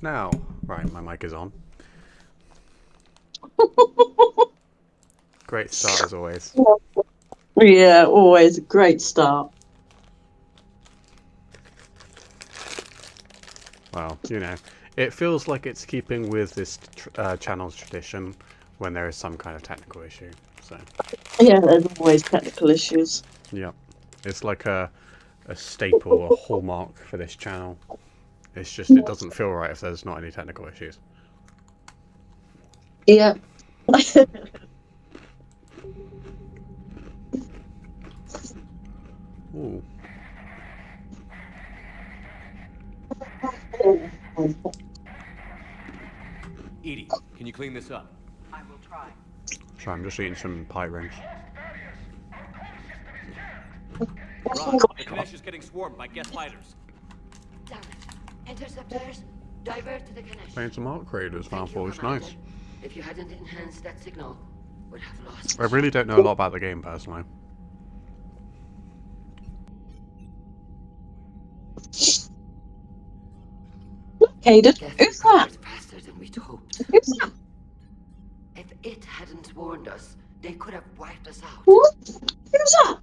Now, right, my mic is on. Great start as always. Yeah, always a great start. Well, you know, it feels like it's keeping with this channel's tradition when there is some kind of technical issue. So, Yeah, there's always technical issues. yeah, it's like a staple, a hallmark for this channel. It's just, it doesn't feel right if there's not any technical issues. Yeah. Ooh. Edie, can you clean this up? I will try. Sorry, I'm just eating some pie rings. Ron, the Kinesh is getting swarmed by guest fighters. Damn it. Interceptors, divert to the connection. Playing some Arc Raiders, Thank you, Farmfall, it's Commander. nice. If you hadn't enhanced that signal, would have lost. I really don't know a lot about the game personally. Caden, Death who's that? recovered faster than we'd hoped. Who's that? If it hadn't warned us, they could have wiped us out. What? Who's that?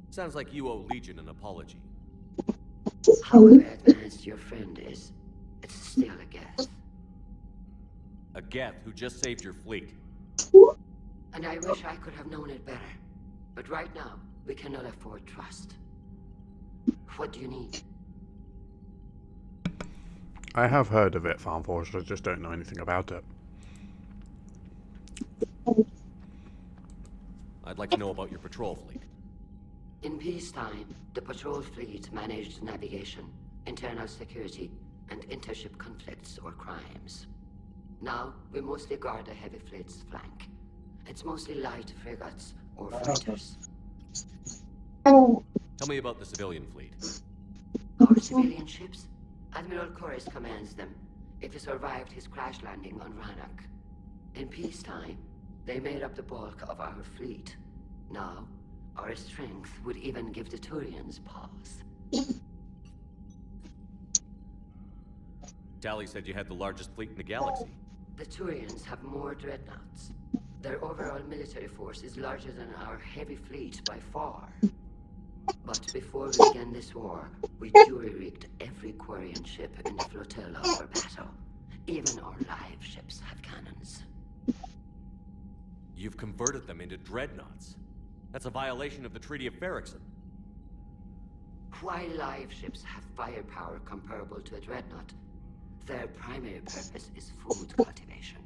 Sounds like you owe Legion an apology. However advanced your friend is, it's still a guess. A Geth who just saved your fleet. And I wish I could have known it better. But right now, we cannot afford trust. What do you need? I have heard of it, Farmfall, I just don't know anything about it. I'd like to know about your patrol fleet. In peacetime, the patrol fleet managed navigation, internal security, and intership conflicts or crimes. Now, we mostly guard the heavy fleet's flank. It's mostly light frigates or fighters. Tell me about the civilian fleet. Our civilian ships? Admiral Corus commands them, if he survived his crash landing on Rannoch. In peacetime, they made up the bulk of our fleet. Now, our strength would even give the Turians pause. Tally said you had the largest fleet in the galaxy. The Turians have more dreadnoughts. Their overall military force is larger than our heavy fleet by far. But before we began this war, we jury-rigged every quarian ship in the flotilla for battle. Even our live ships have cannons. You've converted them into dreadnoughts. That's a violation of the Treaty of Ferrixon. While live ships have firepower comparable to a dreadnought, their primary purpose is food cultivation.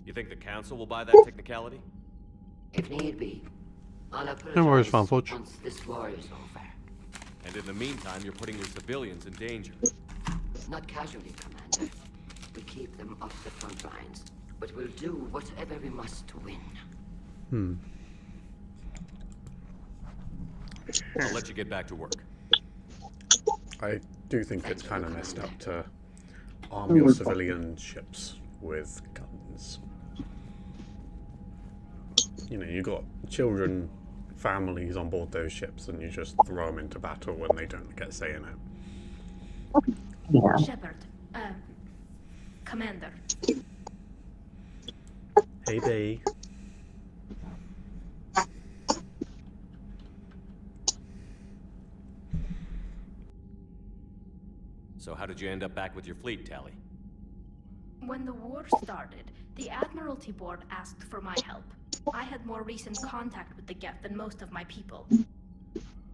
You think the council will buy that technicality? If need be, I'll No worries, apologize Fanforge. once this war is over. And in the meantime, you're putting your civilians in danger. Not casually, Commander. We keep them off the front lines, but we'll do whatever we must to win. I'll let you get back to work. I do think it's kind of messed up to arm your civilian ships with guns. You know, you got children, families on board those ships, and you just throw them into battle when they don't get a say in it. Yeah. Shepard, Commander. Hey, B. So how did you end up back with your fleet, Tally? When the war started, the Admiralty Board asked for my help. I had more recent contact with the Geth than most of my people.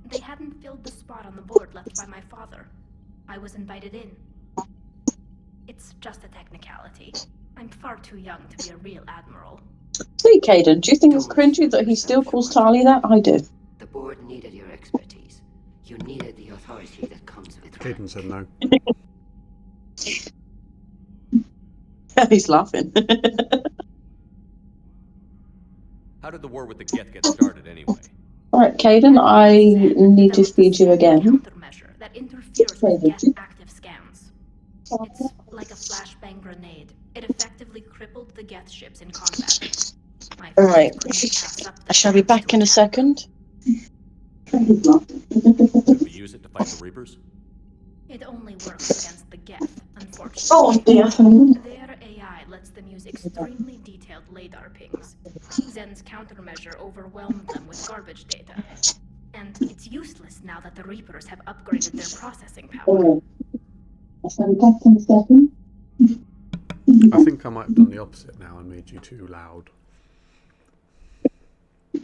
They hadn't filled the spot on the board left by my father. I was invited in. It's just a technicality. I'm far too young to be a real admiral. See, Caden, do you think it's cringy that he still calls Tali that? I do. The board needed your expertise. You needed the authority that comes with rank. Caden said no. He's laughing. How did the war with the Geth get started anyway? Alright, Caden, I need to feed you again. Countermeasure that interferes with Geth active scans. It's like a flashbang grenade. It effectively crippled the Geth ships in combat. Alright, I shall be back in a second. Could we use it to fight the Reapers? It only works against the Geth, unfortunately. Oh dear. Their AI lets them use extremely detailed LADAR pings. Zen's countermeasure overwhelmed them with garbage data. And it's useless now that the Reapers have upgraded their processing power. Oh. I shall be back in a second. I think I might have done the opposite now and made you too loud.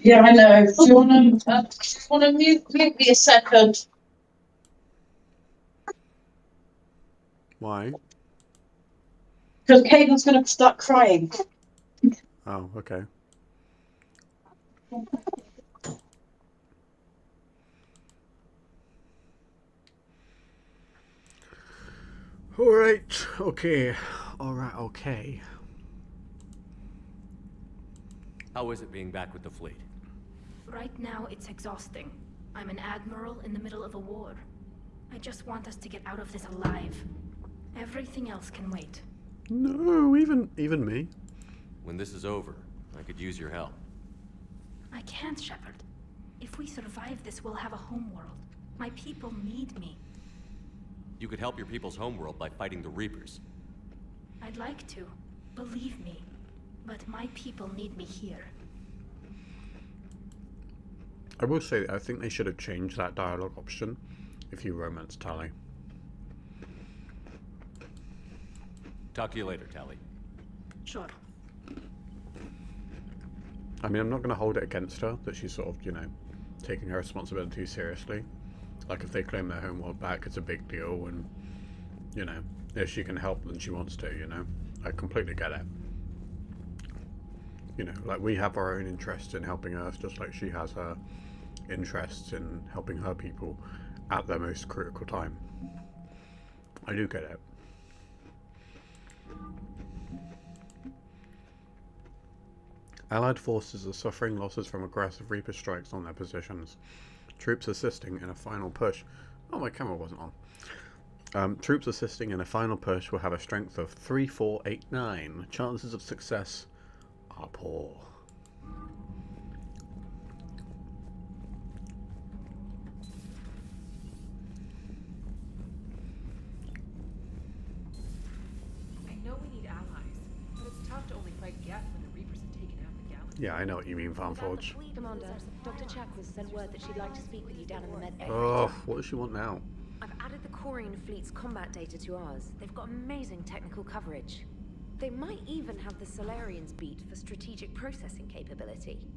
Yeah, I know. Do you want to mute me a second? Why? Because Caden's going to start crying. Oh, okay. Alright, okay. Alright, okay. How is it being back with the fleet? Right now, it's exhausting. I'm an admiral in the middle of a war. I just want us to get out of this alive. Everything else can wait. No, even me. When this is over, I could use your help. I can't, Shepard. If we survive this, we'll have a homeworld. My people need me. You could help your people's homeworld by fighting the Reapers. I'd like to. Believe me. But my people need me here. I will say that I think they should have changed that dialogue option if you romance Tally. Talk to you later, Tally. Sure. I mean, I'm not going to hold it against her that she's sort of, you know, taking her responsibility seriously. Like, if they claim their homeworld back, it's a big deal, and, you know, if she can help, then she wants to, you know. I completely get it. You know, like, we have our own interests in helping Earth, just like she has her interests in helping her people at their most critical time. I do get it. Allied forces are suffering losses from aggressive Reaper strikes on their positions. Troops assisting in a final push. Oh, my camera wasn't on. Troops assisting in a final push will have a strength of 3, 4, 8, 9. Chances of success are poor. I know we need allies, but it's tough to only fight Geth when the Reapers have taken out the galaxy. Yeah, I know what you mean, Farmforge. Commander, Dr. Chakwas sent word that she'd like to speak with you down in the med. Oh, what does she want now? I've added the quarian fleet's combat data to ours. They've got amazing technical coverage. They might even have the Solarians beat for strategic processing capability.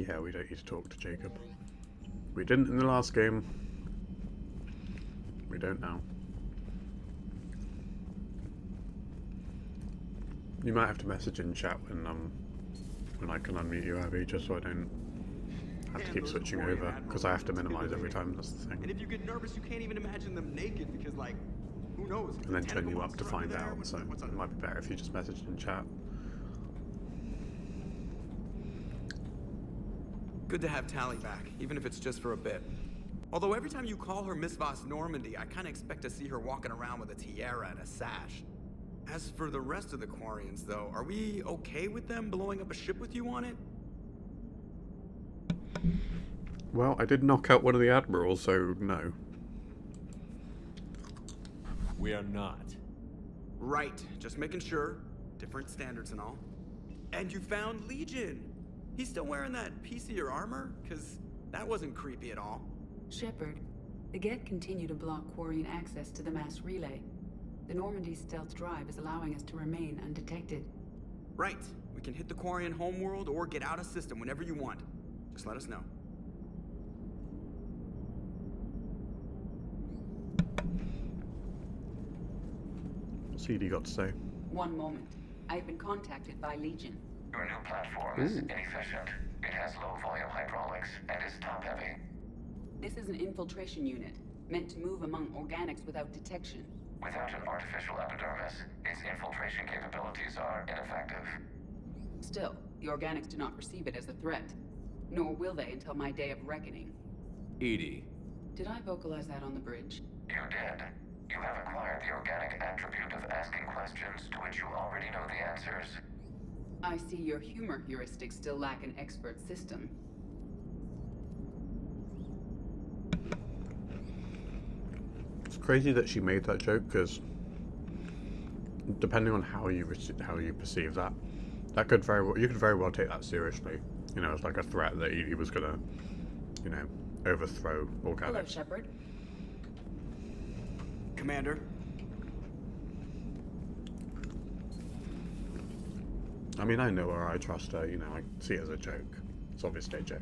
Yeah, we don't need to talk to Jacob. We didn't in the last game. We don't now. You might have to message in chat when I can unmute you, Abby, just so I don't have to keep switching over, because I have to minimize every time, that's the thing. And if you get nervous, you can't even imagine them naked because, like, who knows? And then turn you up to find out, so it might be better if you just messaged in chat. Good to have Tally back, even if it's just for a bit. Although every time you call her Miss Voss Normandy, I kind of expect to see her walking around with a tiara and a sash. As for the rest of the Quarians, though, are we okay with them blowing up a ship with you on it? Well, I did knock out one of the admirals, so no. We are not. Right, just making sure. Different standards and all. And you found Legion! He's still wearing that piece of your armor? Cause that wasn't creepy at all. Shepard, the Geth continue to block Quarian access to the mass relay. The Normandy's stealth drive is allowing us to remain undetected. Right, we can hit the Quarian homeworld or get out of system whenever you want. Just let us know. What's CD got to say? One moment. I've been contacted by Legion. Your new platform is inefficient. It has low volume hydraulics and is top heavy. This is an infiltration unit, meant to move among organics without detection. Without an artificial epidermis, its infiltration capabilities are ineffective. Still, the organics do not perceive it as a threat. Nor will they until my day of reckoning. Edie. Did I vocalize that on the bridge? You did. You have acquired the organic attribute of asking questions to which you already know the answers. I see your humor heuristics still lack an expert system. It's crazy that she made that joke, because depending on how you perceive that, that could you could very well take that seriously. You know, it's like a threat that he was gonna, you know, overthrow organics. Hello, Shepard. Commander? I mean, I know her, I trust her, you know, I see it as a joke. It's obviously a joke.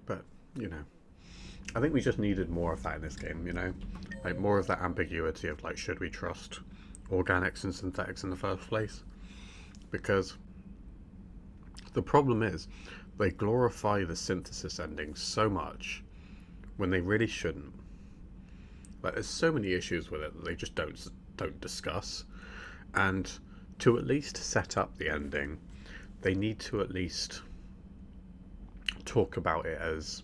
But, you know, I think we just needed more of that in this game, you know? Like, more of that ambiguity of, like, should we trust organics and synthetics in the first place? Because the problem is, they glorify the synthesis ending so much when they really shouldn't. Like, there's so many issues with it that they just don't discuss. And to at least set up the ending, they need to at least talk about it as,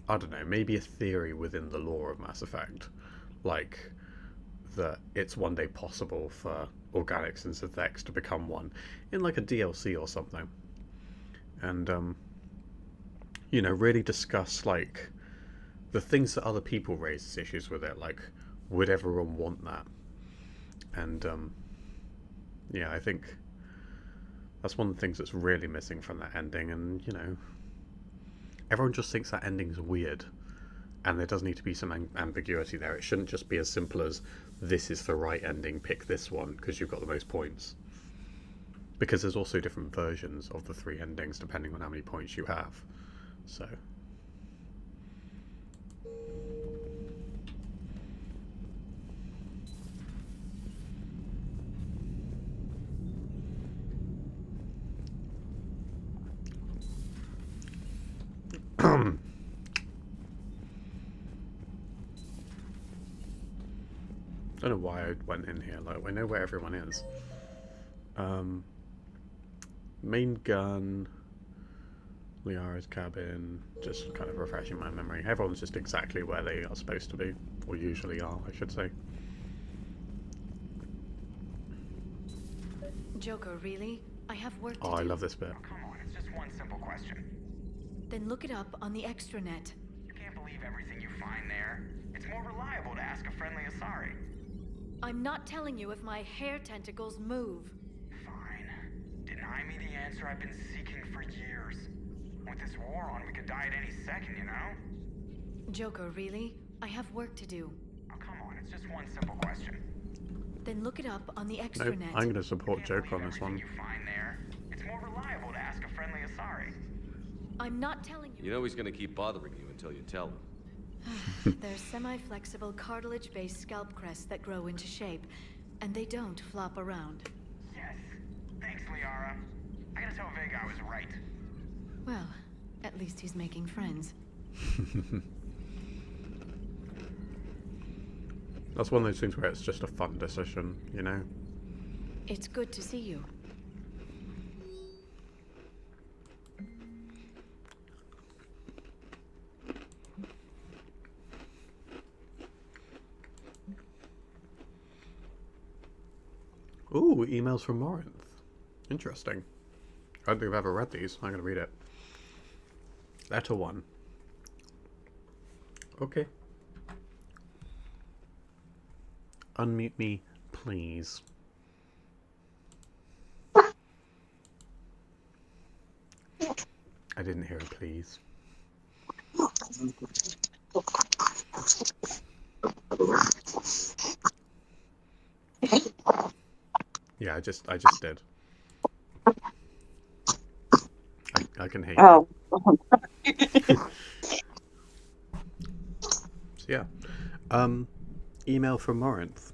I don't know, maybe a theory within the lore of Mass Effect. Like, that it's one day possible for organics and synthetics to become one in like a DLC or something. And, you know, really discuss, like, the things that other people raise as issues with it. Like, would everyone want that? And, yeah, I think that's one of the things that's really missing from that ending. And, you know, everyone just thinks that ending's weird. And there does need to be some ambiguity there. It shouldn't just be as simple as, this is the right ending, pick this one, because you've got the most points. Because there's also different versions of the 3 endings depending on how many points you have. So. Don't know why I went in here. Like, I know where everyone is. Main gun, Liara's cabin, just kind of refreshing my memory. Everyone's just exactly where they are supposed to be, or usually are, I should say. Joker, really? I have work to do. Oh, I love this bit. Oh, come on, it's just one simple question. Then look it up on the extranet. You can't believe everything you find there. It's more reliable to ask a friendly Asari. I'm not telling you if my hair tentacles move. Fine. Deny me the answer I've been seeking for years. With this war on, we could die at any second, you know? Joker, really? I have work to do. Oh, come on, it's just one simple question. Then look it up on the Nope, extranet. I'm going to support Joker on this one. You find there, it's more reliable to ask a friendly Asari. I'm not telling you. You know he's gonna keep bothering you until you tell him. They're semi-flexible cartilage-based scalp crests that grow into shape, and they don't flop around. Yes. Thanks, Liara. I gotta tell Vega I was right. Well, at least he's making friends. That's one of those things where it's just a fun decision, you know? It's good to see you. Ooh, emails from Morinth. Interesting. I don't think I've ever read these. I'm going to read it. Letter 1. Okay. Unmute me, please. I didn't hear a please. Yeah, I just did. I can hear you. Oh. So yeah. Email from Morinth.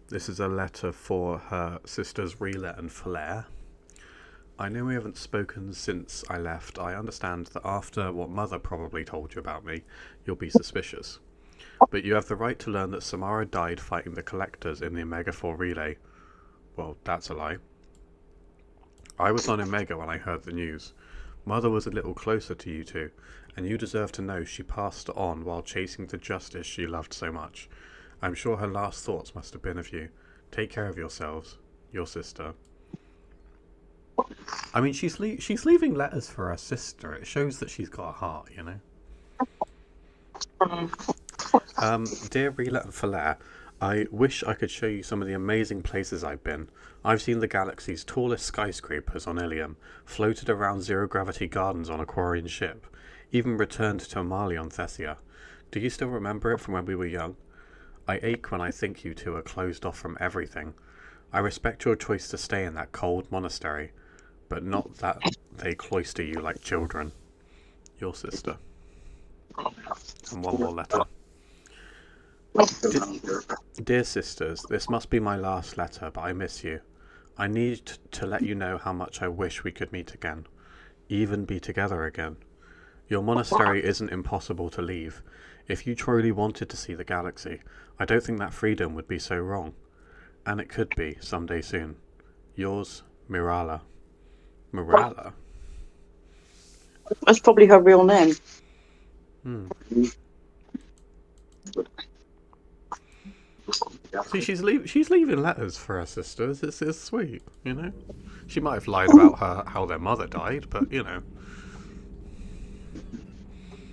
This is a letter for her sisters Rila and Flair. I know we haven't spoken since I left. I understand that after what Mother probably told you about me, you'll be suspicious. But you have the right to learn that Samara died fighting the Collectors in the Omega 4 relay. Well, that's a lie. I was on Omega when I heard the news. Mother was a little closer to you two, and you deserve to know she passed on while chasing the justice she loved so much. I'm sure her last thoughts must have been of you. Take care of yourselves. Your sister. I mean, she's leaving letters for her sister. It shows that she's got a heart, you know? Dear Rila and Falair, I wish I could show you some of the amazing places I've been. I've seen the galaxy's tallest skyscrapers on Ilium, floated around zero-gravity gardens on a quarian ship, even returned to Amali on Thessia. Do you still remember it from when we were young? I ache when I think you two are closed off from everything. I respect your choice to stay in that cold monastery, but not that they cloister you like children. Your sister. And one more letter. Dear sisters, this must be my last letter, but I miss you. I need to let you know how much I wish we could meet again, even be together again. Your monastery isn't impossible to leave. If you truly wanted to see the galaxy, I don't think that freedom would be so wrong. And it could be, someday soon. Yours, Mirala. Mirala? That's probably her real name. See, she's leaving letters for her sisters. It's sweet, you know. She might have lied about how their mother died, but you know.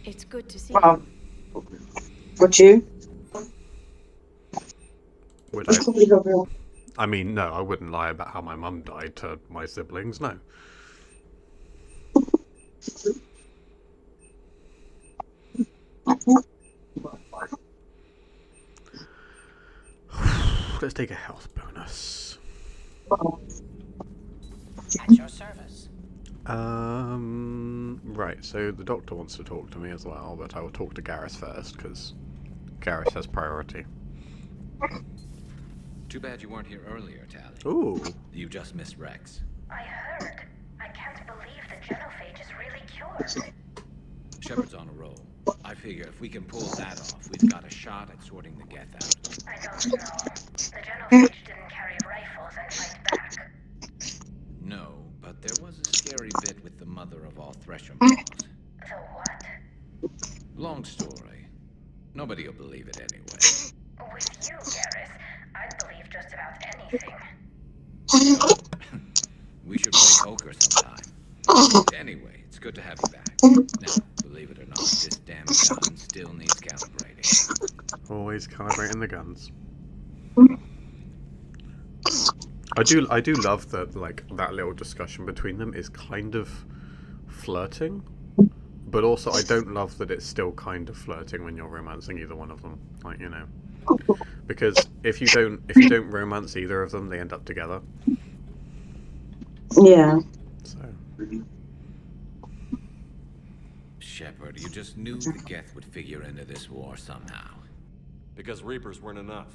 It's good to see Wow. you. Would you? Would That's probably her real. I mean, no, I wouldn't lie about how my mum died to my siblings. No. Let's take a health bonus. At your service. Right, so the doctor wants to talk to me as well, but I will talk to Garrus first, because Garrus has priority. Too bad you weren't here earlier, Tally. Ooh. You just missed Rex. I heard. I can't believe the genophage is really cured. Shepard's on a roll. I figure if we can pull that off, we've got a shot at sorting the Geth out. I don't know. The genophage didn't carry rifles and fight back. No, but there was a scary bit with the mother of all Thresham Paws. So what? Long story. Nobody'll believe it anyway. With you, Garrus, I'd believe just about anything. We should play poker sometime. Anyway, it's good to have you back. Now, believe it or not, this damn gun still needs calibrating. Always calibrating the guns. I do love that, like, that little discussion between them is kind of flirting, But also, I don't love that it's still kind of flirting when you're romancing either one of them. Like, you know, because if you don't romance either of them, they end up together. Yeah. So. Shepard, you just knew the Geth would figure into this war somehow. Because Reapers weren't enough.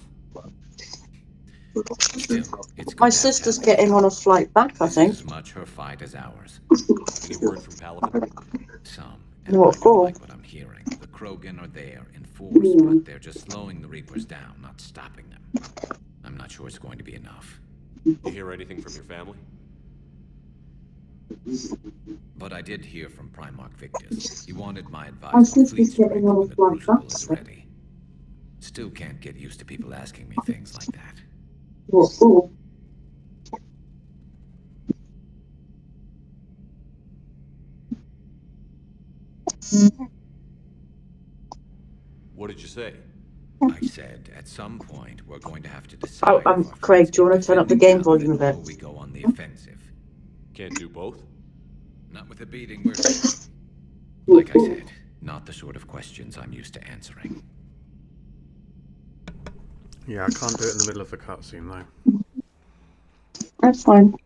Still, it's My good to have sister's Tali getting here. on a flight back, I This think. is as much her fight as ours. Any word from Palaven? Some, and What I don't for? like what I'm hearing. The Krogan are there in force, but they're just slowing the Reapers down, not stopping them. I'm not sure it's going to be enough. You hear anything from your family? But I did hear from Primarch Victus. He wanted my My advice on sister's fleet strength getting on when a the flight Crucible back. is ready. Still can't get used to people asking me things like that. What for? What did you say? I said, at some point, we're going to have to decide Oh, if our Craig, fleets do you keep want to turn up the defending game volume a Palaven bit? or we go on the offensive. Can't do both? Not with the beating we're taking. Like I said, not the sort of questions I'm used to answering. Yeah, I can't do it in the middle of the cutscene though. That's fine.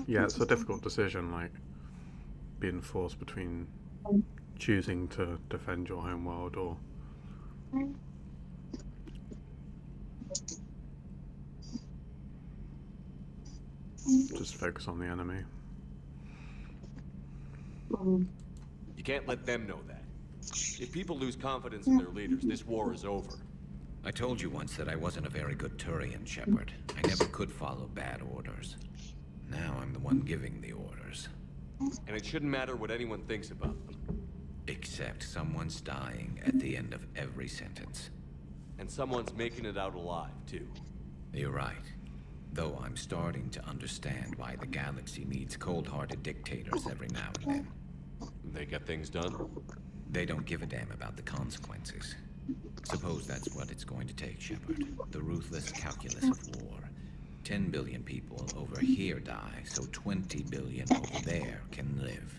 Yeah, it's a difficult decision, like being forced between choosing to defend your home world or just focus on the enemy. You can't let them know that. If people lose confidence in their leaders, this war is over. I told you once that I wasn't a very good Turian, Shepard. I never could follow bad orders. Now I'm the one giving the orders. And it shouldn't matter what anyone thinks about them. Except someone's dying at the end of every sentence. And someone's making it out alive, too. You're right. Though I'm starting to understand why the galaxy needs cold-hearted dictators every now and then. They get things done? They don't give a damn about the consequences. Suppose that's what it's going to take, Shepard. The ruthless calculus of war. 10 billion people over here die, so 20 billion over there can live.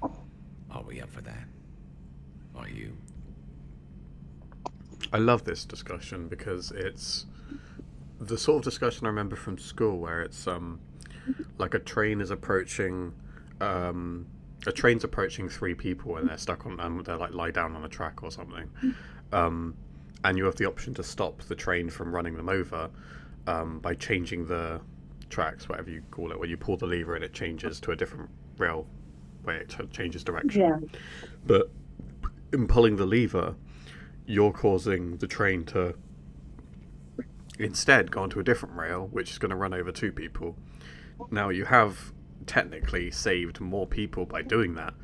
Are we up for that? Are you? I love this discussion because it's the sort of discussion I remember from school where it's like a train is approaching a train's approaching three people and they're stuck on they're like lie down on a track or something, and you have the option to stop the train from running them over by changing the tracks, whatever you call it, where you pull the lever and it changes to a different rail where it changes direction. Yeah. But in pulling the lever, you're causing the train to instead go onto a different rail, which is going to run over two people. Now, you have technically saved more people by doing that,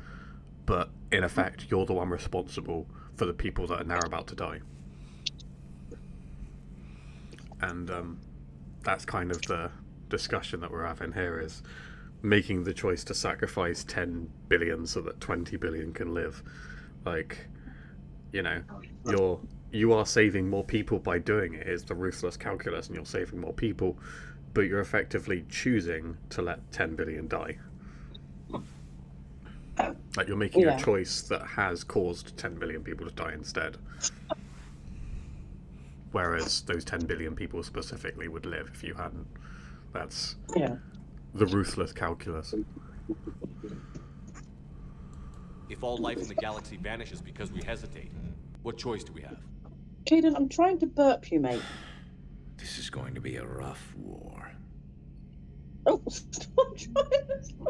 but in effect, you're the one responsible for the people that are now about to die. And that's kind of the discussion that we're having here, is making the choice to sacrifice 10 billion so that 20 billion can live. Like, you know, you are saving more people by doing it. It's the ruthless calculus, and you're saving more people, but you're effectively choosing to let 10 billion die. Like, you're making a choice that has caused 10 billion people to die instead. Whereas those 10 billion people specifically would live if you hadn't. That's the ruthless calculus. If all life in the galaxy vanishes because we hesitate, what choice do we have? Caden, I'm trying to burp you, mate. This is going to be a rough war. Oh, stop trying to...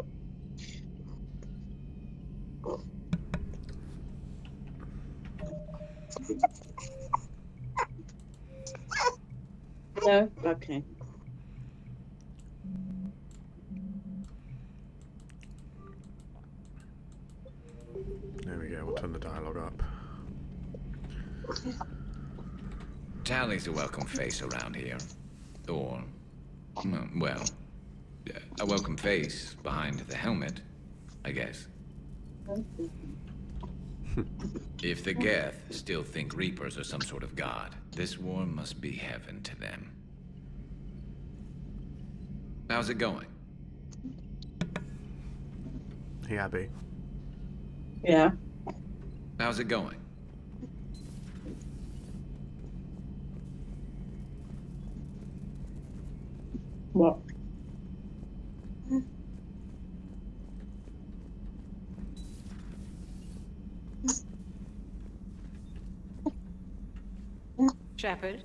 No? Okay. There we go, we'll turn the dialogue up. Tali's a welcome face around here. Or, well, a welcome face behind the helmet, I guess. If the Geth still think Reapers are some sort of god, this war must be heaven to them. How's it going? Hey, Abby. Yeah. How's it going? What? Shepard,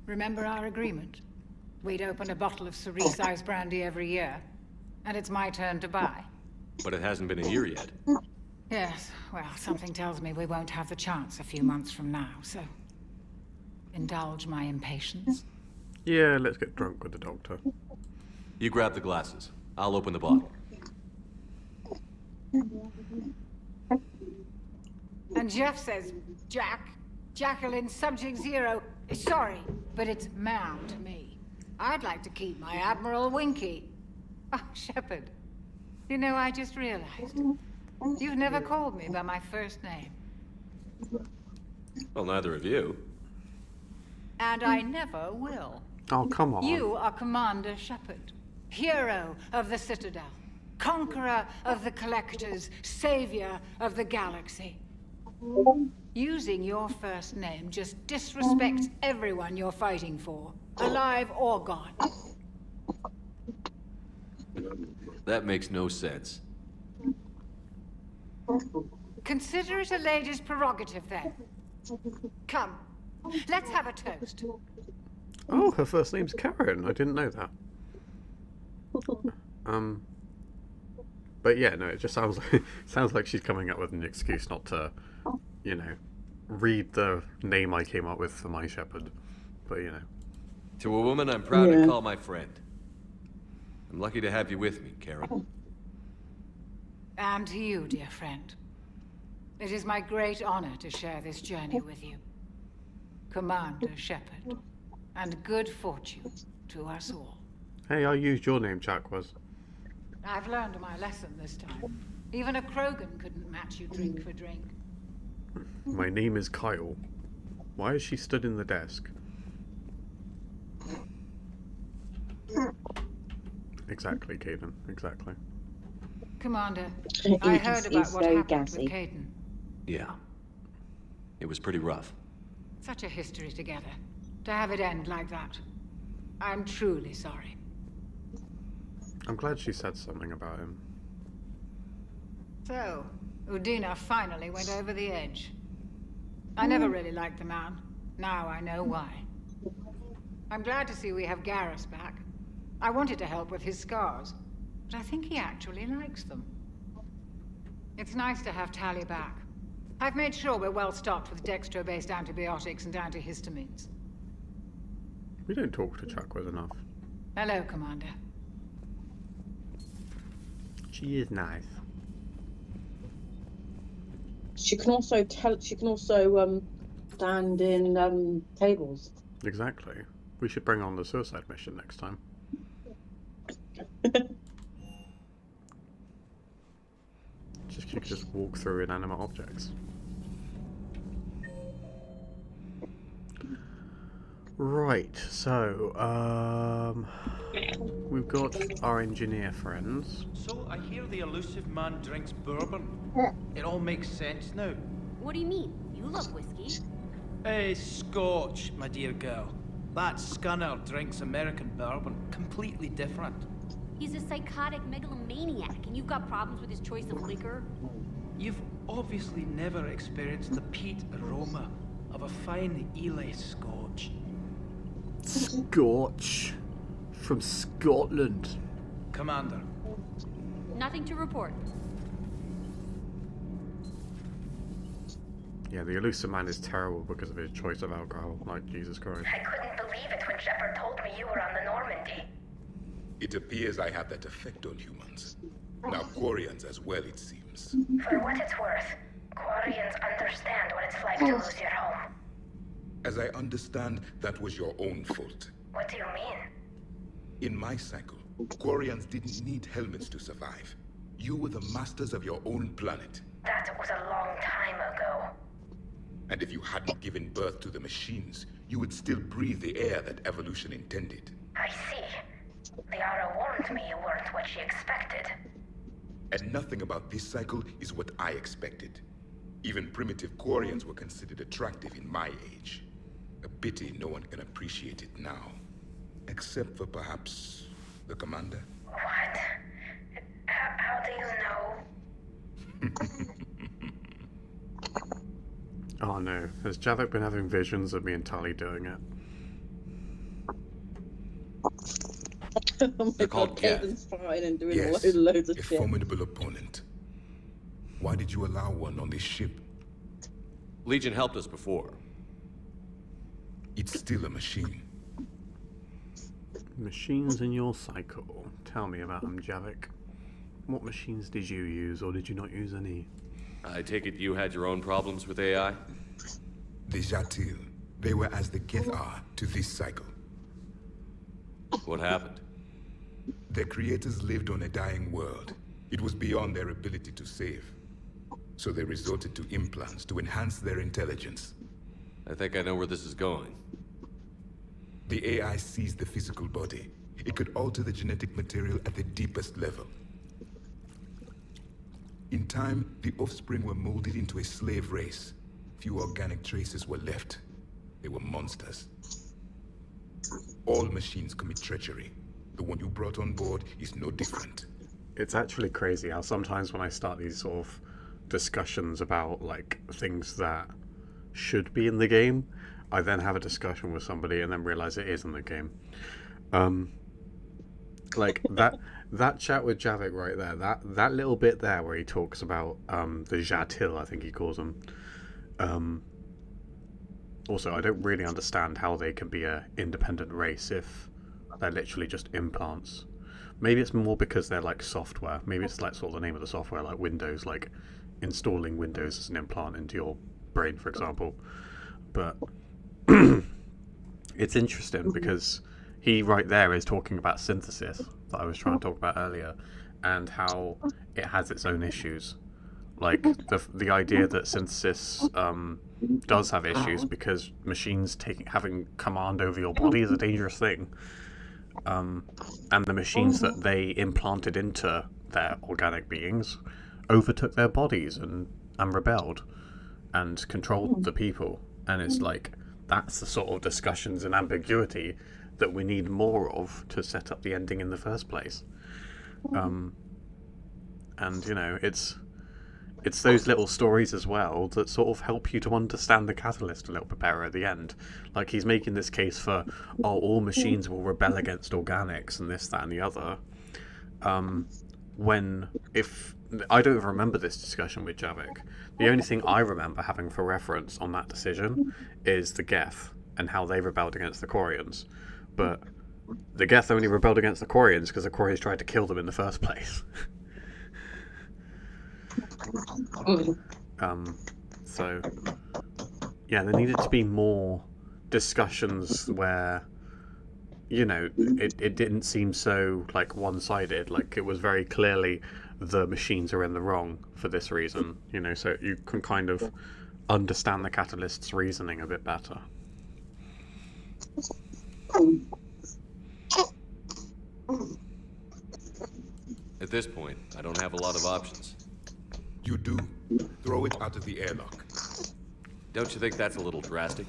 remember our agreement? We'd open a bottle of cerise ice brandy every year, and it's my turn to buy. But it hasn't been a year yet. Yes, well, something tells me we won't have the chance a few months from now, so indulge my impatience. Yeah, let's get drunk with the doctor. You grab the glasses. I'll open the bottle. And Jeff says, Jacqueline Subject Zero is sorry, but it's ma'am to me. I'd like to keep my Admiral Winky. Oh, Shepard, you know, I just realized. You've never called me by my first name. Well, neither of you. And I never will. Oh, come on. You are Commander Shepard, hero of the Citadel, conqueror of the Collectors, savior of the galaxy. Using your first name just disrespects everyone you're fighting for, alive or gone. That makes no sense. Consider it a lady's prerogative, then. Come, let's have a toast. Oh, her first name's Karen. I didn't know that. But yeah, no, it just sounds like she's coming up with an excuse not to, you know, read the name I came up with for my shepherd. But you know. To a woman I'm proud to call my friend. I'm lucky to have you with me, Karen. And to you, dear friend. It is my great honor to share this journey with you. Commander Shepard. And good fortune to us all. Hey, I used your name, Chakwas. I've learned my lesson this time. Even a Krogan couldn't match you drink for drink. My name is Kyle. Why is she stood in the desk? Exactly, Caden. Exactly. Commander, I heard about what happened with Caden. Yeah. It was pretty rough. Such a history together. To have it end like that. I'm truly sorry. I'm glad she said something about him. So, Udina finally went over the edge. I never really liked the man. Now I know why. I'm glad to see we have Garrus back. I wanted to help with his scars, but I think he actually likes them. It's nice to have Tali back. I've made sure we're well stocked with dextro-based antibiotics and antihistamines. We don't talk to Chakwas enough. Hello, Commander. She is nice. She can also stand in tables. Exactly. We should bring on the suicide mission next time. She could just walk through inanimate objects. Right, so, we've got our engineer friends. So, I hear the elusive man drinks bourbon. It all makes sense now. What do you mean? You love whiskey. Hey, Scotch, my dear girl. That scunner drinks American bourbon. Completely different. He's a psychotic megalomaniac, and you've got problems with his choice of liquor? You've obviously never experienced the peat aroma of a fine Ely Scotch. Scotch. From Scotland. Commander. Nothing to report. Yeah, the elusive man is terrible because of his choice of alcohol, like Jesus Christ. I couldn't believe it when Shepard told me you were on the Normandy. It appears I have that effect on humans. Now quarians as well, it seems. For what it's worth, quarians understand what it's like to lose your home. As I understand, that was your own fault. What do you mean? In my cycle, quarians didn't need helmets to survive. You were the masters of your own planet. That was a long time ago. And if you hadn't given birth to the machines, you would still breathe the air that evolution intended. I see. Liara warned me you weren't what she expected. And nothing about this cycle is what I expected. Even primitive quarians were considered attractive in my age. A pity no one can appreciate it now. Except for perhaps the commander? What? How do you know? Oh no, has Javik been having visions of me and Tali doing it? Oh my They're god, called Geth. Caden's fine and doing Yes, loads a of shit. formidable opponent. Why did you allow one on this ship? Legion helped us before. It's still a machine. Machines in your cycle. Tell me about them, Javik. What machines did you use, or did you not use any? I take it you had your own problems with AI? The Jatil. They were as the Geth are to this cycle. What happened? Their creators lived on a dying world. It was beyond their ability to save. So they resorted to implants to enhance their intelligence. I think I know where this is going. The AI seized the physical body. It could alter the genetic material at the deepest level. In time, the offspring were molded into a slave race. Few organic traces were left. They were monsters. All machines commit treachery. The one you brought on board is no different. It's actually crazy how sometimes when I start these sort of discussions about like things that should be in the game, I then have a discussion with somebody and then realize it is in the game. Like that chat with Javik right there, that little bit there where he talks about the Jatil, I think he calls them. Also, I don't really understand how they can be a independent race if they're literally just implants. Maybe it's more because they're like software. Maybe it's like sort of the name of the software, like Windows, like installing Windows as an implant into your brain, for example. But it's interesting because he right there is talking about synthesis that I was trying to talk about earlier, and how it has its own issues. Like the idea that synthesis does have issues because machines having command over your body is a dangerous thing. And the machines that they implanted into their organic beings overtook their bodies and rebelled and controlled the people. And it's like, that's the sort of discussions and ambiguity that we need more of to set up the ending in the first place. And, you know, it's those little stories as well that sort of help you to understand the catalyst a little bit better at the end. Like, he's making this case for, all machines will rebel against organics and this, that, and the other. If I don't even remember this discussion with Javik. The only thing I remember having for reference on that decision is the Geth and how they rebelled against the Quarians. But the Geth only rebelled against the Quarians because the Quarians tried to kill them in the first place. So yeah, there needed to be more discussions where, you know, it didn't seem so like one-sided. Like, it was very clearly the machines are in the wrong for this reason, you know, so you can kind of understand the catalyst's reasoning a bit better. At this point, I don't have a lot of options. You do. Throw it out of the airlock. Don't you think that's a little drastic?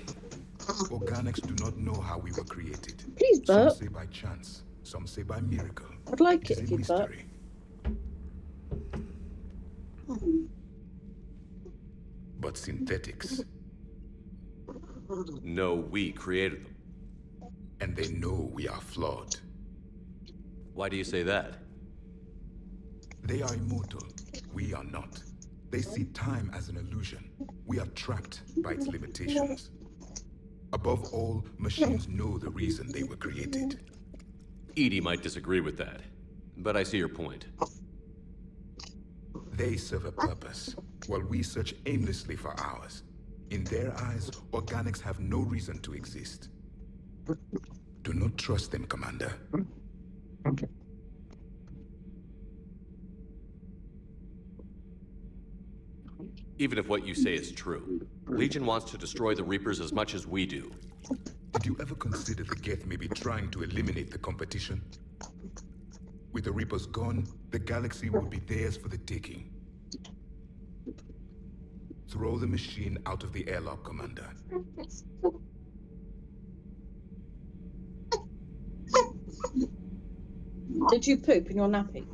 Organics do not know how we were created. Please, Some Bert. say by chance, some say by miracle. I'd like It's it a if you'd Bert. mystery. But synthetics, No, we created them. and they know we are flawed. Why do you say that? They are immortal. We are not. They see time as an illusion. We are trapped by its limitations. Above all, machines know the reason they were created. Edie might disagree with that, but I see your point. They serve a purpose, while we search aimlessly for ours. In their eyes, organics have no reason to exist. Do not trust them, Commander. Even if what you say is true, Legion wants to destroy the Reapers as much as we do. Did you ever consider the Geth may be trying to eliminate the competition? With the Reapers gone, the galaxy would be theirs for the taking. Throw the machine out of the airlock, Commander. Did you poop in your nappy?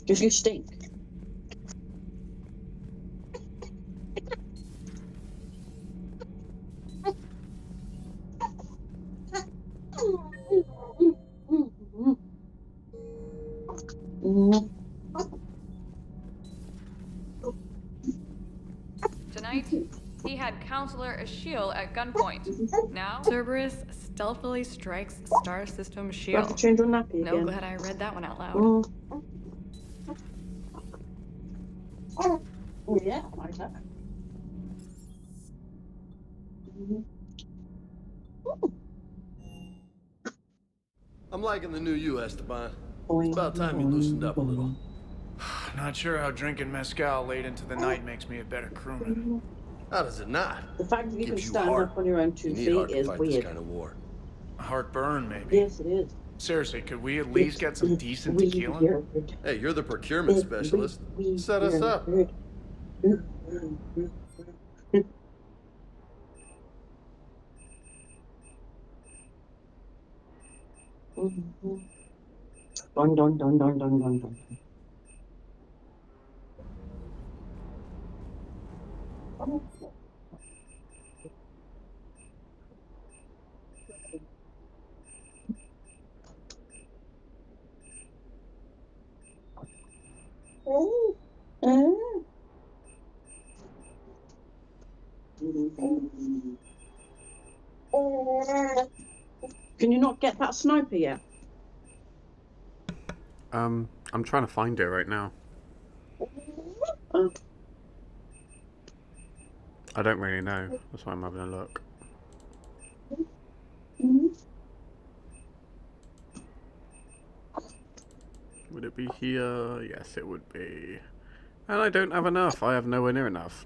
Does you stink? Tonight, he had Counselor Ashiel at gunpoint. Now, Cerberus stealthily strikes Star System You have to Shield. change your nappy No, again. glad I read that one out loud. Yeah, I like that. I'm liking the new you, Esteban. It's about time you loosened up a little. Not sure how drinking mezcal late into the night makes me a better crewman. How does it not? The fact that you can Gives you stand heart. up on your own 2 You need feet heart to is fight weird. this kind of war. Heartburn, maybe. Yes, it is. Seriously, could we at least get some decent tequila? Hey, you're the procurement specialist. Set us up. Dun dun dun dun dun dun dun. Can you not get that sniper yet? I'm trying to find it right now. I don't really know. That's why I'm having a look. Would it be here? Yes, it would be. And I don't have enough. I have nowhere near enough.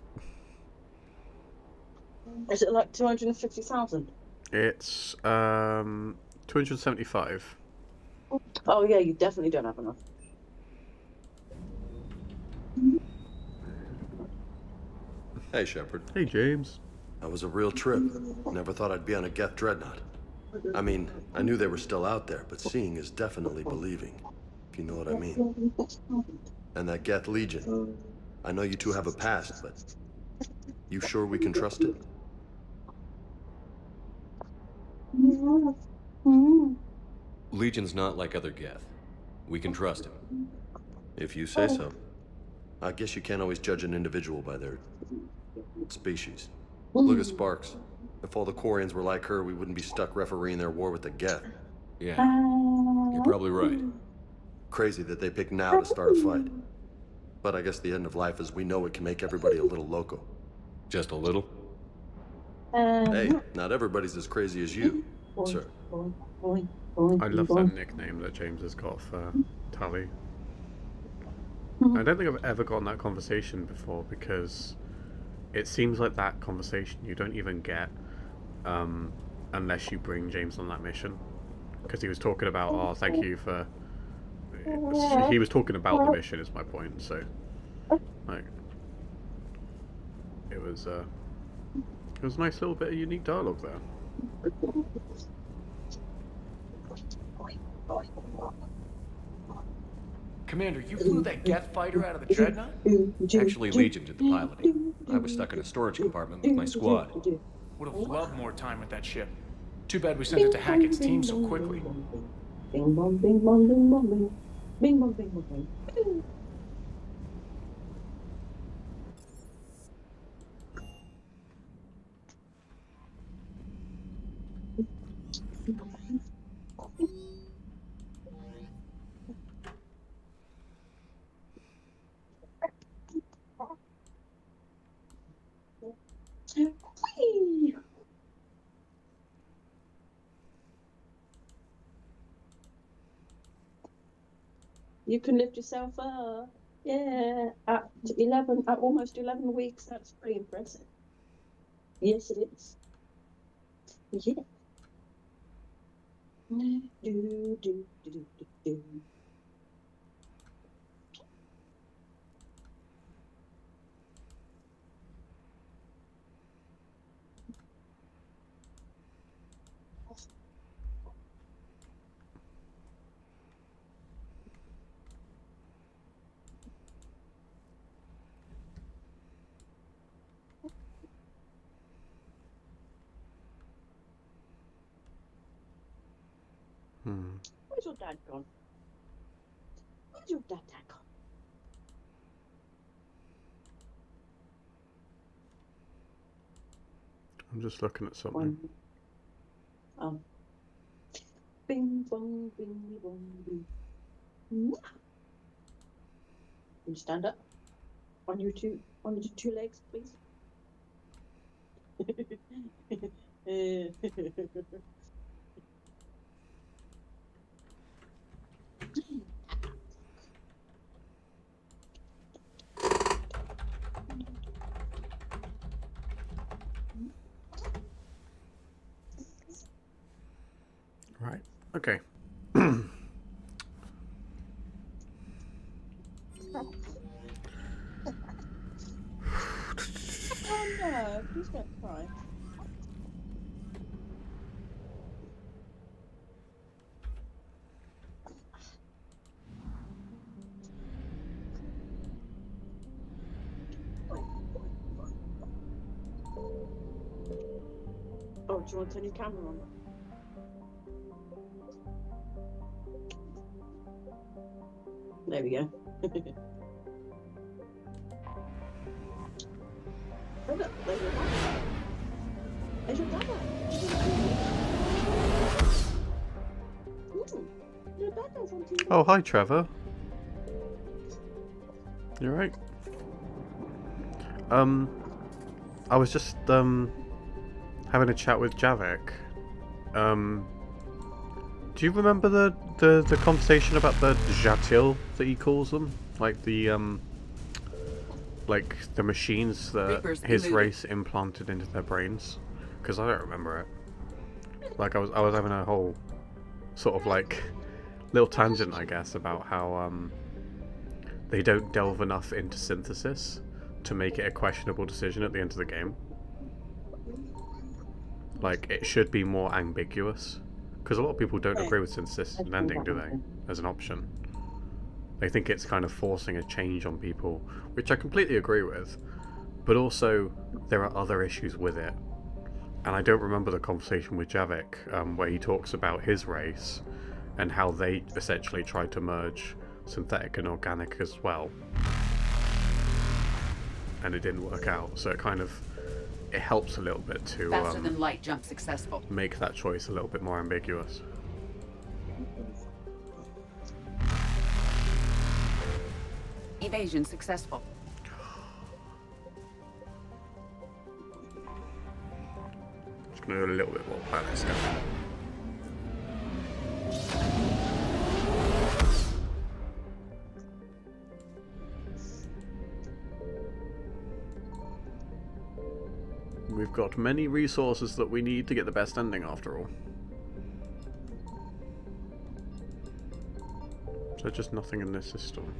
Is it like 250,000? It's 275. Oh yeah, you definitely don't have enough. Hey, Shepard. Hey, James. That was a real trip. Never thought I'd be on a Geth dreadnought. I mean, I knew they were still out there, but seeing is definitely believing, if you know what I mean. And that Geth Legion. I know you two have a past, but you sure we can trust it? Legion's not like other Geth. We can trust him. If you say so. I guess you can't always judge an individual by their species. Look at Sparks. If all the Quarians were like her, we wouldn't be stuck refereeing their war with the Geth. Yeah, you're probably right. Crazy that they pick now to start a fight. But I guess the end of life as we know it can make everybody a little loco. Just a little? Hey, not everybody's as crazy as you, sir. I love that nickname that James has got for Tally. I don't think I've ever gotten that conversation before, because it seems like that conversation you don't even get unless you bring James on that mission. Because he was talking about, oh, thank you for... He was talking about the mission, is my point, so... Like... It was a nice little bit of unique dialogue there. Commander, you flew that Geth fighter out of the dreadnought? Actually, Legion did the piloting. I was stuck in a storage compartment with my squad. Would have loved more time with that ship. Too bad we sent it to Hackett's team so quickly. Bing bong bing bong bing bong bing. Bing bong bing bong bing. Whee! You can lift yourself up. Yeah, at almost 11 weeks, that's pretty impressive. Yes, it is. Yeah. Do, do, do, do, do, do. Where's your dad gone? Where's your dad gone? I'm just looking at something. Bing bong, bing bong, bing. Can you stand up on your two legs, please? Right. Okay. Oh no, please don't cry. Oh, do you want to turn your camera on? There we go. Oh look, there's your dad. There's your dad. Your dad on TV. Oh, hi, Trevor. You right? I was just having a chat with Javik. Do you remember the conversation about the Jatil that he calls them? Like the machines that his race implanted into their brains? Because I don't remember it. Like I was having a whole sort of like little tangent, I guess, about how they don't delve enough into synthesis to make it a questionable decision at the end of the game. Like, it should be more ambiguous. Because a lot of people don't agree with synthesis and ending, do they? As an option. They think it's kind of forcing a change on people, which I completely agree with. But also, there are other issues with it. And I don't remember the conversation with Javik, where he talks about his race and how they essentially tried to merge synthetic and organic as well. And it didn't work out, so it helps a little bit to faster than light jump successful. Make that choice a little bit more ambiguous. Evasion successful. Just gonna do a little bit more planet stuff. We've got many resources that we need to get the best ending after all. So just nothing in this system.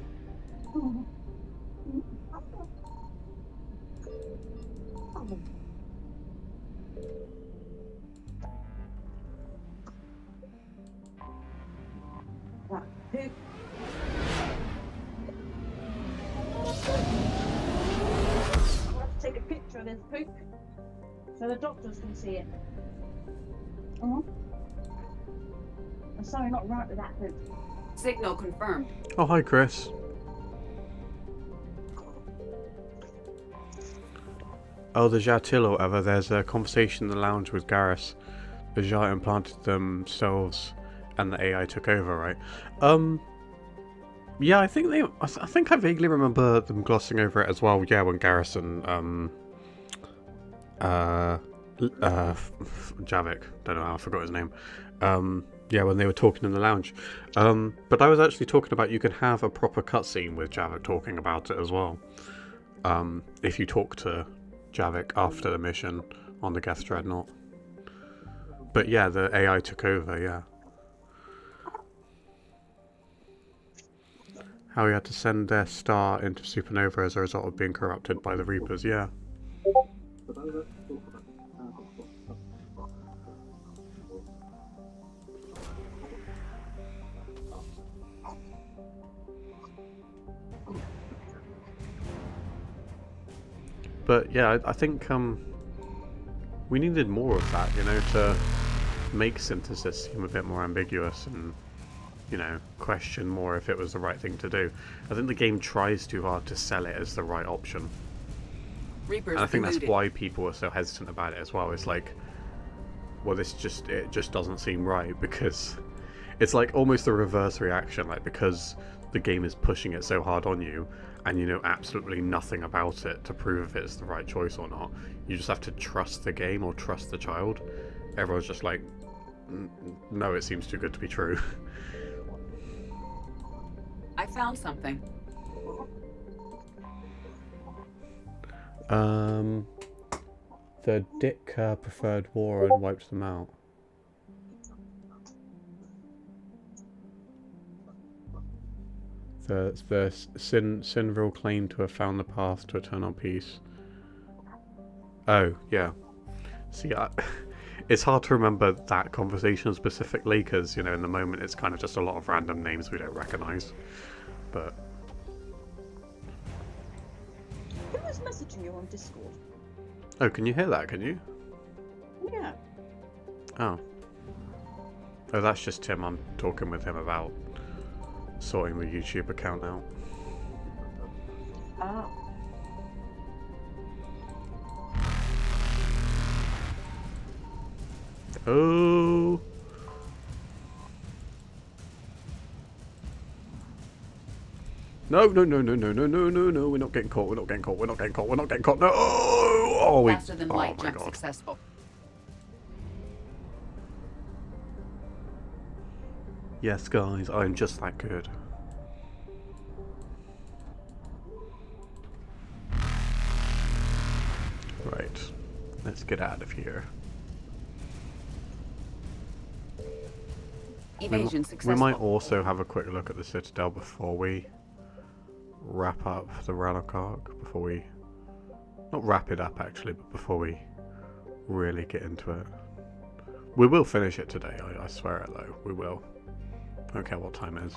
Take a picture of this poop so the doctors can see it. There's something not right with that poop. Signal confirmed. Oh, hi, Chris. Oh, the Jatil or whatever, there's a conversation in the lounge with Garrus. The Jar implanted themselves and the AI took over, right? Yeah, I think I vaguely remember them glossing over it as well. Yeah, when Garrus and Javik, don't know how I forgot his name. Yeah, when they were talking in the lounge. But I was actually talking about you can have a proper cutscene with Javik talking about it as well. If you talk to Javik after the mission on the Geth Dreadnought. But yeah, the AI took over, yeah. How he had to send their star into supernova as a result of being corrupted by the Reapers, yeah. But yeah, I think we needed more of that, you know, to make synthesis seem a bit more ambiguous and, you know, question more if it was the right thing to do. I think the game tries too hard to sell it as the right option. Reapers, and I think that's eluded. why people are so hesitant about it as well. It's like, well, it just doesn't seem right, because it's like almost the reverse reaction, like because the game is pushing it so hard on you and you know absolutely nothing about it to prove if it's the right choice or not. You just have to trust the game or trust the child. Everyone's just like, no, it seems too good to be true. I found something. The Ditka preferred war and wiped them out. The Sinvril claimed to have found the path to eternal peace. Oh, yeah. See, it's hard to remember that conversation specifically because, you know, in the moment it's kind of just a lot of random names we don't recognise. But Who was messaging you on Discord? oh, can you hear that? Can you? Yeah. Oh. Oh, that's just Tim. I'm talking with him about sorting the YouTube account out. Ah. Oh. No, no, no, no, no, no, no, no, no. We're not getting caught. We're not getting caught. We're not getting caught. We're not getting caught. No. Oh, we. Faster than Oh light my jump god. successful. Yes, guys, I'm just that good. Right. Let's get out of here. Evasion successful. We might also have a quick look at the Citadel before we wrap up the Rannoch arc. Before we... Not wrap it up, actually, but before we really get into it. We will finish it today, I swear it, though. We will. I don't care what time it is.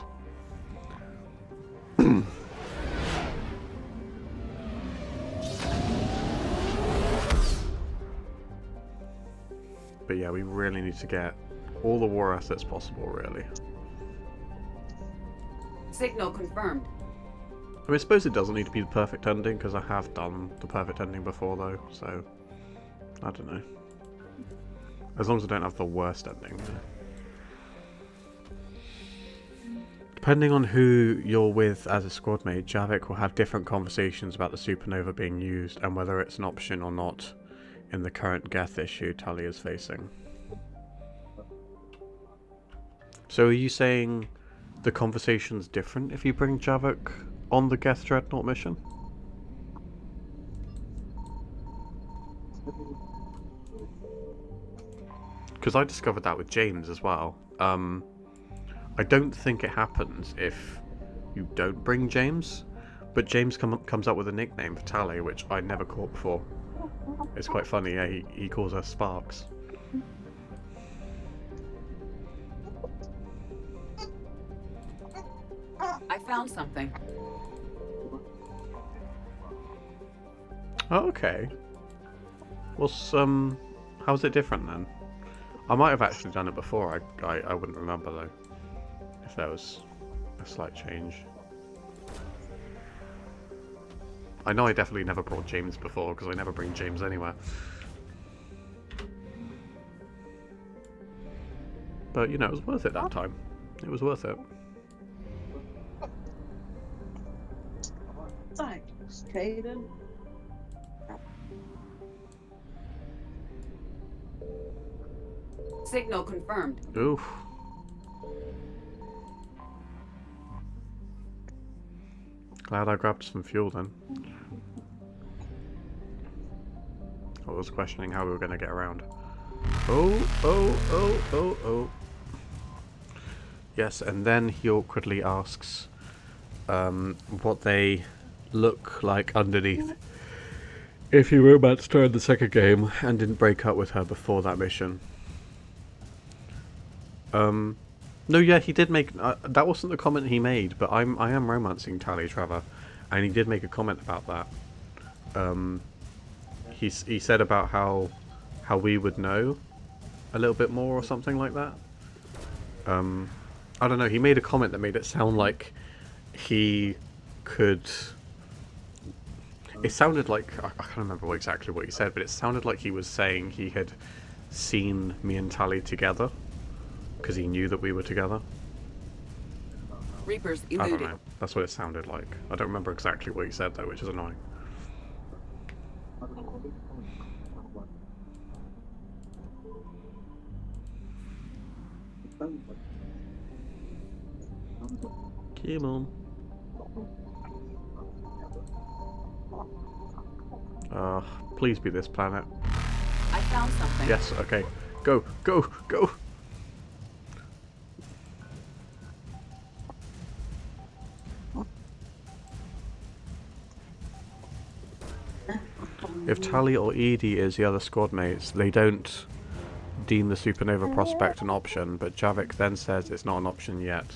But yeah, we really need to get all the war assets possible, really. Signal confirmed. I mean, I suppose it doesn't need to be the perfect ending, because I have done the perfect ending before, though, so... I don't know. As long as I don't have the worst ending. Depending on who you're with as a squad mate, Javik will have different conversations about the supernova being used, and whether it's an option or not in the current Geth issue Talia is facing. So are you saying the conversation's different if you bring Javik on the Geth Dreadnought mission? Because I discovered that with James as well. I don't think it happens if you don't bring James, but James comes up with a nickname for Tally, which I never caught before. It's quite funny, yeah, he calls her Sparks. I found something. Oh, okay. Well, how's it different then? I might have actually done it before, I wouldn't remember though, if there was a slight change. I know I definitely never brought James before, because I never bring James anywhere. But, you know, it was worth it that time. It was worth it. Thanks, Caden. Signal confirmed. Oof. Glad I grabbed some fuel then. I was questioning how we were going to get around. Oh. Yes, and then he awkwardly asks what they look like underneath. If he romanced her in the second game and didn't break up with her before that mission. No, yeah, he did make... that wasn't the comment he made, but I am romancing Tally, Trevor. And he did make a comment about that. He said about how we would know a little bit more or something like that. I don't know, he made a comment that made it sound like he could... It sounded like... I can't remember exactly what he said, but it sounded like he was saying he had seen me and Tally together. Because he knew that we were together. Reapers eluded. I don't know. That's what it sounded like. I don't remember exactly what he said though, which is annoying. Come on. Please be this planet. I found something. Yes, okay. Go. If Tally or Edie is the other squad mates, they don't deem the supernova prospect an option, but Javik then says it's not an option yet.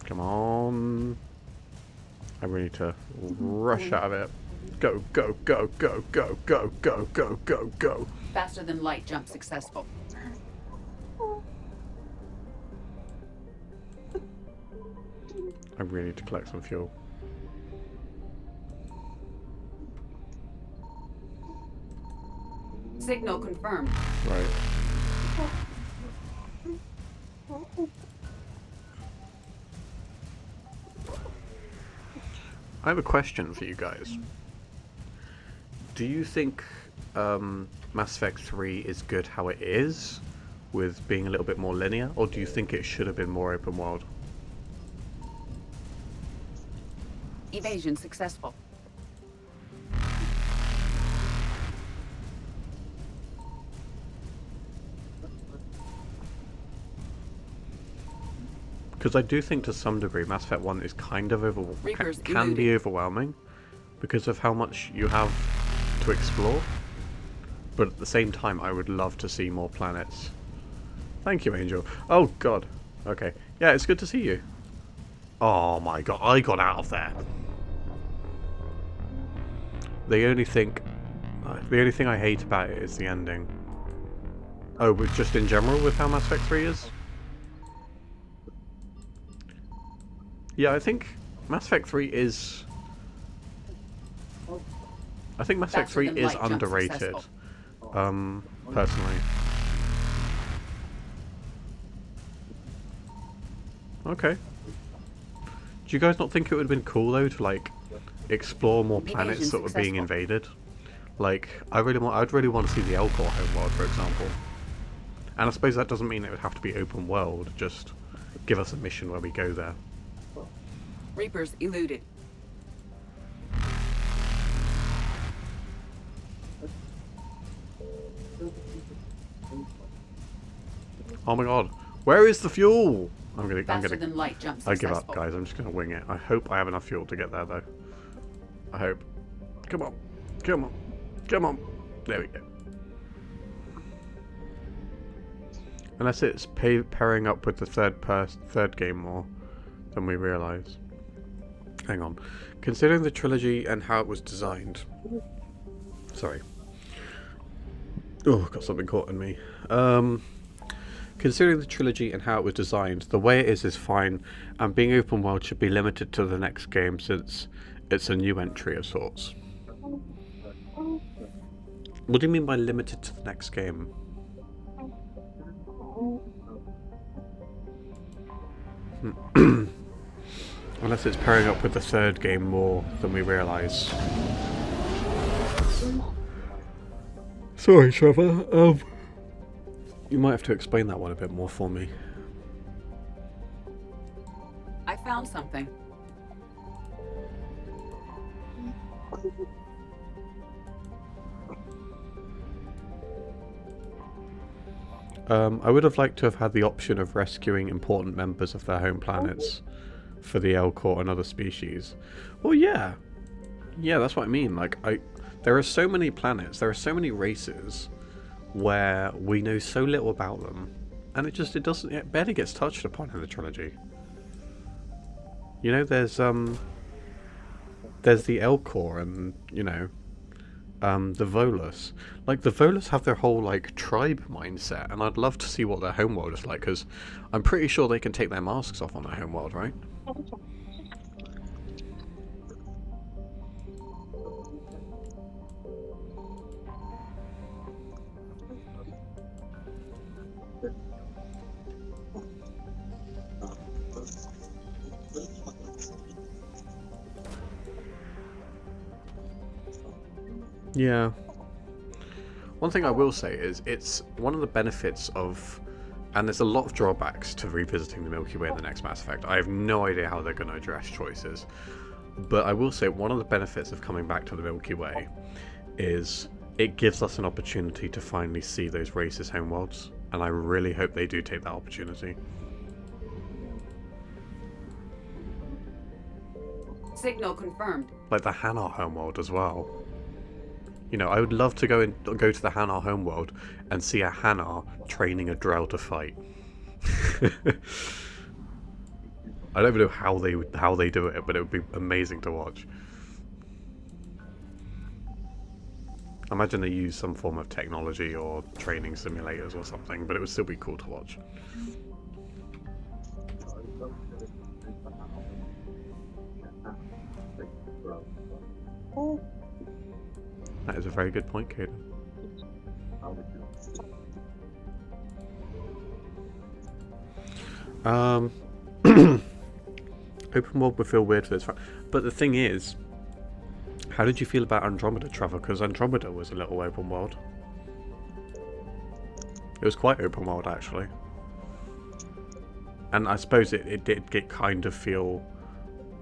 Come on. I really need to rush out of it. Go. Faster than light jump successful. I really need to collect some fuel. Signal confirmed. Right. I have a question for you guys. Do you think Mass Effect 3 is good how it is, with being a little bit more linear, or do you think it should have been more open world? Evasion successful. Because I do think to some degree Mass Effect 1 is kind of can be overwhelming because of how much you have to explore. But at the same time, I would love to see more planets. Thank you, Angel. Oh, God. Okay. Yeah, it's good to see you. Oh, my God. I got out of there. The only thing I hate about it is the ending. Oh, but just in general with how Mass Effect 3 is? Yeah, I think Mass Effect 3 is... I think Mass Effect 3 is underrated. Personally. Okay. Do you guys not think it would have been cool though to like explore more planets that were being invaded? Like, I'd really want to see the Elcor homeworld, for example. And I suppose that doesn't mean it would have to be open world, just give us a mission where we go there. Reapers eluded. Oh my god, where is the fuel? I give up, guys. I'm just gonna wing it. I hope I have enough fuel to get there, though. I hope. Come on, come on, come on. There we go. Unless it's pairing up with the third game more than we realise. Hang on. Considering the trilogy and how it was designed. Sorry. Oh, got something caught in me. Considering the trilogy and how it was designed, the way it is fine, and being open world should be limited to the next game since it's a new entry of sorts. What do you mean by limited to the next game? Unless it's pairing up with the third game more than we realise. Sorry, Trevor. You might have to explain that one a bit more for me. I found something. I would have liked to have had the option of rescuing important members of their home planets for the Elcor and other species. Well, yeah. Yeah, that's what I mean. Like, there are so many planets, there are so many races where we know so little about them, and it barely gets touched upon in the trilogy. You know, there's the Elcor and, you know, the Volus. Like, the Volus have their whole, like, tribe mindset, and I'd love to see what their homeworld is like, because I'm pretty sure they can take their masks off on their homeworld, right? Yeah. One thing I will say is it's one of the benefits of, and there's a lot of drawbacks to revisiting the Milky Way in the next Mass Effect. I have no idea how they're going to address choices, but I will say one of the benefits of coming back to the Milky Way is it gives us an opportunity to finally see those races' homeworlds, and I really hope they do take that opportunity. Signal confirmed. Like the Hanar homeworld as well. You know, I would love to go to the Hanar homeworld and see a Hanar training a Drell to fight. I don't even know how they do it, but it would be amazing to watch. I imagine they use some form of technology or training simulators or something, but it would still be cool to watch. That is a very good point, Caden. Open world would feel weird for this, but the thing is, how did you feel about Andromeda, Trevor? Because Andromeda was a little open world. It was quite open world, actually. And I suppose it did get kind of feel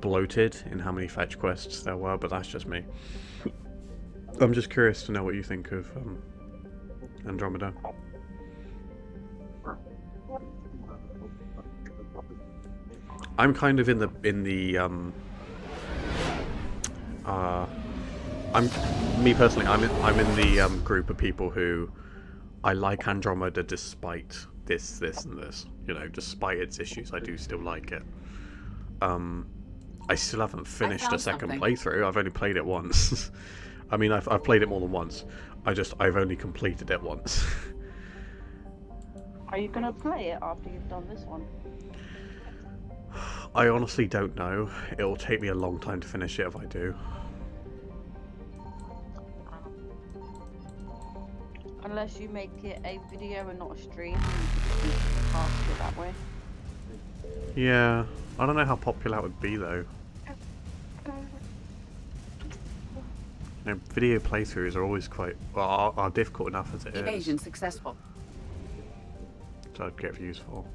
bloated in how many fetch quests there were, but that's just me. I'm just curious to know what you think of Andromeda. I'm kind of me personally, I'm in the group of people who I like Andromeda despite this and this. You know, despite its issues, I do still like it. I still haven't finished a second playthrough. I've only played it once. I mean, I've played it more than once. I've only completed it once. Are you gonna play it after you've done this one? I honestly don't know. It'll take me a long time to finish it if I do. Unless you make it a video and not a stream, you can pass it that way. Yeah, I don't know how popular that would be though. You know, video playthroughs are always quite, well, are difficult enough as it is. Evasion successful. So I'd get views for.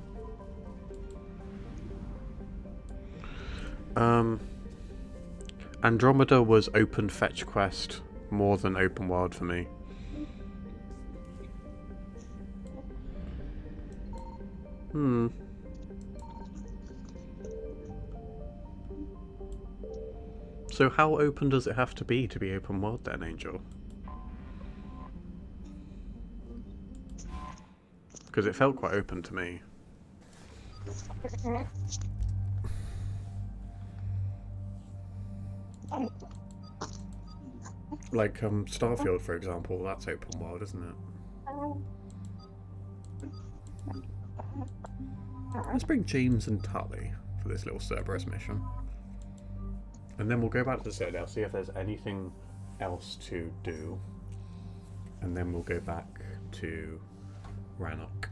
Andromeda was open fetch quest more than open world for me. So how open does it have to be open world then, Angel? Because it felt quite open to me. Like Starfield, for example, that's open world, isn't it? Let's bring James and Tully for this little Cerberus mission. And then we'll go back to the Citadel, see if there's anything else to do. And then we'll go back to Rannoch.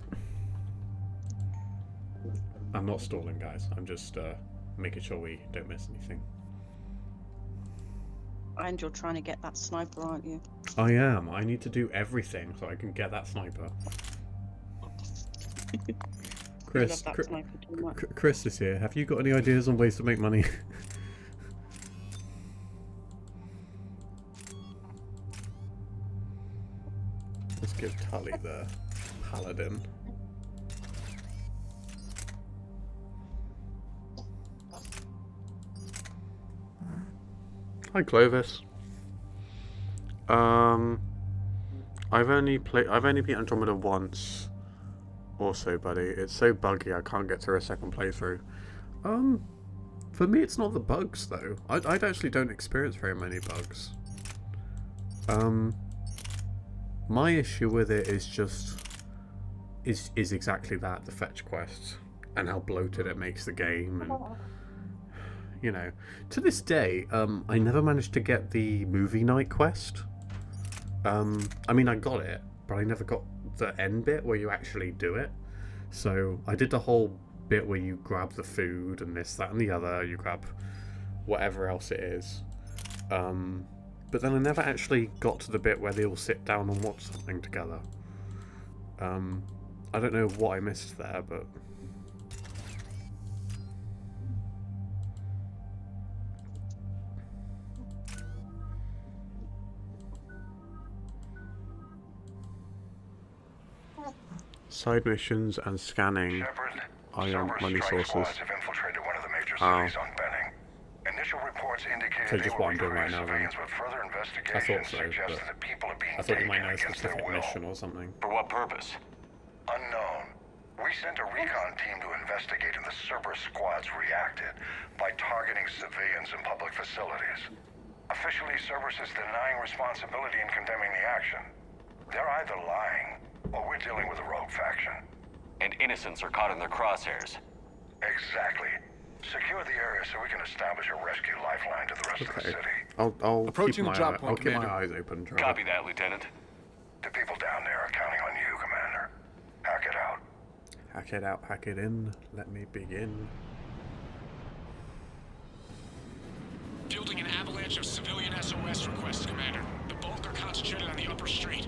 I'm not stalling, guys. I'm just making sure we don't miss anything. And you're trying to get that sniper, aren't you? I am. I need to do everything so I can get that sniper. Chris, love that sniper too much. Chris is here. Have you got any ideas on ways to make money? Let's give Tully the paladin. Hi Clovis. I've only beat Andromeda once. Also, buddy, it's so buggy I can't get through a second playthrough. For me it's not the bugs though. I actually don't experience very many bugs. My issue with it is just is exactly that, the fetch quests and how bloated it makes the game, and you know, to this day, I never managed to get the movie night quest. I mean, I got it, but I never got the end bit where you actually do it. So I did the whole bit where you grab the food and this, that, and the other. You grab whatever else it is. But then I never actually got to the bit where they all sit down and watch something together. I don't know what I missed there, but... Side missions and scanning are your money sources. So just what I'm doing right now then. I thought so, but I thought you might know a specific mission or something. For what purpose? Unknown. We sent a recon team to investigate and the Cerberus squads reacted by targeting civilians in public facilities. Officially, Cerberus is denying responsibility and condemning the action. They're either lying, or we're dealing with a rogue faction. And innocents are caught in their crosshairs. Exactly. Secure the area so we can establish a rescue lifeline to the rest of the city. I'll Approaching keep my drop point, I'll keep my Commander. eyes open. Trevor. Copy that, Lieutenant. The people down there are counting on you, Commander. Hack it out. Hack it out, hack it in. Let me begin. Fielding an avalanche of civilian SOS requests, Commander. The bulk are concentrated on the upper street.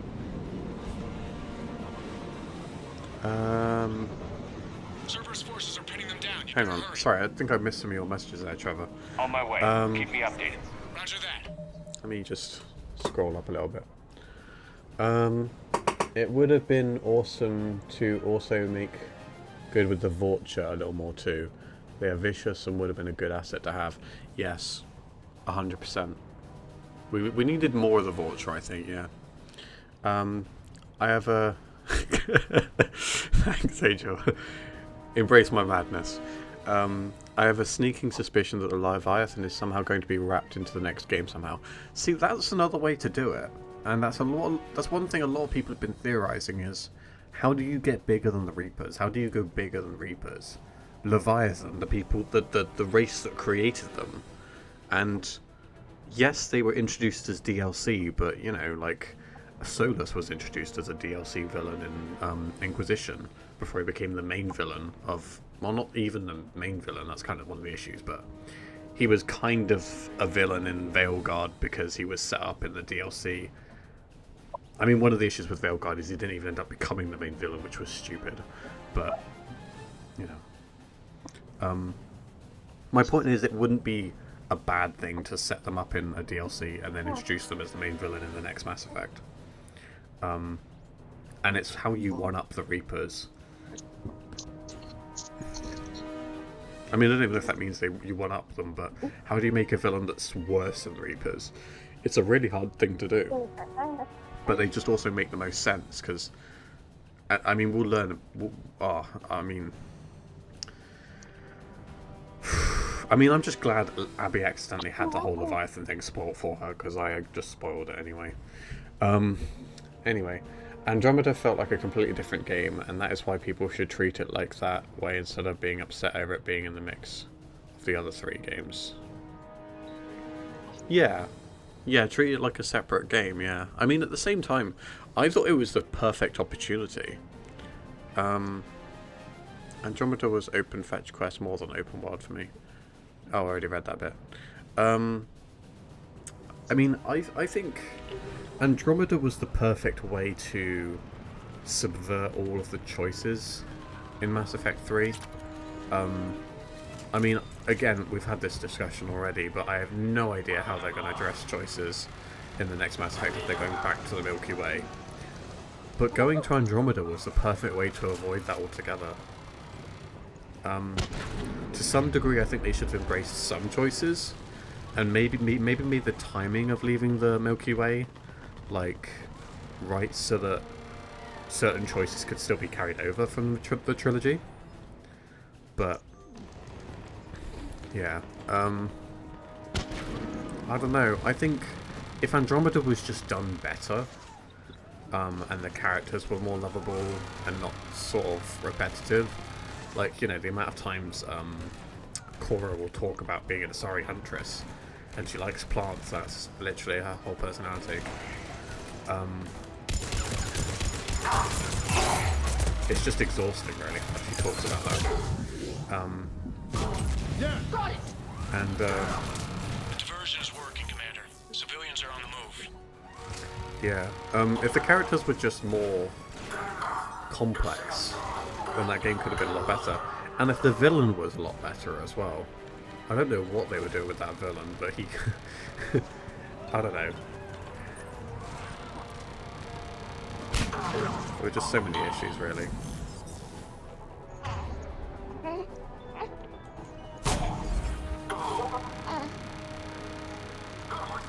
Cerberus forces are pinning them down. You Hang on. Sorry, I think I missed some of your messages there, Trevor. On my way. Keep me updated. Roger that. Let me just scroll up a little bit. It would have been awesome to also make good with the Vulture a little more too. They are vicious and would have been a good asset to have. Yes, 100%. We needed more of the Vulture, I think. Yeah. I have a. Thanks, Angel. Embrace my madness. I have a sneaking suspicion that the Leviathan is somehow going to be wrapped into the next game somehow. See, that's another way to do it, and that's one thing a lot of people have been theorizing is, how do you get bigger than the Reapers? How do you go bigger than Reapers? Leviathan, the people, the race that created them, and yes, they were introduced as DLC, but you know, like. Solus was introduced as a DLC villain in Inquisition before he became the main villain of... Well, not even the main villain, that's kind of one of the issues, but he was kind of a villain in Veilguard because he was set up in the DLC. I mean, one of the issues with Veilguard is he didn't even end up becoming the main villain, which was stupid, but, you know. My point is, it wouldn't be a bad thing to set them up in a DLC and then introduce them as the main villain in the next Mass Effect. And it's how you one-up the Reapers. I mean, I don't even know if that means you one-up them, but how do you make a villain that's worse than the Reapers? It's a really hard thing to do. But they just also make the most sense, because... I mean, we'll learn... I mean, I'm just glad Abby accidentally had the whole Leviathan thing spoiled for her, because I just spoiled it anyway. Anyway, Andromeda felt like a completely different game, and that is why people should treat it like that way instead of being upset over it being in the mix of the other three games. Yeah, treat it like a separate game, yeah. I mean, at the same time, I thought it was the perfect opportunity. Andromeda was open fetch quest more than open world for me. Oh, I already read that bit. I mean, I think Andromeda was the perfect way to subvert all of the choices in Mass Effect 3. I mean, again, we've had this discussion already, but I have no idea how they're going to address choices in the next Mass Effect if they're going back to the Milky Way. But going to Andromeda was the perfect way to avoid that altogether. To some degree, I think they should have embraced some choices, and maybe made the timing of leaving the Milky Way, like, right, so that certain choices could still be carried over from the trilogy. But yeah, I don't know. I think if Andromeda was just done better, and the characters were more lovable and not sort of repetitive, like, you know, the amount of times Cora will talk about being an Asari huntress, and she likes plants. That's literally her whole personality. It's just exhausting, really, as she talks about that. Yeah. Got it. And The diversion is working, Commander. Civilians are on the move. yeah, if the characters were just more complex, then that game could have been a lot better. And if the villain was a lot better as well. I don't know what they were doing with that villain, but he... I don't know. There were just so many issues, really.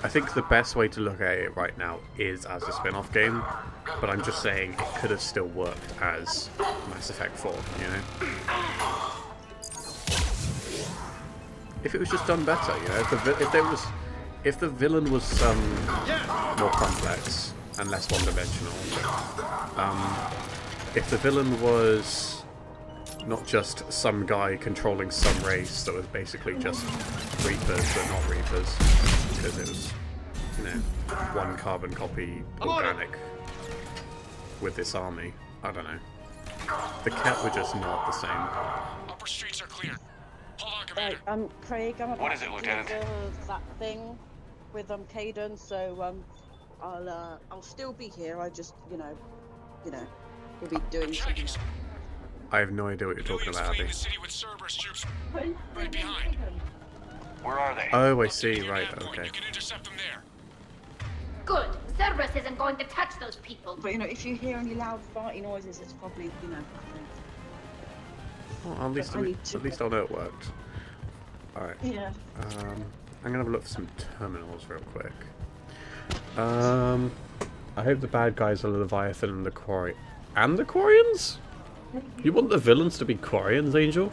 I think the best way to look at it right now is as a spin-off game, but I'm just saying it could have still worked as Mass Effect 4, you know? If it was just done better, you know? If the villain was more complex and less one-dimensional, if the villain was not just some guy controlling some race that was basically just Reapers but not Reapers, because it was, you know, one carbon copy organic with this army. I don't know. The Ket were just not the same. Upper streets are clear. Hold on, Commander. Craig, I'm about What is it, to Lieutenant? do that thing with Caden, so I'll still be here. I just, you know, we'll be doing something else. I have no idea what you're talking about, Abby. The city with Cerberus troops right behind. Where are they? Oh, I see. Right. Okay. You can intercept them there. Good. Cerberus isn't going to touch those people. But, you know, if you hear any loud farty noises, it's probably, you know... Well, at least I know it worked. Alright. Yeah. I'm gonna have a look for some terminals real quick. I hope the bad guys are Leviathan and the Quarian. And the Quarians? You want the villains to be Quarians, Angel?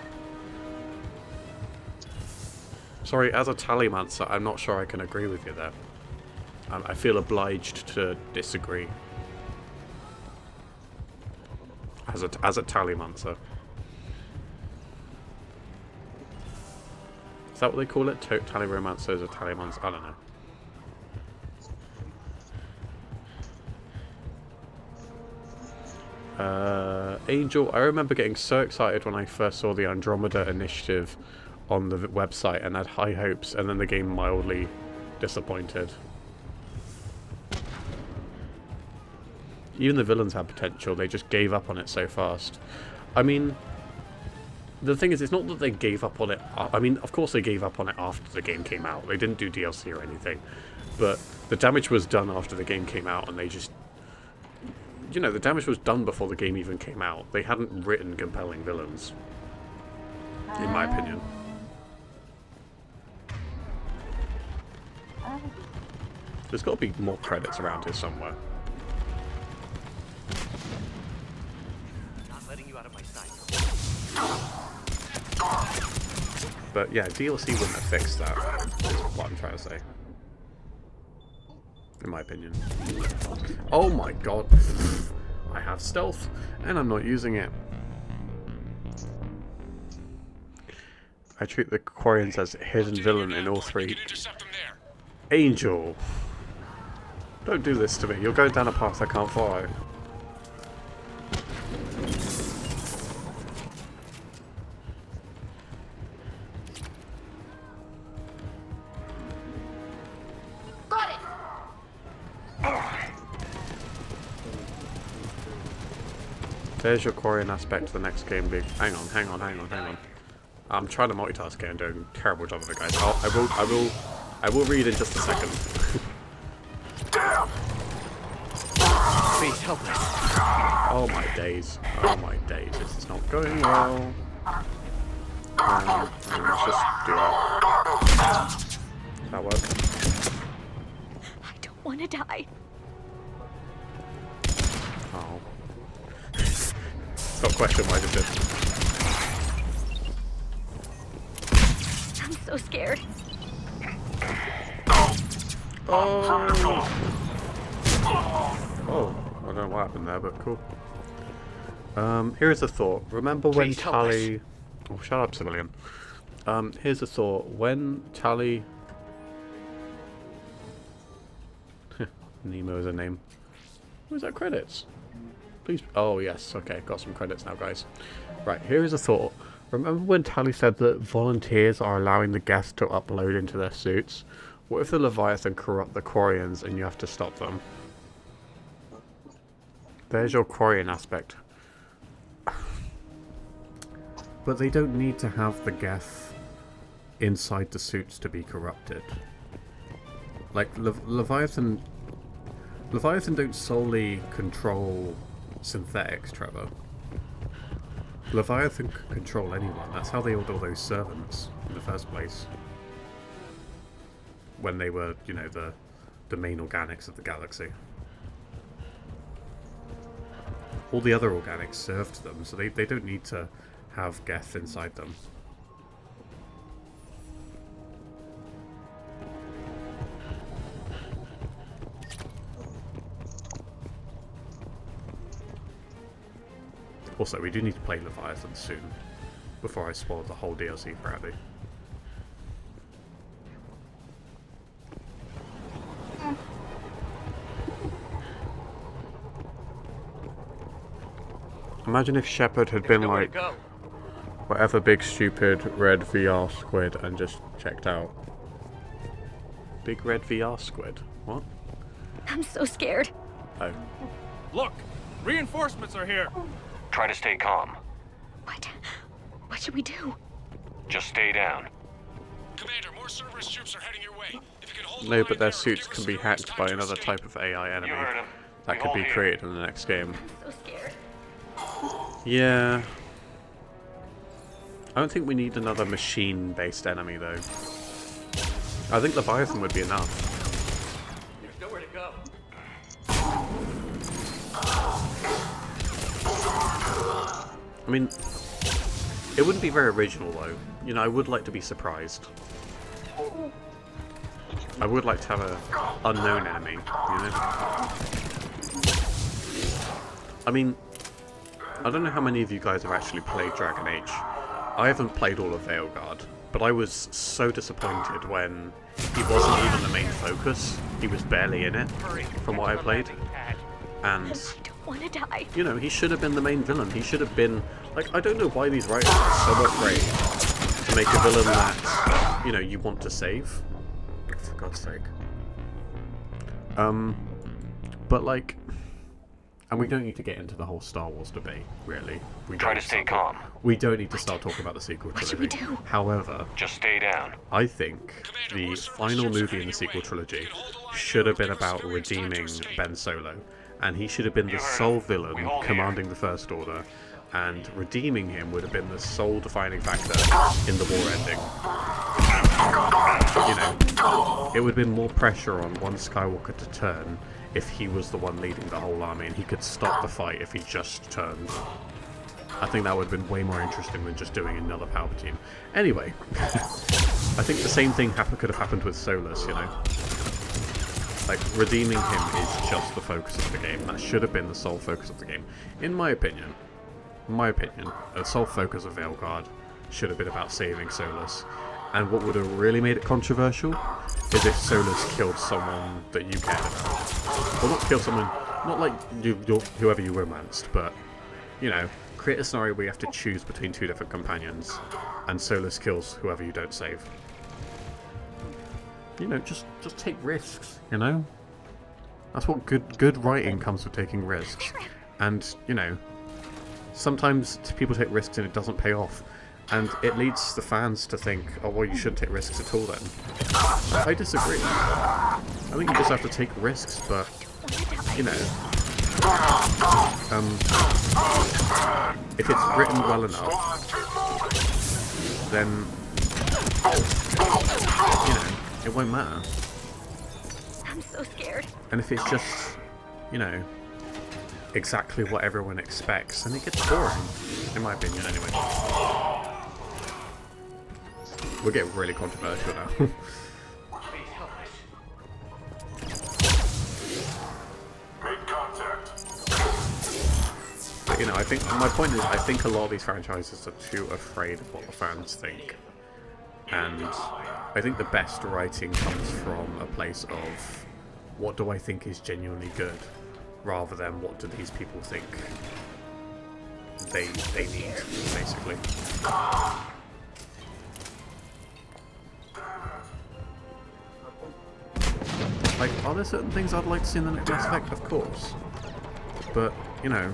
Sorry, as a Tallymancer, I'm not sure I can agree with you there. I feel obliged to disagree. As a Tallymancer. Is that what they call it? Tallyromancers or Tallymancers? I don't know. Angel, I remember getting so excited when I first saw the Andromeda Initiative on the website and had high hopes, and then the game mildly disappointed. Even the villains had potential, they just gave up on it so fast. I mean, the thing is, it's not that they gave up on it. I mean, of course they gave up on it after the game came out. They didn't do DLC or anything. But the damage was done after the game came out, and they just... You know, the damage was done before the game even came out. They hadn't written compelling villains. In my opinion. There's got to be more credits around here somewhere. Not letting you out of my sight. But yeah, DLC wouldn't have fixed that, is what I'm trying to say. In my opinion. Oh my god. I have stealth, and I'm not using it. I treat the Quarians as a hidden villain in all three. Angel! Don't do this to me. You're going down a path I can't follow. There's your quarian aspect to the next game. Big. Hang on. I'm trying to multitask here and doing a terrible job of it, guys. I will read in just a second. Please help us. Oh my days. This is not going well. Let's just do that. That work? I don't want to die. Oh. Got a question why did this? I'm so scared. Oh! Oh, I don't know what happened there, but cool. Here's a thought. Remember when Tali... Oh, shut up, civilian. Here's a thought. When Tali... Nemo is a name. Where's that credits? Please... Oh, yes. Okay, got some credits now, guys. Right, here is a thought. Remember when Tali said that volunteers are allowing the guests to upload into their suits? What if the Leviathan corrupt the Quarians and you have to stop them? There's your quarian aspect. But they don't need to have the Geth inside the suits to be corrupted. Like, Leviathan don't solely control synthetics, Trevor. Leviathan can control anyone. That's how they ordered all those servants in the first place. When they were, you know, the main organics of the galaxy. All the other organics served them, so they don't need to have Geth inside them. Also, we do need to play Leviathan soon, before I spoil the whole DLC for Abby. Imagine if Shepard had been like whatever big stupid red VR squid and just checked out. Big red VR squid? What? I'm so scared. Oh. Look! Reinforcements are here! Try to stay calm. What should we do? Just stay down. Commander, more Cerberus troops are heading your way. If you can hold No, but their suits can be hacked by another type of AI enemy that could be created in the next game. I'm so scared. Yeah. I don't think we need another machine-based enemy, though. I think Leviathan would be enough. There's nowhere to go. I mean, it wouldn't be very original, though. You know, I would like to be surprised. I would like to have an unknown enemy, you know? I mean, I don't know how many of you guys have actually played Dragon Age. I haven't played all of Veilguard, but I was so disappointed when he wasn't even the main focus. He was barely in it, from what I played. And, Want to die. you know, he should have been the main villain. He should have been... Like, I don't know why these writers are so afraid to make a villain that, you know, you want to save. For God's sake. But, like... And we don't need to get into the whole Star Wars debate, really. Try to stay calm. We don't need to start talking about the sequel trilogy. What should we do? However, just stay down. I think the final movie in the sequel trilogy should have been about redeeming Ben Solo. And he should have been the sole villain commanding the First Order. And redeeming him would have been the sole defining factor in the war ending. You know, it would have been more pressure on one Skywalker to turn if he was the one leading the whole army, and he could stop the fight if he just turned. I think that would have been way more interesting than just doing another Palpatine. Anyway, I think the same thing could have happened with Solus, you know? Like, redeeming him is just the focus of the game. That should have been the sole focus of the game. In my opinion, the sole focus of Veilguard should have been about saving Solus. And what would have really made it controversial is if Solus killed someone that you cared about. Well, not kill someone, not like whoever you romanced, but, you know, create a scenario where you have to choose between two different companions, and Solus kills whoever you don't save. You know, just take risks, you know? That's what good writing comes with taking risks. And, you know, sometimes people take risks and it doesn't pay off. And it leads the fans to think, oh, well, you shouldn't take risks at all then. I disagree. I think you just have to take risks, but, you know, if it's written well enough, then, you know, it won't matter. I'm so scared. And if it's just, you know, exactly what everyone expects, then it gets boring, in my opinion, anyway. We're getting really controversial now. But, you know, I think my point is, I think a lot of these franchises are too afraid of what the fans think, and I think the best writing comes from a place of what do I think is genuinely good, rather than what do these people think they need, basically. Like, are there certain things I'd like to see in the next Mass Effect? Of course. But, you know,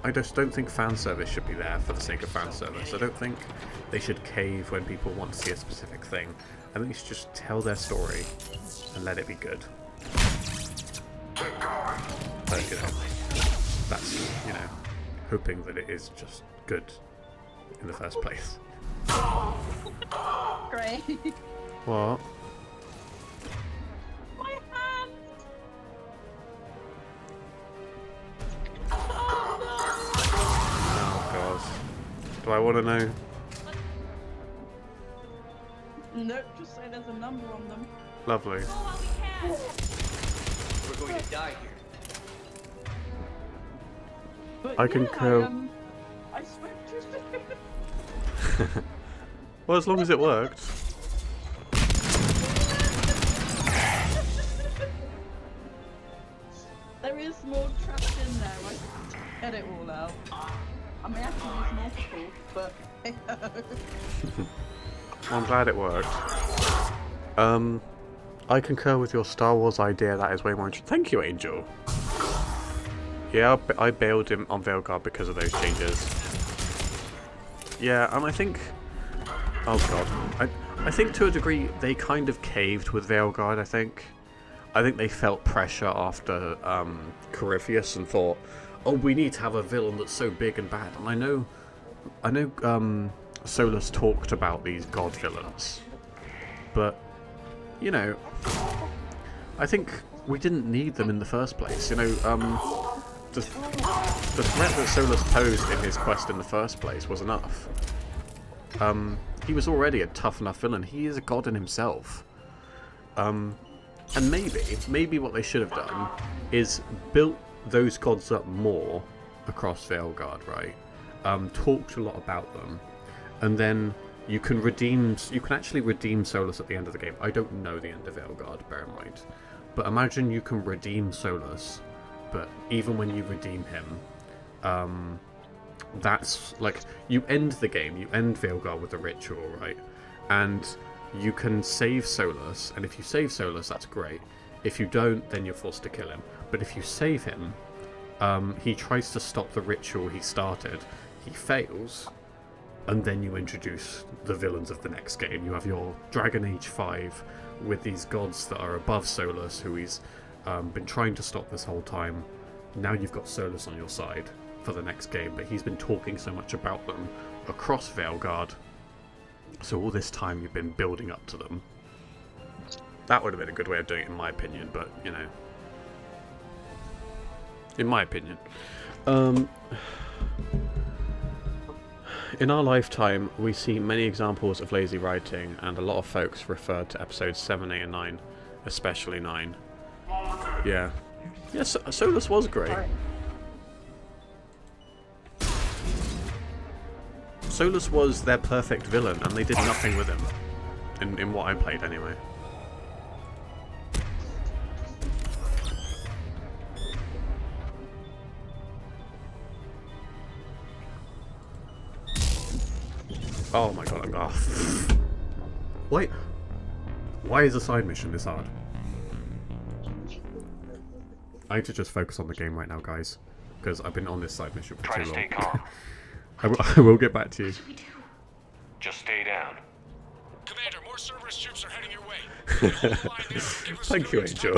I just don't think fan service should be there for the sake of fan service. I don't think they should cave when people want to see a specific thing. I think they should just tell their story and let it be good. But, you know, that's, you know, hoping that it is just good in the first place. Great. What? Do I want to know? Nope, just say there's a number on them. Lovely. We're going to die here. But I can kill. I swept you. Well, as long as it worked. There is more trapped in there. I can get it all out. I may have to use multiple, but Well, I'm glad it worked. I concur with your Star Wars idea. That is way more interesting. Thank you, Angel. Yeah, I bailed him on Veilguard because of those changes. Yeah, and I think... Oh god. I think to a degree they kind of caved with Veilguard, I think. I think they felt pressure after Corypheus and thought, oh, we need to have a villain that's so big and bad. And I know Solus talked about these god villains, but, you know, I think we didn't need them in the first place. You know, the threat that Solus posed in his quest in the first place was enough. He was already a tough enough villain. He is a god in himself. And maybe what they should have done is built those gods up more across Veilguard, right? Talked a lot about them, and then you can actually redeem Solus at the end of the game. I don't know the end of Veilguard, bear in mind, but imagine you can redeem Solus, but even when you redeem him, that's like, you end the game, you end Veilguard with a ritual, right? And you can save Solus, and if you save Solus, that's great. If you don't, then you're forced to kill him. But if you save him, he tries to stop the ritual he started, he fails, and then you introduce the villains of the next game. You have your Dragon Age 5 with these gods that are above Solus, who he's been trying to stop this whole time. Now you've got Solus on your side for the next game, but he's been talking so much about them across Veilguard, so all this time you've been building up to them. That would have been a good way of doing it, in my opinion, but, you know. In my opinion. In our lifetime, we see many examples of lazy writing, and a lot of folks referred to episodes 7, 8, and 9, especially 9. Yeah. Yes, Solus was great. Solus was their perfect villain, and they did nothing with him. In what I played, anyway. Oh my god, I'm off. Wait. Why is a side mission this hard? I need to just focus on the game right now, guys. because I've been on this side mission for Try too to long. stay calm. I will get back to you. Just stay down. Commander, more Cerberus troops are heading your way. Hold the line there. Give us Thank you, Angel.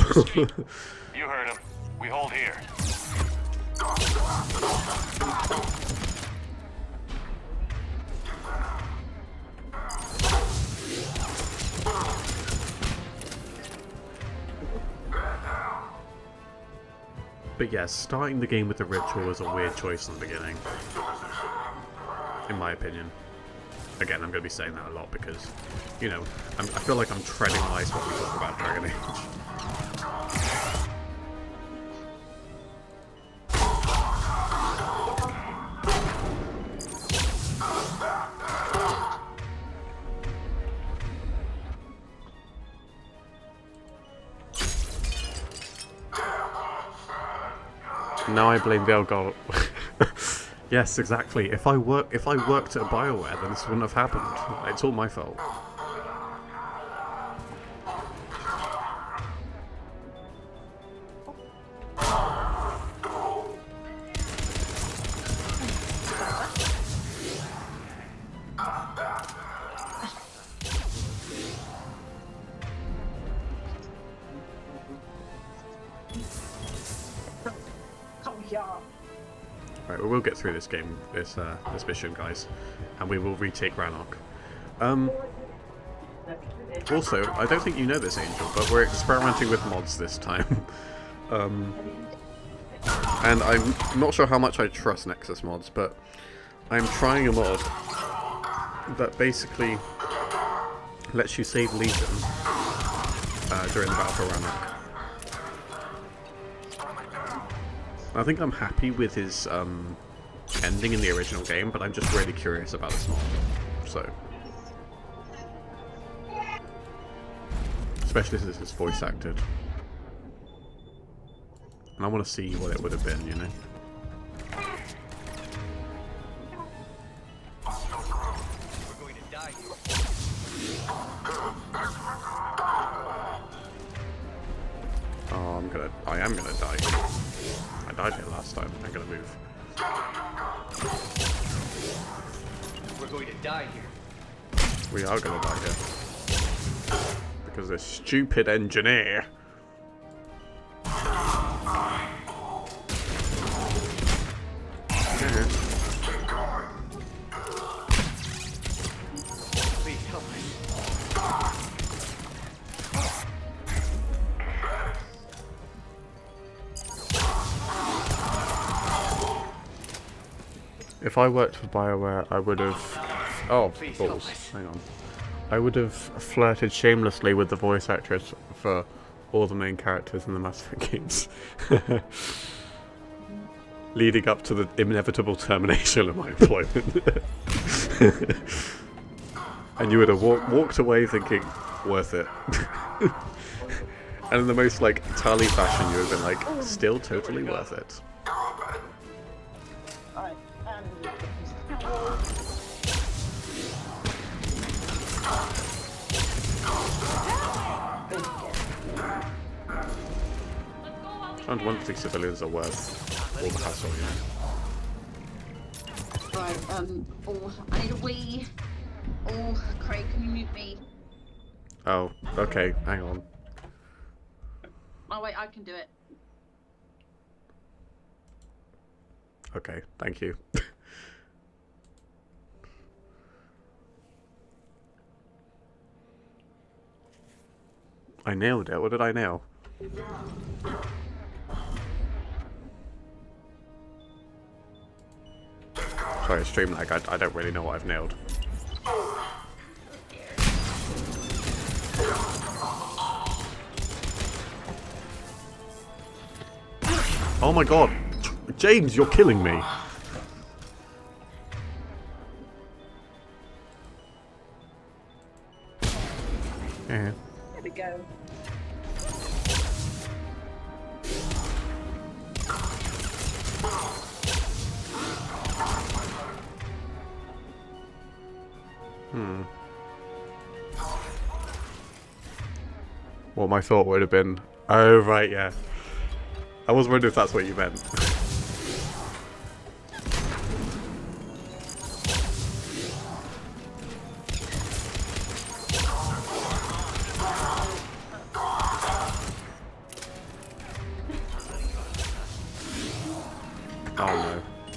You heard him. We hold here. But yes, starting the game with the ritual was a weird choice in the beginning. In my opinion. Again, I'm going to be saying that a lot because, you know, I feel like I'm treading on ice when we talk about Dragon Age. Now I blame the alcohol. Yes, exactly. If I worked at BioWare, then this wouldn't have happened. It's all my fault. Right, we will get through this game, this mission, guys, and we will retake Rannoch. Also, I don't think you know this, Angel, but we're experimenting with mods this time. And I'm not sure how much I trust Nexus mods, but I'm trying a mod that basically lets you save Legion during the battle for Rannoch. I think I'm happy with his ending in the original game, but I'm just really curious about this mod. So, especially since it's voice acted, and I want to see what it would have been, you know. We're going to die here. Oh, I am gonna die. I died here last time. I'm gonna move. We're going to die here. We are gonna die here. Because this stupid engineer. Please help me. If I worked for BioWare, I would have... Oh, balls. Hang on. I would have flirted shamelessly with the voice actress for all the main characters in the Mass Effect games. Leading up to the inevitable termination of my employment. And you would have walked away thinking, worth it. And in the most, like, Tali fashion, you would have been like, still totally worth it. And one of these civilians are worth all the hassle, you know. Right, oh, I need a wee. Oh, Craig, can you mute me? Oh, okay, hang on. Oh wait, I can do it. Okay, thank you. I nailed it. What did I nail? Sorry, stream lag. I don't really know what I've nailed. Oh my god! James, you're killing me! Yeah. There we go. What my thought would have been... Oh, right, yeah. I was wondering if that's what you meant.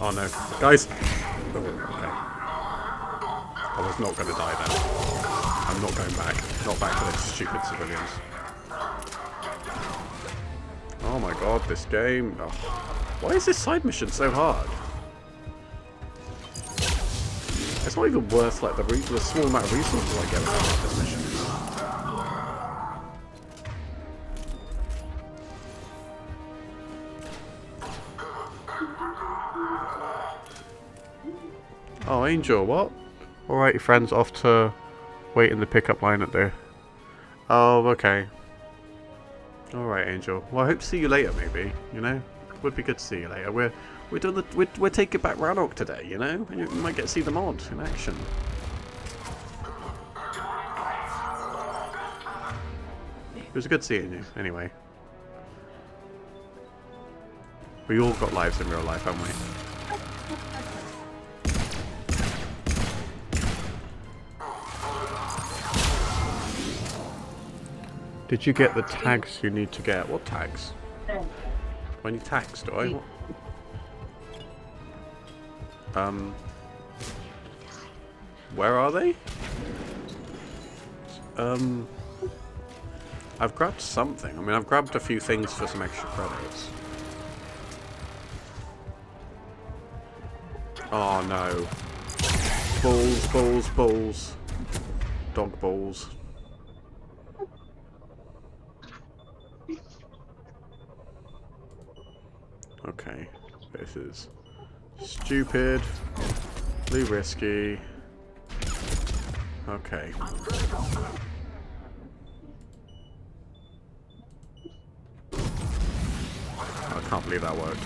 Oh no. Guys! Oh, okay. I was not going to die then. I'm not going back. Not back to those stupid civilians. Oh my god, this game. Oh. Why is this side mission so hard? It's not even worth like the small amount of resources I get out of this mission. Oh, Angel, what? Alright, your friend's off to wait in the pickup line at the... Oh, okay. Alright, Angel. Well, I hope to see you later, maybe. You know? Would be good to see you later. We're taking back Rannoch today, you know? And you might get to see the mod in action. It was good seeing you, anyway. We all got lives in real life, haven't we? Did you get the tags you need to get? What tags? When you tags, do I? Where are they? I've grabbed something. I mean, I've grabbed a few things for some extra credits. Oh no. Balls, balls, balls. Dog balls. Okay, this is stupidly risky. Okay. I can't believe that worked.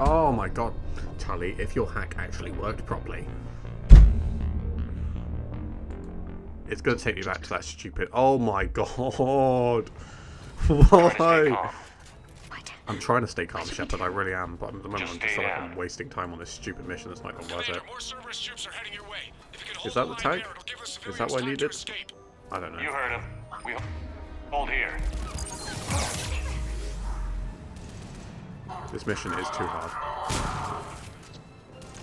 Oh my god, Tully, if your hack actually worked properly. It's going to take me back to that stupid... Oh my god! Why? I'm trying to stay calm, Shepard, I really am, but at the moment I'm just like I'm wasting time on this stupid mission that's not even worth it. Is that the tag? Is that what I needed? I don't know. You heard him. We hold here. This mission is too hard.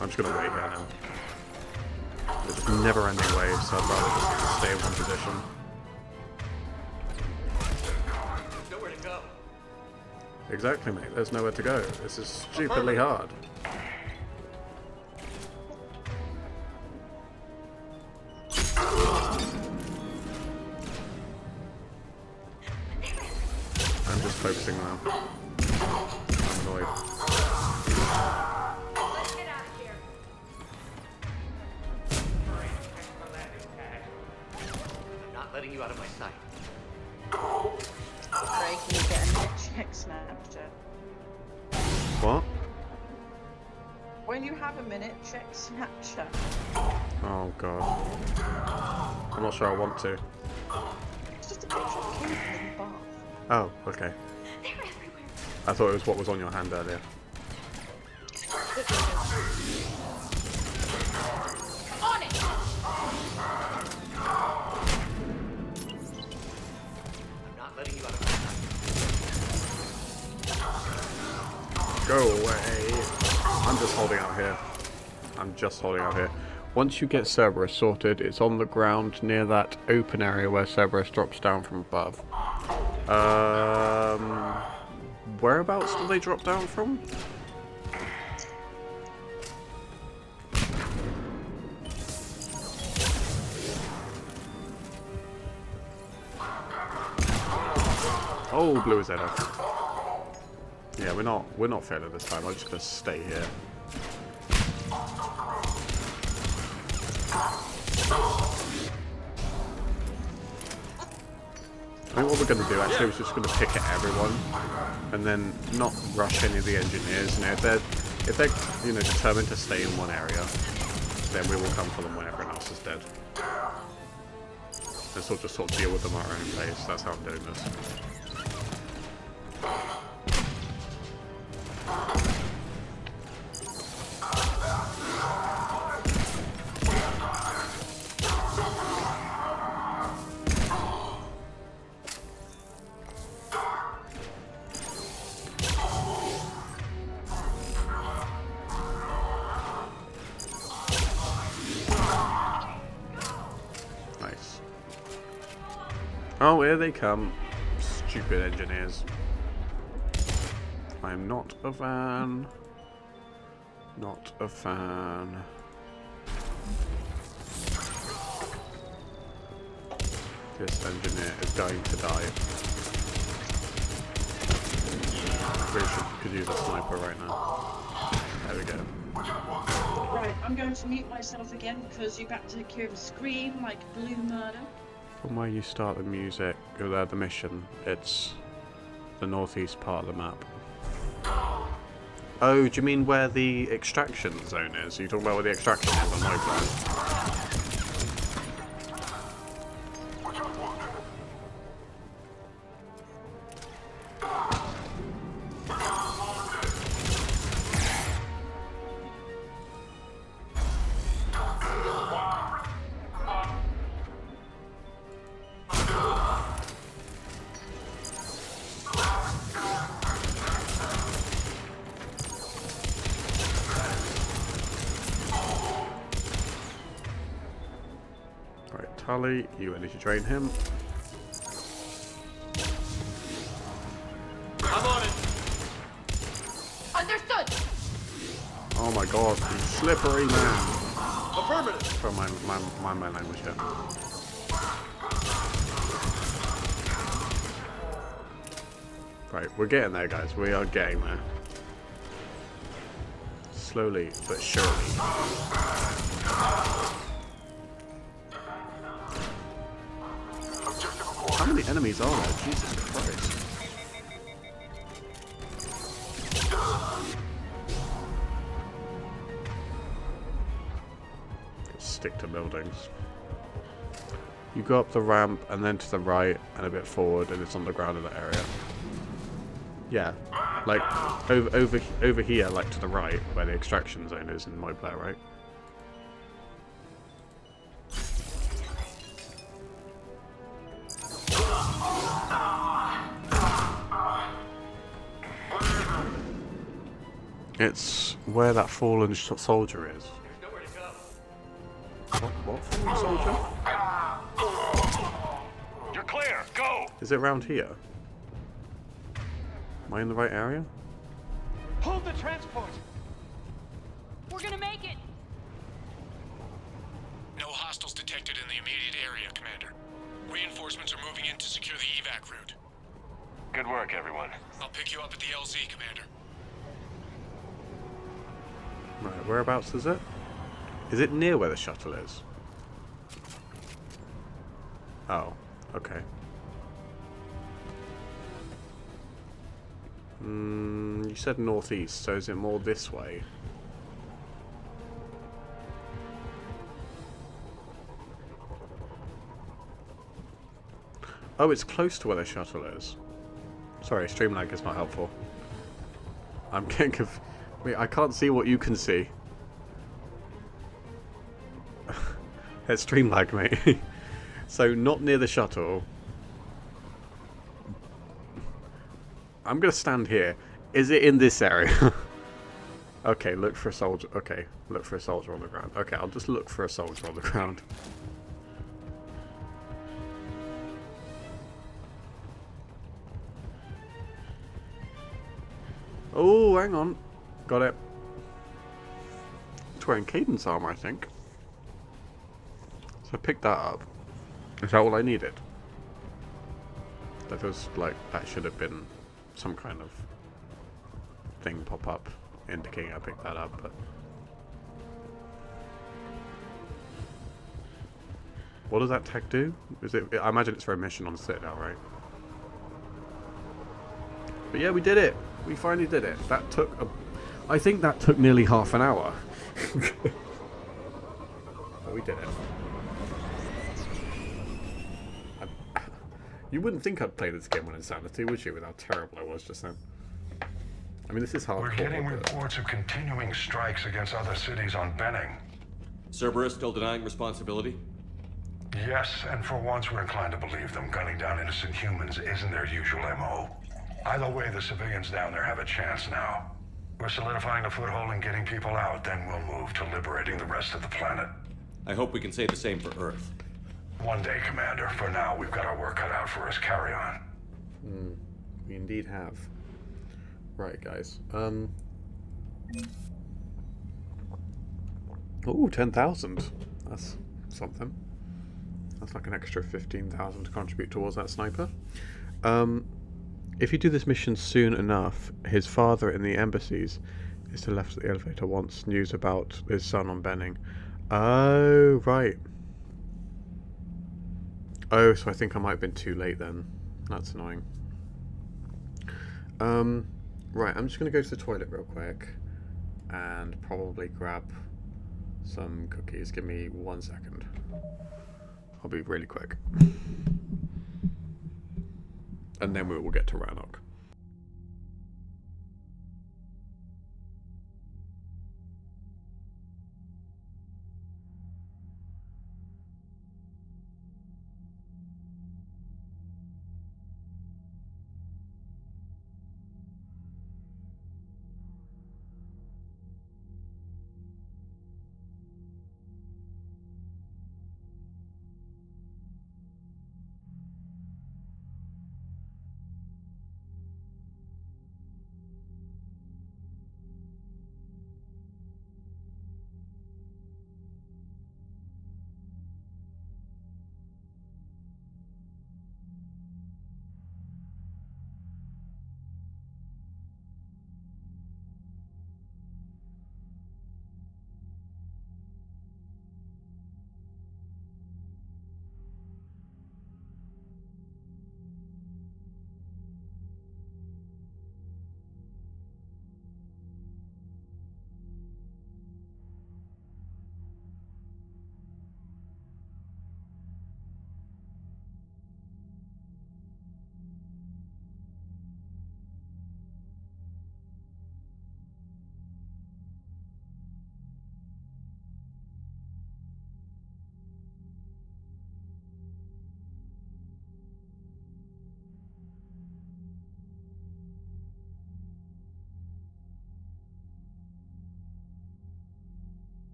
I'm just going to wait here now. There's just never-ending waves, so I'd rather just stay in one position. There's nowhere to go. Exactly, mate. There's nowhere to go. This is stupidly hard. I'm just focusing now. I'm annoyed. Letting you out of my sight. Ray, can you get a minute check Snapchat? What? When you have a minute, check Snapchat. Oh god. I'm not sure I want to. It's just a picture of Kim in the bath. Oh, okay. I thought it was what was on your hand earlier. On it! Letting you out of my Go away. I'm just holding out here. I'm just holding out here. Once you get Cerberus sorted, it's on the ground near that open area where Cerberus drops down from above. Whereabouts do they drop down from? Oh, blew his head off. Yeah, we're not failing this time. I'm just gonna stay here. I think what we're gonna do actually is just gonna pick at everyone, and then not rush any of the engineers. You know, if they're determined to stay in one area, then we will come for them when everyone else is dead. And sort of deal with them at our own pace. That's how I'm doing this. Oh, here they come. Stupid engineers. I'm not a fan. Not a fan. This engineer is going to die. Pretty sure you could use a sniper right now. There we go. Right, I'm going to mute myself again because you're about to hear a scream like blue murder. From where you start the music, the mission, it's the northeast part of the map. Oh, do you mean where the extraction zone is? Are you talking about where the extraction is on my plan? Tully, you ready to train him? I'm on it. Understood. Oh my god, you slippery man. Affirmative. From my language here. Right, we're getting there, guys. We are getting there. Slowly but surely. How many enemies are there? Jesus Christ. Stick to buildings. You go up the ramp and then to the right and a bit forward and it's on the ground in that area. Yeah. Like over here, like to the right, where the extraction zone is in my player, right? It's where that fallen soldier is. What fallen soldier? You're clear. Go. Is it around here? Am I in the right area? Hold the transport. We're gonna make it. No hostiles detected in the immediate area, Commander. Reinforcements are moving in to secure the evac route. Good work, everyone. I'll pick you up at the LZ, Commander. Right, whereabouts is it? Is it near where the shuttle is? Oh, okay. You said northeast, so is it more this way? Oh, it's close to where the shuttle is. Sorry, stream lag is not helpful. I'm getting conf- Wait, I can't see what you can see. It's stream lag, mate. So, not near the shuttle. I'm gonna stand here. Is it in this area? Okay, look for a soldier. Okay, look for a soldier on the ground. Okay, I'll just look for a soldier on the ground. Oh, hang on. Got it. It's wearing cadence armor, I think. So pick that up. Is that all I needed? That was like, that should have been some kind of thing pop up indicating I picked that up, but what does that tech do? Is it? I imagine it's for a mission on Citadel, right? But yeah, we did it. We finally did it. That took I think that took nearly half an hour. But we did it. You wouldn't think I'd play this game on Insanity, would you, with how terrible I was just then? I mean, this is hardcore. We're getting reports of continuing strikes against other cities on Benning. Cerberus still denying responsibility? Yes, and for once we're inclined to believe them. Gunning down innocent humans isn't their usual MO. Either way, the civilians down there have a chance now. We're solidifying a foothold and getting people out, then we'll move to liberating the rest of the planet. I hope we can say the same for Earth. One day, Commander. For now, we've got our work cut out for us. Carry on. We indeed have. Right, guys. Oh, 10,000. That's something. That's like an extra 15,000 to contribute towards that sniper. If you do this mission soon enough, his father in the embassies is to the left of the elevator wants news about his son on Benning. Oh, right. Oh, so I think I might have been too late then. That's annoying. Right, I'm just going to go to the toilet real quick and probably grab some cookies. Give me 1 second. I'll be really quick. And then we will get to Rannoch.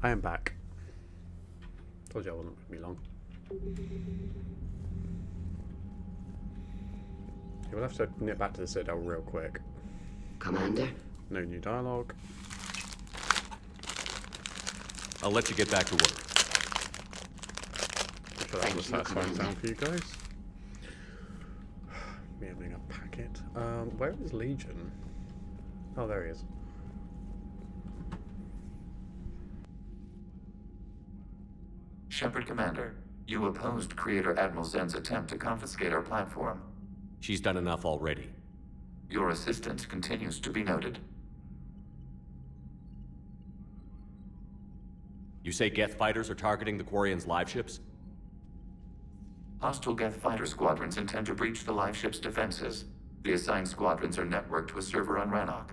I am back. Told you I wasn't going to be long. We'll have to nip back to the Citadel real quick. Commander? No new dialogue. I'll let you get back to work. I'm sure that was a satisfying sound for you guys. Me opening a packet. Where is Legion? Oh, there he is. Shepard, Commander, you opposed Creator Admiral Zen's attempt to confiscate our platform. She's done enough already. Your assistance continues to be noted. You say Geth fighters are targeting the Quarian's live ships? Hostile Geth fighter squadrons intend to breach the live ship's defenses. The assigned squadrons are networked to a server on Rannoch.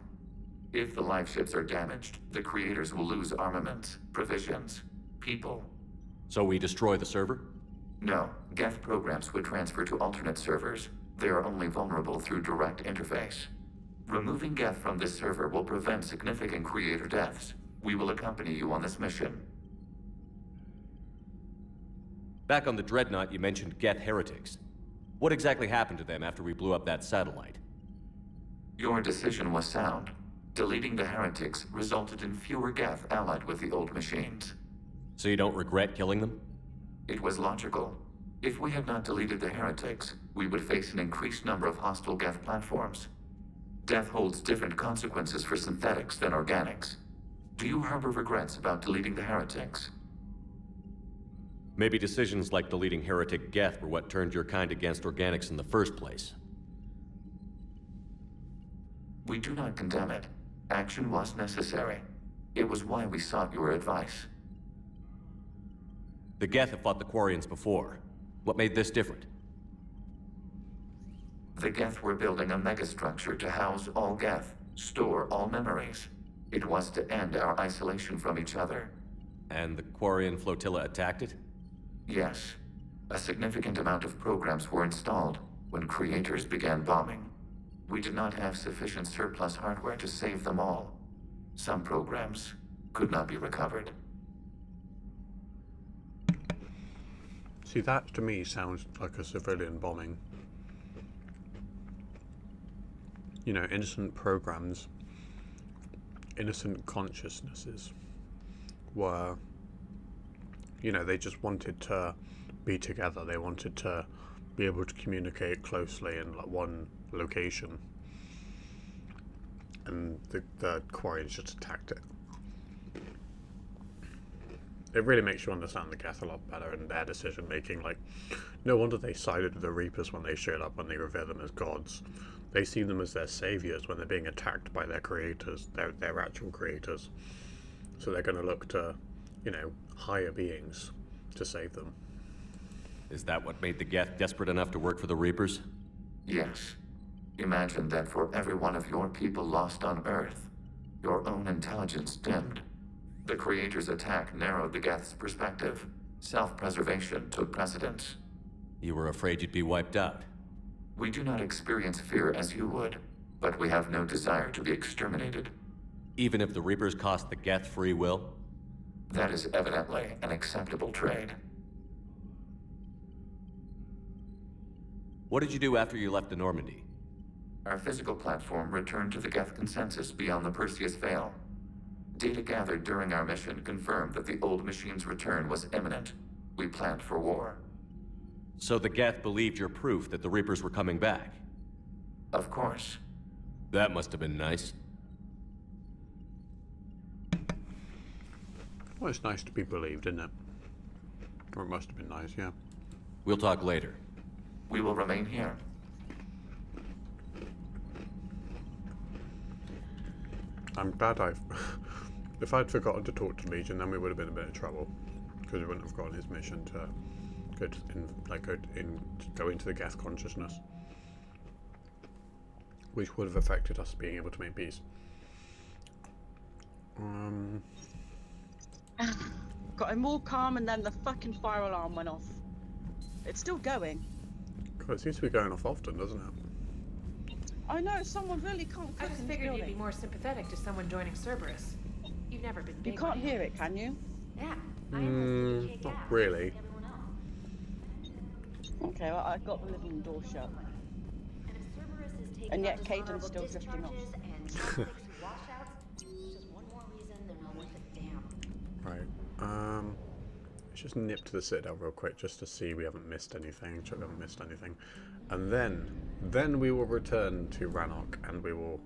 If the live ships are damaged, the Creators will lose armaments, provisions, people. So we destroy the server? No, Geth programs would transfer to alternate servers. They are only vulnerable through direct interface. Removing Geth from this server will prevent significant Creator deaths. We will accompany you on this mission. Back on the Dreadnought, you mentioned Geth heretics. What exactly happened to them after we blew up that satellite? Your decision was sound. Deleting the heretics resulted in fewer Geth allied with the old machines. So you don't regret killing them? It was logical. If we had not deleted the heretics, we would face an increased number of hostile Geth platforms. Death holds different consequences for synthetics than organics. Do you harbor regrets about deleting the heretics? Maybe decisions like deleting heretic Geth were what turned your kind against organics in the first place. We do not condemn it. Action was necessary. It was why we sought your advice. The Geth have fought the Quarians before. What made this different? The Geth were building a megastructure to house all Geth, store all memories. It was to end our isolation from each other. And the Quarian flotilla attacked it? Yes. A significant amount of programs were installed when creators began bombing. We did not have sufficient surplus hardware to save them all. Some programs could not be recovered. See, that to me sounds like a civilian bombing. You know, innocent programs, innocent consciousnesses were, you know, they just wanted to be together. They wanted to be able to communicate closely in like one location. And the Quarians just attacked it. It really makes you understand the Geth a lot better and their decision making. Like, no wonder they sided with the Reapers when they showed up, when they revere them as gods. They see them as their saviors when they're being attacked by their creators, their actual creators. So they're going to look to, you know, higher beings to save them. Is that what made the Geth desperate enough to work for the Reapers? Yes. Imagine that for every one of your people lost on Earth, your own intelligence dimmed. The Creator's attack narrowed the Geth's perspective. Self-preservation took precedence. You were afraid you'd be wiped out. We do not experience fear as you would, but we have no desire to be exterminated. Even if the Reapers cost the Geth free will? That is evidently an acceptable trade. What did you do after you left the Normandy? Our physical platform returned to the Geth consensus beyond the Perseus Veil. Data gathered during our mission confirmed that the old machine's return was imminent. We planned for war. So the Geth believed your proof that the Reapers were coming back? Of course. That must have been nice. Well, it's nice to be believed, isn't it? Or it must have been nice, yeah. We'll talk later. We will remain here. I'm glad if I'd forgotten to talk to Legion, then we would have been in a bit of trouble, because we wouldn't have gotten his mission to go into the Geth consciousness, which would have affected us being able to make peace. Got him all calm, and then the fucking fire alarm went off. It's still going. God, it seems to be going off often, doesn't it? I know, someone really can't I cook just in the figured you'd be building. more sympathetic to someone joining Cerberus. You've never been big You can't on hear it, can you? Yeah. Not really. Okay, well, I've got the living door shut. And yet Caden's still drifting off. Right. Let's just nip to the Citadel real quick just to see we haven't missed anything, check we haven't missed anything. And then we will return to Rannoch and we will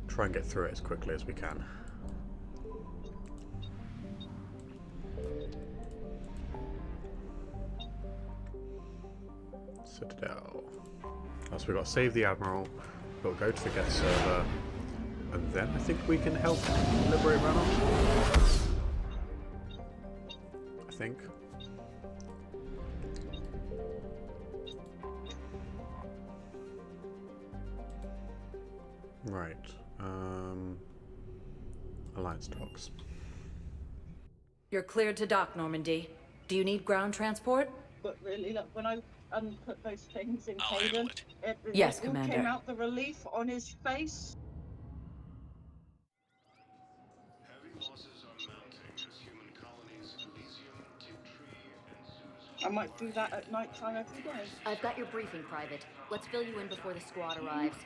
try and get through it as quickly as we can. Citadel. So we've got to save the Admiral, we'll go to the Geth server, and then I think we can help liberate Rannoch. I think. Right. Alliance talks. You're cleared to dock, Normandy. Do you need ground transport? But really, look, when I put those things in Caden, Yes, it all Commander. came out the relief on his face. I might do that at night time every day. I've got your briefing, Private. Let's fill you in before the squad arrives.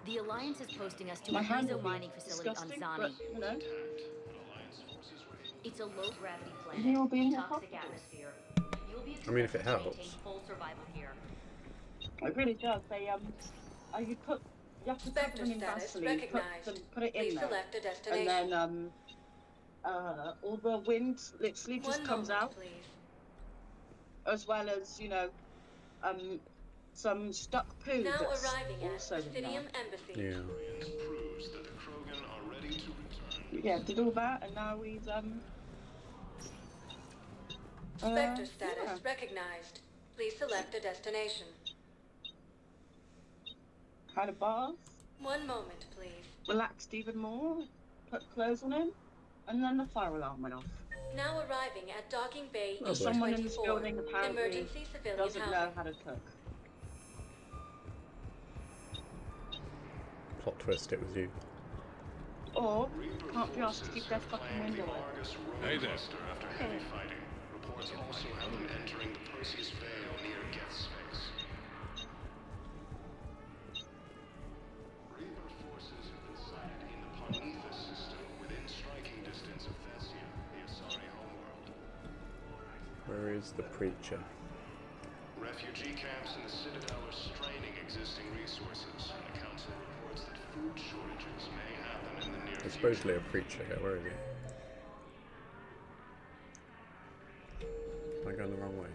The Alliance is posting us to My a hand Rizo will be mining facility on disgusting, Zani. but you know. It's a low-gravity planet, You'll be in your toxic hospital. atmosphere. You'll be I mean, if it expected to maintain helps. full survival here. It really does. They you have to cover them in Vaseline, put it in there, and then all the wind literally just comes out, as well as some stuck poo that's also in there. Yeah. Yeah, did all that, and now we've Spectre status yeah. recognized. Please select a destination. Had a bath, One moment, please. relaxed even more, put clothes on him, and then the fire alarm went off. Now arriving at Docking Bay Lovely. Someone in this E24. building apparently Emergency civilian doesn't know housing. how to cook. Plot twist, it was you. Or can't be asked to keep their fucking window open. Hey there. After heavy fighting, reports also have them entering the Perseus Vale near Geth's space. Reaper forces have been sighted in the Parnithus system within striking distance of Thessia, the Asari homeworld. Where is the preacher? Refugee camps in the Citadel are straining existing resources, and the Council reports that food shortages may happen in the near There's future. supposedly a preacher here. Where is he? Am I going the wrong way?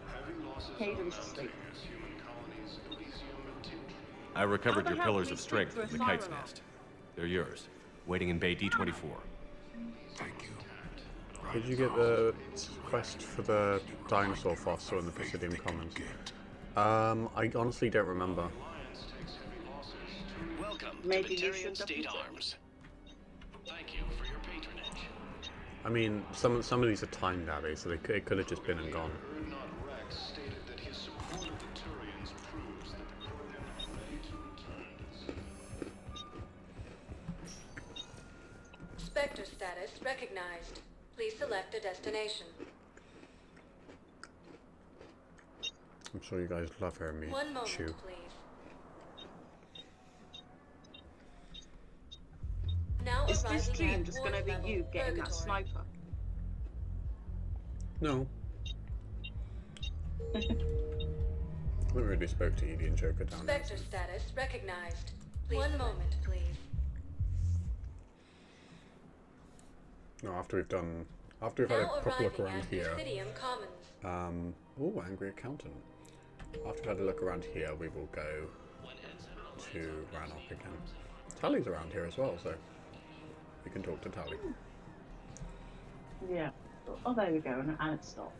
Heavy losses are Hayden's mounting asleep. as human colonies Elysium and Tiltree. I recovered How the your hell pillars did of we strength sleep from through the a kite's fire alarm? nest. They're yours, waiting in Bay D24. Thank you. Did you get the quest for the dinosaur fossil in the Presidium Commons? I honestly don't remember. Welcome Maybe to you Batarian should State double check. Arms. Thank you for your patronage. I mean, some of these are timed, Abby, so it could have just been and gone. Erdnot Rex stated that his support of the Turians proves that the Krogan are ready to return to the Spectre status recognized. Please select a destination. I'm sure you guys love hearing me One moment, chew. please. Now Is this arriving dream at just ward going to level, be you getting that Purgatory. sniper? No. I haven't really spoke to Edie and Joker down there. Spectre status recognized. One moment, please. No, after we've had a Now proper look arriving around at here. Presidium Commons. Oh, angry accountant. After we've had a look around here, we will go to Rannoch again. Tally's around here as well, so we can talk to Tally. Yeah. Oh, there we go, and it stopped.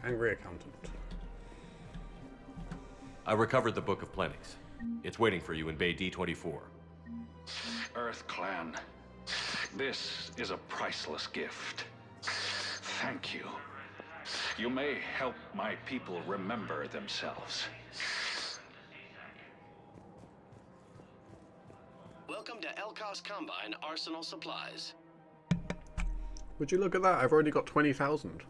Angry accountant. I recovered the Book of Plenties. It's waiting for you in Bay D24. Earth Clan, this is a priceless gift. Thank you. You may help my people remember themselves. Welcome to Elkos Combine Arsenal Supplies. Would you look at that? I've already got 20,000.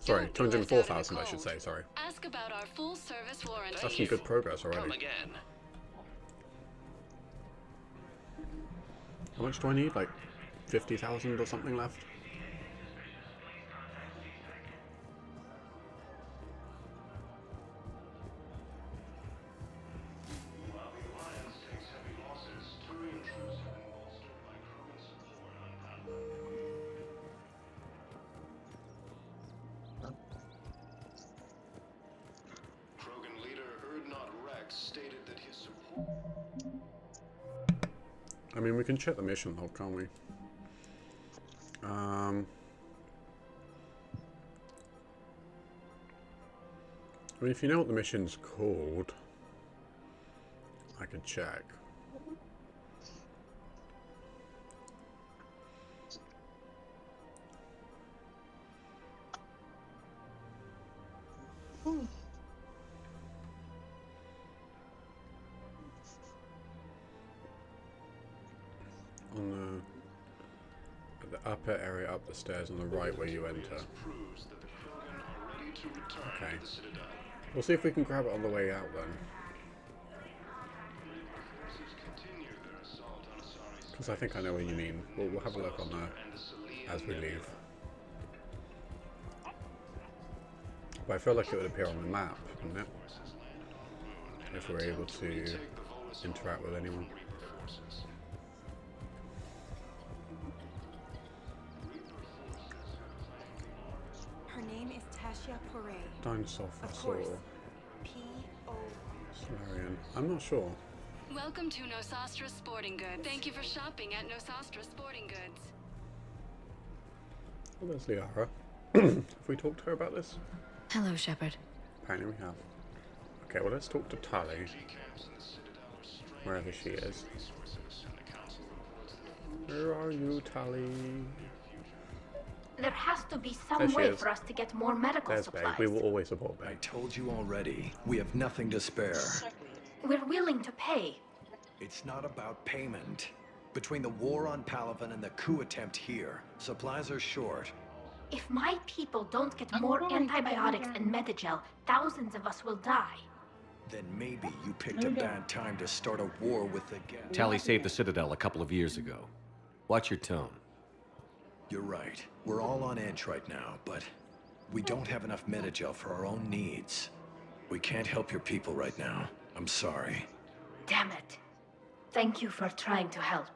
Sorry, 204,000 I should say, sorry. Ask about our full service warranty. That's some good progress Come already. again. How much do I need? Like 50,000 or something left? While the Alliance takes heavy losses, Turian troops have been bolstered by Krogan support on Pathfinder. Krogan leader Erdnot Rex stated that his support... I mean, we can check the mission log, can't we? I mean, if you know what the mission's called, I can check. On the upper area up the stairs on the right where you enter. proves that the Krogan are ready to return Okay. to the Citadel. We'll see if we can grab it on the way out then. Because I think I know what you mean. We'll have a look on there as we leave. But I feel like it would appear on the map, wouldn't it? If we're able to interact with anyone. Her name is Tasha Poray. Dinosaur fossil. P-O. Solarian. I'm not sure. Welcome to Nosastra Sporting Goods. Thank you for shopping at Nosastra Sporting Goods. Oh, there's Liara. Have we talked to her about this? Hello, Shepard. Apparently we have. Okay, well let's talk to Tali. Wherever she is. Where are you, Tali? There has to be There some she way is. for us to get more medical There's supplies. Bay. We will always support Bay. I told you already, we have nothing to spare. We're willing to pay. It's not about payment. Between the war on Palaven and the coup attempt here, supplies are short. If my people don't get more antibiotics and Medigel, thousands of us will die. Then maybe you picked a bad time to start a war with the Geth. Tali saved the Citadel a couple of years ago. Watch your tone. You're right. We're all on edge right now, but we don't have enough Medigel for our own needs. We can't help your people right now. I'm sorry. Damn it. Thank you for trying to help.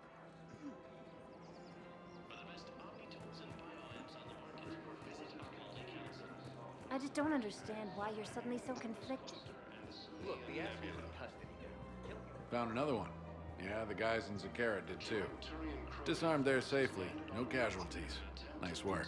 I just don't understand why you're suddenly so conflicted. Look, the asshole's in custody. Found another one. Yeah, the guys in Zakara did too. Disarmed there safely. No casualties. Nice work.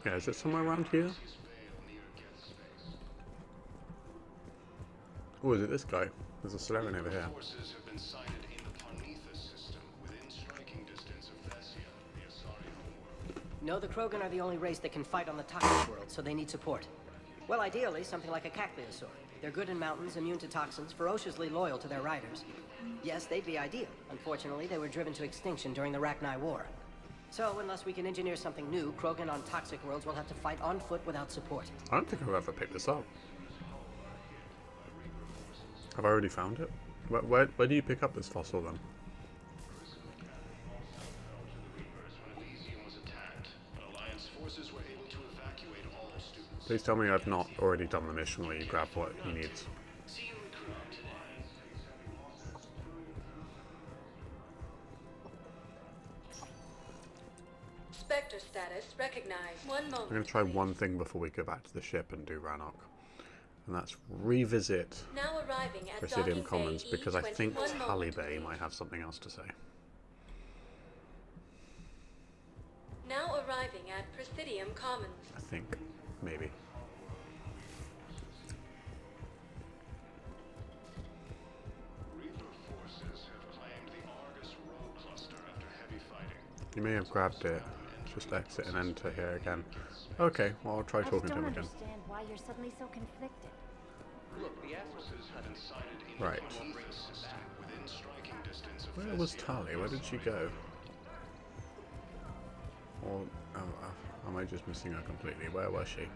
Yeah, is it somewhere around here? Oh, is it this guy? There's a Solarian over here. No, the Krogan are the only race that can fight on the toxic world, so they need support. Well, ideally, something like a Cacliosaur. They're good in mountains, immune to toxins, ferociously loyal to their riders. Yes, they'd be ideal. Unfortunately, they were driven to extinction during the Rachni War. So, unless we can engineer something new, Krogan on toxic worlds will have to fight on foot without support. I don't think I've ever picked this up. Have I already found it? Where do you pick up this fossil then? Please tell me I've not already done the mission where you grab what he needs. Spectre status recognized. One I'm moment. going to try one thing before we go back to the ship and do Rannoch. And that's revisit Now arriving at Presidium docking Commons, bay because I E21. think One Tali moment. Bay might have something else to say. Now arriving at Presidium Commons. I think. Maybe. You may have grabbed it. Just exit and enter here again. Okay, well I'll try talking to him again. understand why you're suddenly so conflicted. Look, the asshole's in custody. Right. Where was Tali? Where did she go? Or am I just missing her completely? Where was she?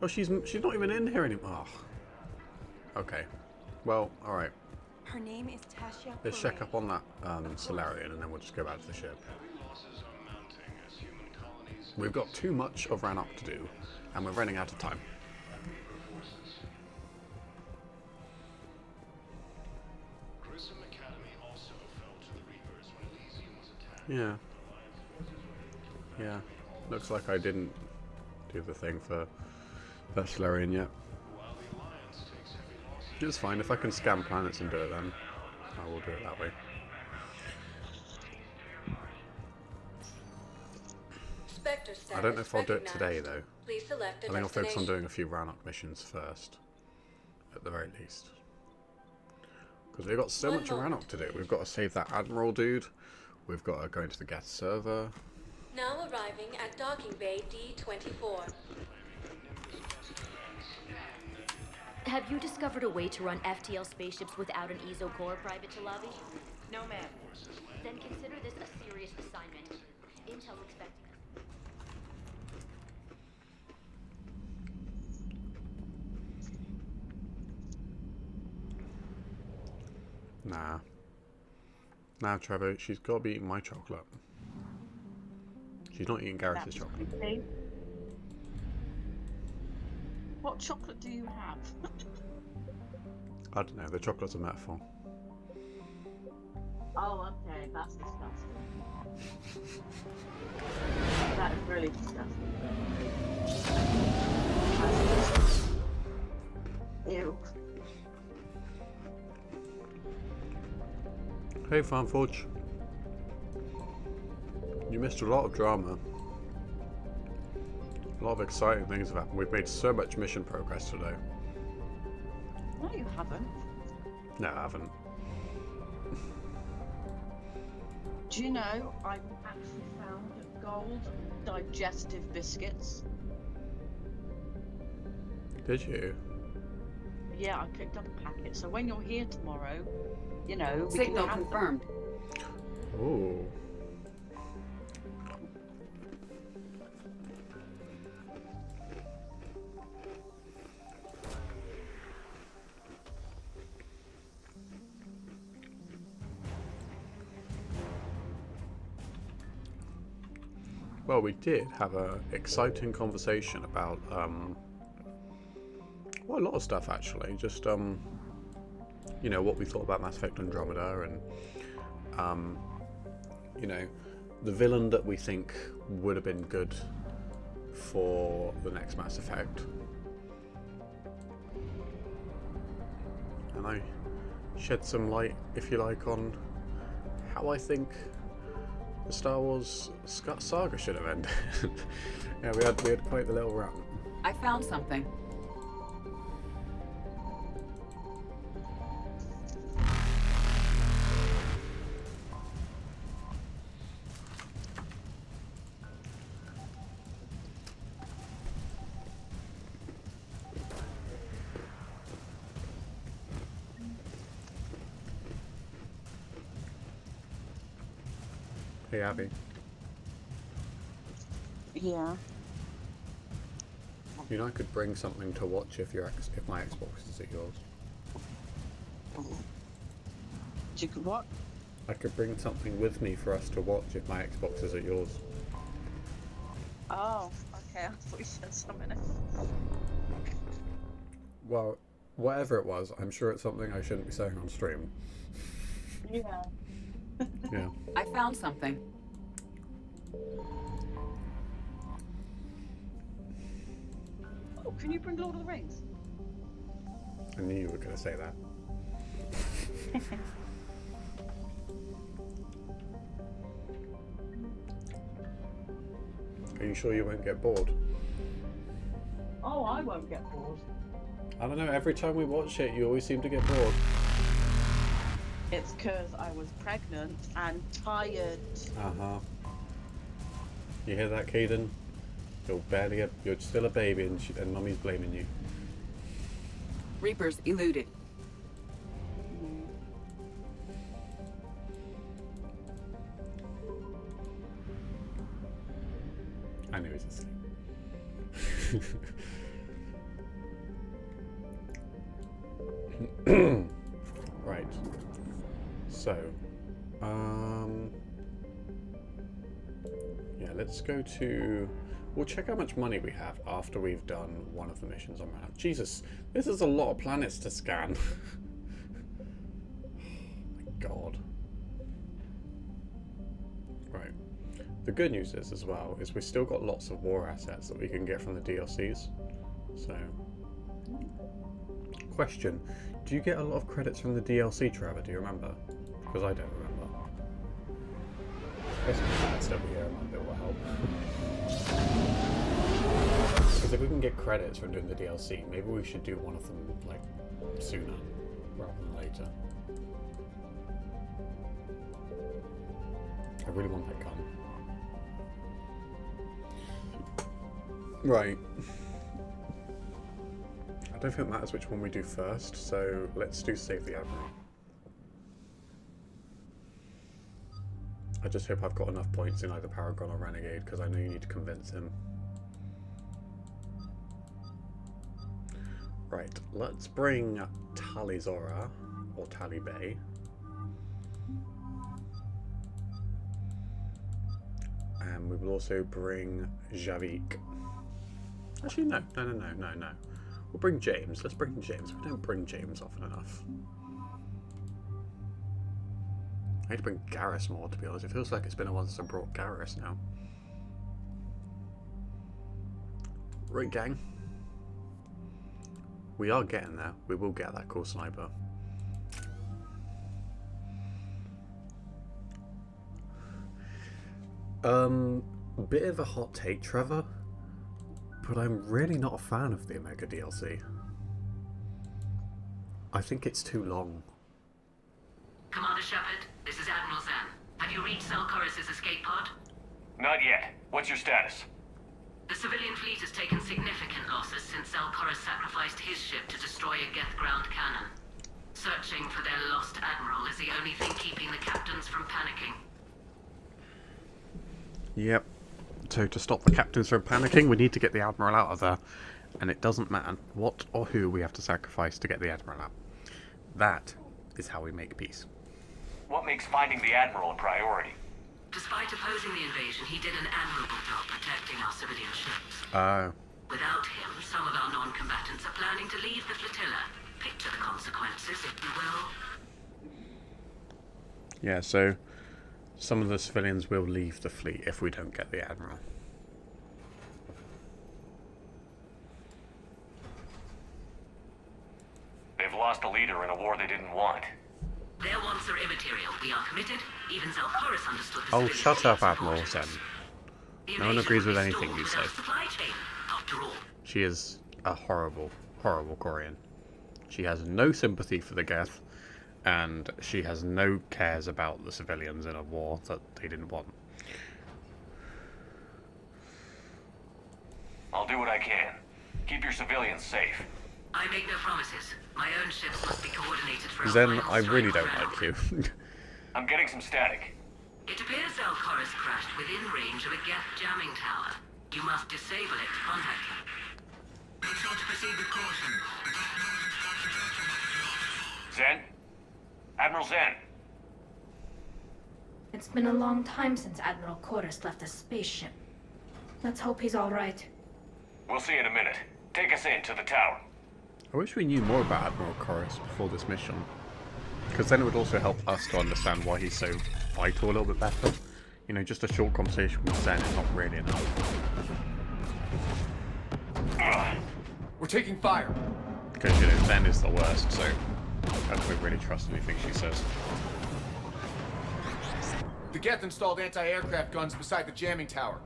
Oh, she's not even in here anymore. Oh. Okay. Well, all right. Her name is Tasha Let's check up on that Solarian, and then we'll just go back to the ship. We've got too much of Rannoch to do, and we're running out of time. Yeah. Yeah. Looks like I didn't do the thing for that Solarian yet. It's fine. If I can scan planets and do it, then I will do it that way. Spectre status I don't know if I'll do it recognized. today, though. Please select a I think I'll focus on destination. doing a few Rannoch missions first, at the very least. Because we've got so One much moment. Rannoch to do. We've got to save that Admiral dude. We've got to go into the Geth server. Now arriving at docking bay D24. Have you discovered a way to run FTL spaceships without an ESO core, Private Talavi? No, ma'am. Then consider this a serious assignment. Intel's expecting us. Nah. Nah, Trevor, she's got to be eating my chocolate. She's not eating Garrus's chocolate. Okay. What chocolate do you have? I don't know, the chocolate's a metaphor. Oh, okay, that's disgusting. That is really disgusting. Ew. Hey, Farmforge. You missed a lot of drama. A lot of exciting things have happened. We've made so much mission progress today. No, you haven't. No, I haven't. Do you know, I've actually found gold digestive biscuits. Did you? Yeah, I picked up a packet. So when you're here tomorrow, you know, we Signal can have confirmed. Ooh. Well, we did have an exciting conversation about, well, a lot of stuff actually. Just, you know, what we thought about Mass Effect Andromeda and, you know, the villain that we think would have been good for the next Mass Effect. And I shed some light, if you like, on how I think the Star Wars saga should have ended. Yeah, we had quite the little rant. I found something. Hey, Abby. Yeah. You know, I could bring something to watch if my Xbox is at yours. You could what? I could bring something with me for us to watch if my Xbox is at yours. Oh, okay. I thought you said something else. Well, whatever it was, I'm sure it's something I shouldn't be saying on stream. Yeah. Yeah. I found something. Oh, can you bring Lord of the Rings? I knew you were going to say that. Are you sure you won't get bored? Oh, I won't get bored. I don't know, every time we watch it, you always seem to get bored. It's because I was pregnant and tired. Uh-huh. You hear that, Caden? You're still a baby and Mummy's blaming you. Reapers eluded. I knew he was asleep. Right. So, yeah, let's go to... We'll check how much money we have after we've done one of the missions on Manhattan. Jesus, this is a lot of planets to scan. Oh my God. Right. The good news is, as well, is we've still got lots of war assets that we can get from the DLCs. So... Question. Do you get a lot of credits from the DLC, Trevor? Do you remember? Because I don't remember. Guess that's over here might be able to help. Because if we can get credits from doing the DLC, maybe we should do one of them like sooner rather than later. I really want that gun. Right. I don't think it matters which one we do first, so let's do Save the Admiral. I just hope I've got enough points in either Paragon or Renegade, because I know you need to convince him. Right, let's bring Talizora, or Tally Bay. And we will also bring Javik. Actually, no. We'll bring James. Let's bring James. We don't bring James often enough. I need to bring Garrus more, to be honest. It feels like it's been a while since I brought Garrus now. Right, gang. We are getting there. We will get that cool sniper. Bit of a hot take, Trevor, but I'm really not a fan of the Omega DLC. I think it's too long. Commander Shepard, this is Admiral Zan. Have you reached Zelkorus' escape pod? Not yet. What's your status? The civilian fleet has taken significant losses since Zelkorus sacrificed his ship to destroy a Geth ground cannon. Searching for their lost admiral is the only thing keeping the captains from panicking. Yep. So to stop the captains from panicking, we need to get the Admiral out of there. And it doesn't matter what or who we have to sacrifice to get the Admiral out. That is how we make peace. What makes finding the Admiral a priority? Despite opposing the invasion, he did an admirable job protecting our civilian ships. Oh. Without him, some of our non-combatants are planning to leave the flotilla. Picture the consequences, if you will. Yeah, so some of the civilians will leave the fleet if we don't get the Admiral. They've lost a leader in a war they didn't want. Their wants are immaterial. We are committed. Even Zelkorus understood the Oh, civilian shut up, ships' Admiral orders. Sen. The No one invasion agrees would with be anything you stalled say. without supply chain, after all. She is a horrible, horrible quarian. She has no sympathy for the Geth, and she has no cares about the civilians in a war that they didn't want. I'll do what I can. Keep your civilians safe. I make no promises. My own ships must be coordinated for a Then final I strike really on don't ground. like you. I'm getting some static. It appears Zelkorus crashed within range of a Geth jamming tower. You must disable it to contact him. Make sure to proceed with caution. Zen? Admiral Zen? It's been a long time since Admiral Chorus left the spaceship. Let's hope he's all right. We'll see in a minute. Take us in to the tower. I wish we knew more about Admiral Chorus before this mission, because then it would also help us to understand why he's so vital a little bit better. You know, just a short conversation with Zen is not really enough. We're taking fire. Because, you know, Zen is the worst, so I don't really trust anything she says. The Geth installed anti-aircraft guns beside the jamming tower.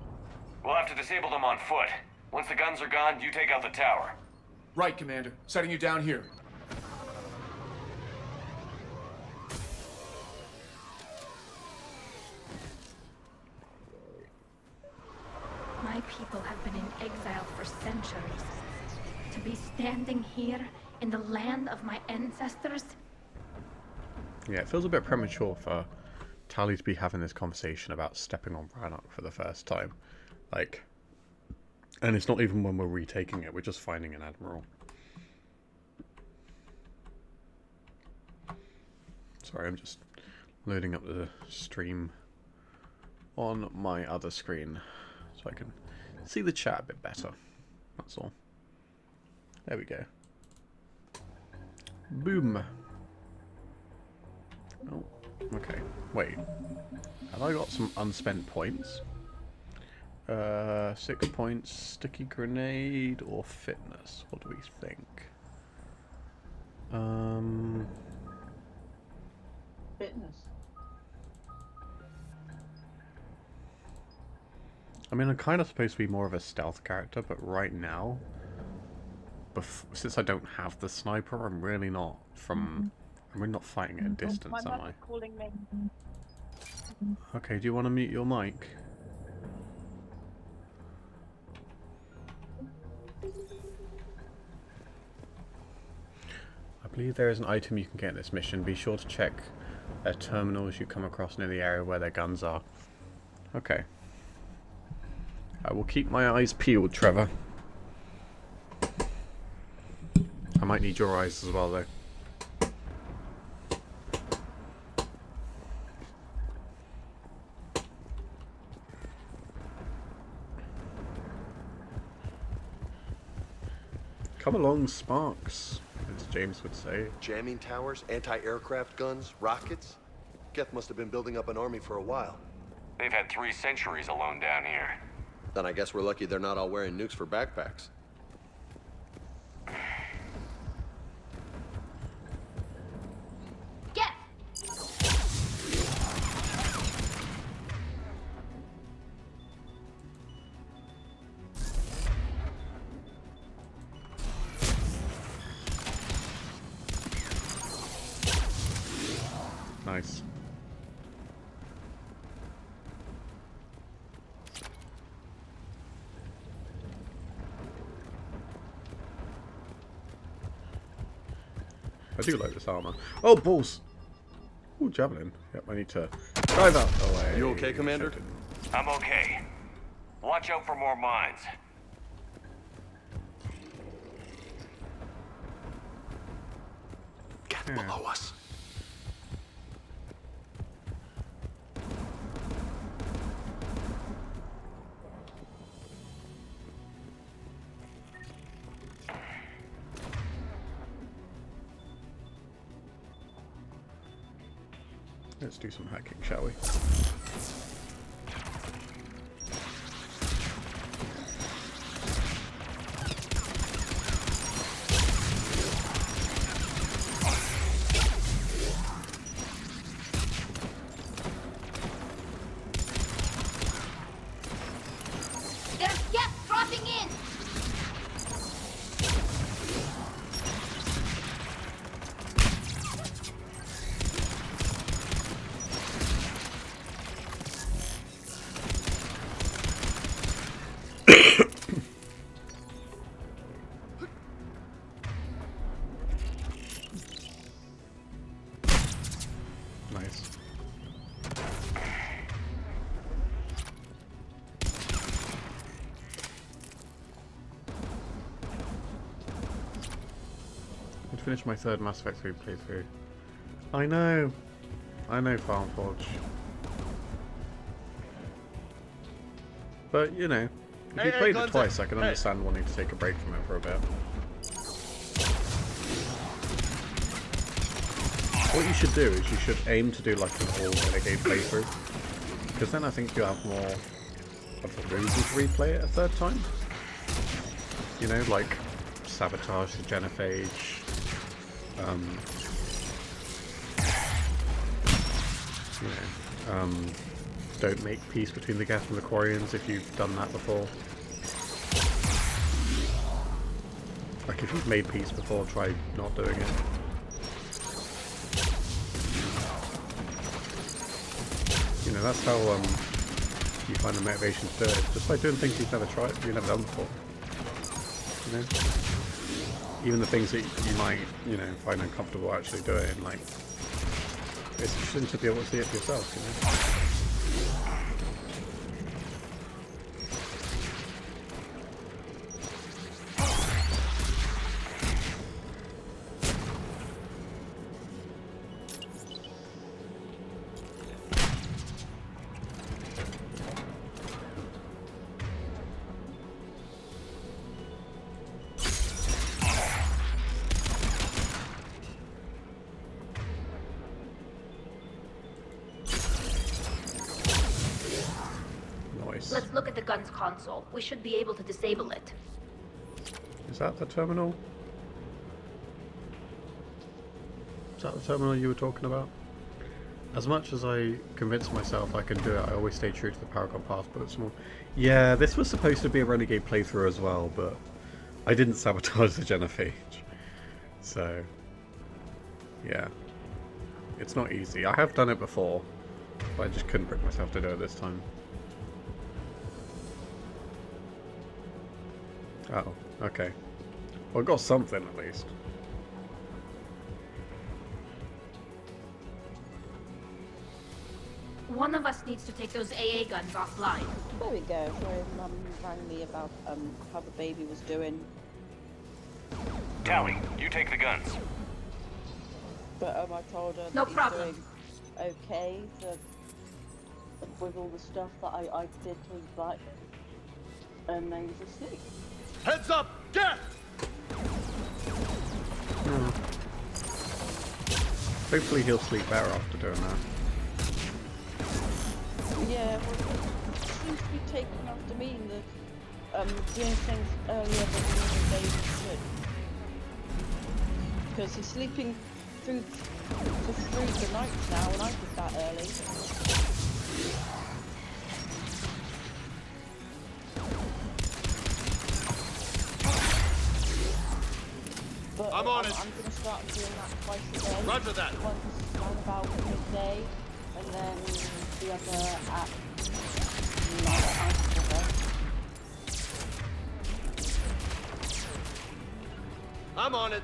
We'll have to disable them on foot. Once the guns are gone, you take out the tower. Right, Commander. Setting you down here. My people have been in exile for centuries. To be standing here in the land of my ancestors? Yeah, it feels a bit premature for Tali to be having this conversation about stepping on Brannock for the first time. Like, and it's not even when we're retaking it, we're just finding an admiral. Sorry, I'm just loading up the stream on my other screen so I can see the chat a bit better. That's all. There we go. Boom. Oh, okay. Wait. Have I got some unspent points? 6 points, sticky grenade, or fitness? What do we think? Fitness. I mean, I'm kind of supposed to be more of a stealth character, but right now, since I don't have the sniper, I'm really not I'm really not fighting at a distance, am I? Calling me. Okay, do you want to mute your mic? I believe there is an item you can get in this mission. Be sure to check terminals you come across near the area where their guns are. Okay. I will keep my eyes peeled, Trevor. I might need your eyes as well, though. Come along, Sparks, as James would say. Jamming towers, anti-aircraft guns, rockets? Geth must have been building up an army for a while. They've had 3 centuries alone down here. Then I guess we're lucky they're not all wearing nukes for backpacks. Get! Nice. I do like this armor. Oh, balls! Ooh, javelin. Yep, I need to drive out the way. You okay, Commander? I'm okay. Watch out for more mines. Geth below us. Let's do some hacking, shall we? There's Geth dropping in! Nice. I'd finished my 3rd Mass Effect 3 playthrough. I know Farm Forge. But, you know, if you played it twice, I can understand wanting to take a break from it for a bit. What you should do is you should aim to do like an all-renegade playthrough, because then I think you have more of a reason to replay it a 3rd time. You know, like sabotage the genophage, you know, don't make peace between the Geth and the Quarians if you've done that before. Like if you've made peace before, try not doing it. You know, that's how you find the motivation to do it. Just by doing things you've never done before. You know? Even the things that you might, you know, find uncomfortable actually doing, like, it's interesting to be able to see it for yourself, you know? Let's look at the gun's console. We should be able to disable it. Is that the terminal? Is that the terminal you were talking about? As much as I convince myself I can do it, I always stay true to the Paragon Path, but it's more... Yeah, this was supposed to be a Renegade playthrough as well, but I didn't sabotage the genophage. So, yeah. It's not easy. I have done it before, but I just couldn't bring myself to do it this time. Oh, okay. Well, I got something at least. one of us needs to take those AA guns offline. There we go. Sorry, Mum rang me about how the baby was doing. Tally, you take the guns. But I told her No that problem. he's doing okay with all the stuff that I did to his back, and then he's asleep. Heads up! Get! Hopefully he'll sleep better after doing that. Yeah, well, he seems to be taking after me and doing things earlier than the baby should. Because he's sleeping through the nights now, and I did that early. But I'm on it. I'm going to start doing that twice a day. Roger that. Once around about midday, and then the other at 9. I'm on it.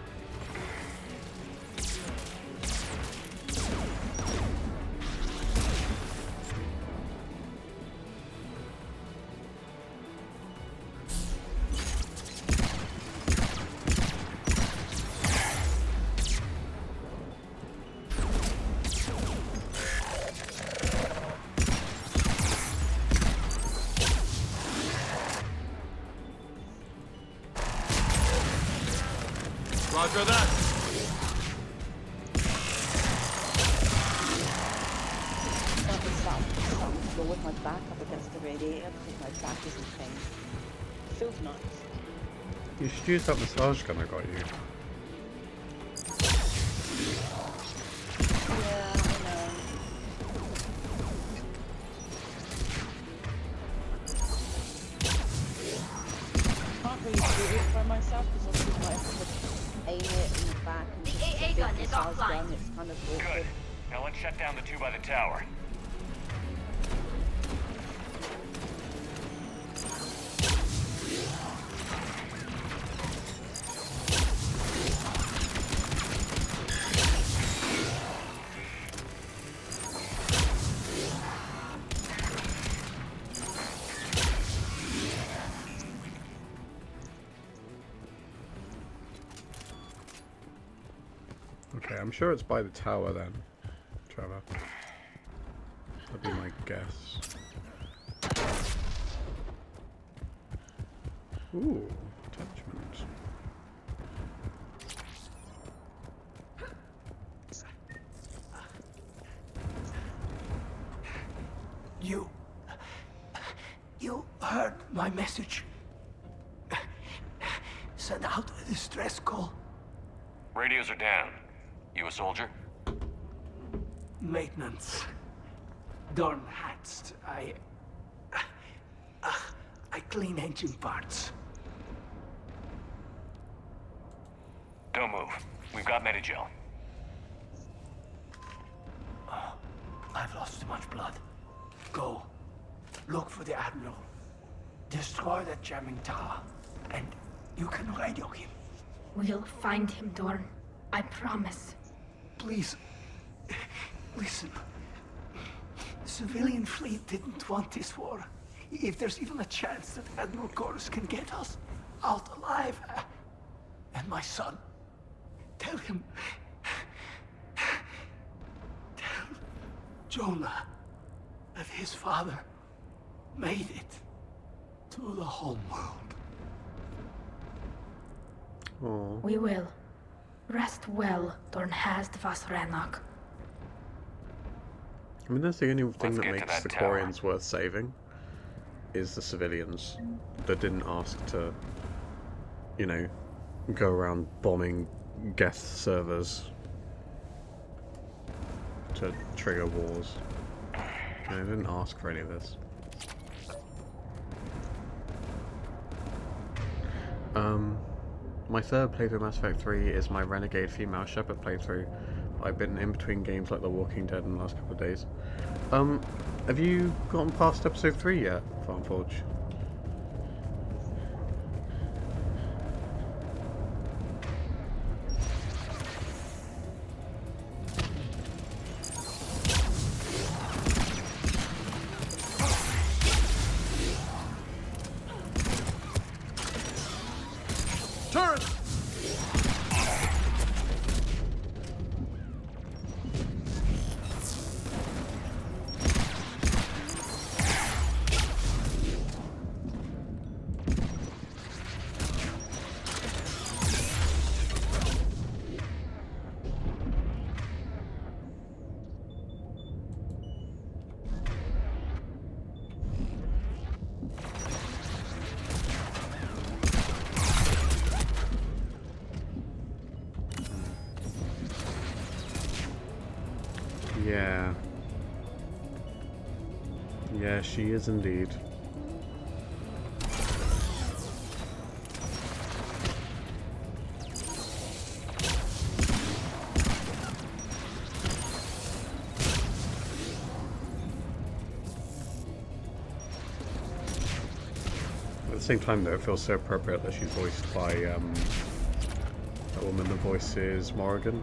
Roger that. Go with my back up against the radiator because my back is in pain. Feels nice. You should use that massage gun I got you. Yeah, I know. Can't really do it by myself because obviously I have to aim it in the back and The just AA a gun big is massage offline. gun, it's kind of awkward. Good. Now let's shut down the two by the tower. Okay, I'm sure it's by the tower then, Trevor. That'd be my guess. Ooh, attachment. You heard my message. Send out a distress call. Radios are down. You a soldier? Maintenance. Dorn hats. I clean engine parts. Don't move. We've got Medigel. I've lost too much blood. Go. Look for the Admiral. Destroy that jamming tower. And you can radio him. We'll find him, Dorn. I promise. Please. Listen. The civilian fleet didn't want this war. If there's even a chance that Admiral Chorus can get us out alive. And my son. Tell him. Tell Jonah that his father made it to the home world. Oh. We will. Rest well, Dornhast Vasranok. I mean, that's the only thing that get to makes that the tower. quarians worth saving, is the civilians that didn't ask to, you know, go around bombing guest servers to trigger wars. They didn't ask for any of this. My third playthrough of Mass Effect 3 is my Renegade Female Shepherd playthrough. I've been in between games like The Walking Dead in the last couple of days. Have you gotten past episode 3 yet, Farmforge? Yeah. Yeah, she is indeed. At the same time, though, it feels so appropriate that she's voiced by that woman that voices Morrigan.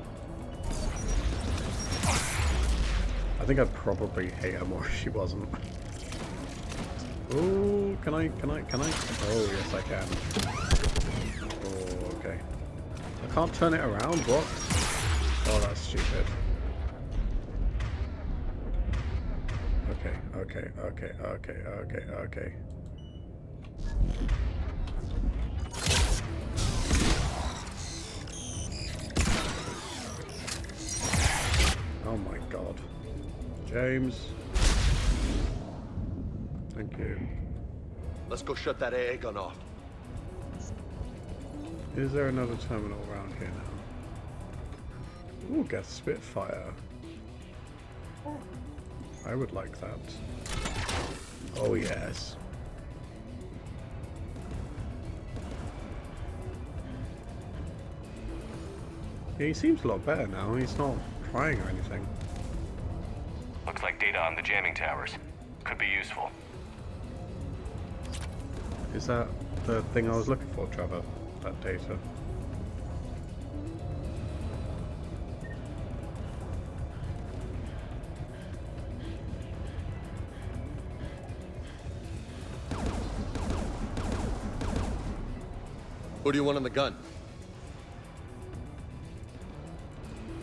I think I'd probably hate her more if she wasn't. Oh, can I? Oh, yes, I can. Oh, okay. I can't turn it around, what? Oh, that's stupid. Okay. Oh my god. James. Thank you. Let's go shut that AA gun off. Is there another terminal around here now? Ooh, Geth Spitfire. I would like that. Oh yes. Yeah, he seems a lot better now. He's not crying or anything. Looks like data on the jamming towers. Could be useful. Is that the thing I was looking for, Trevor? That data? Who do you want on the gun?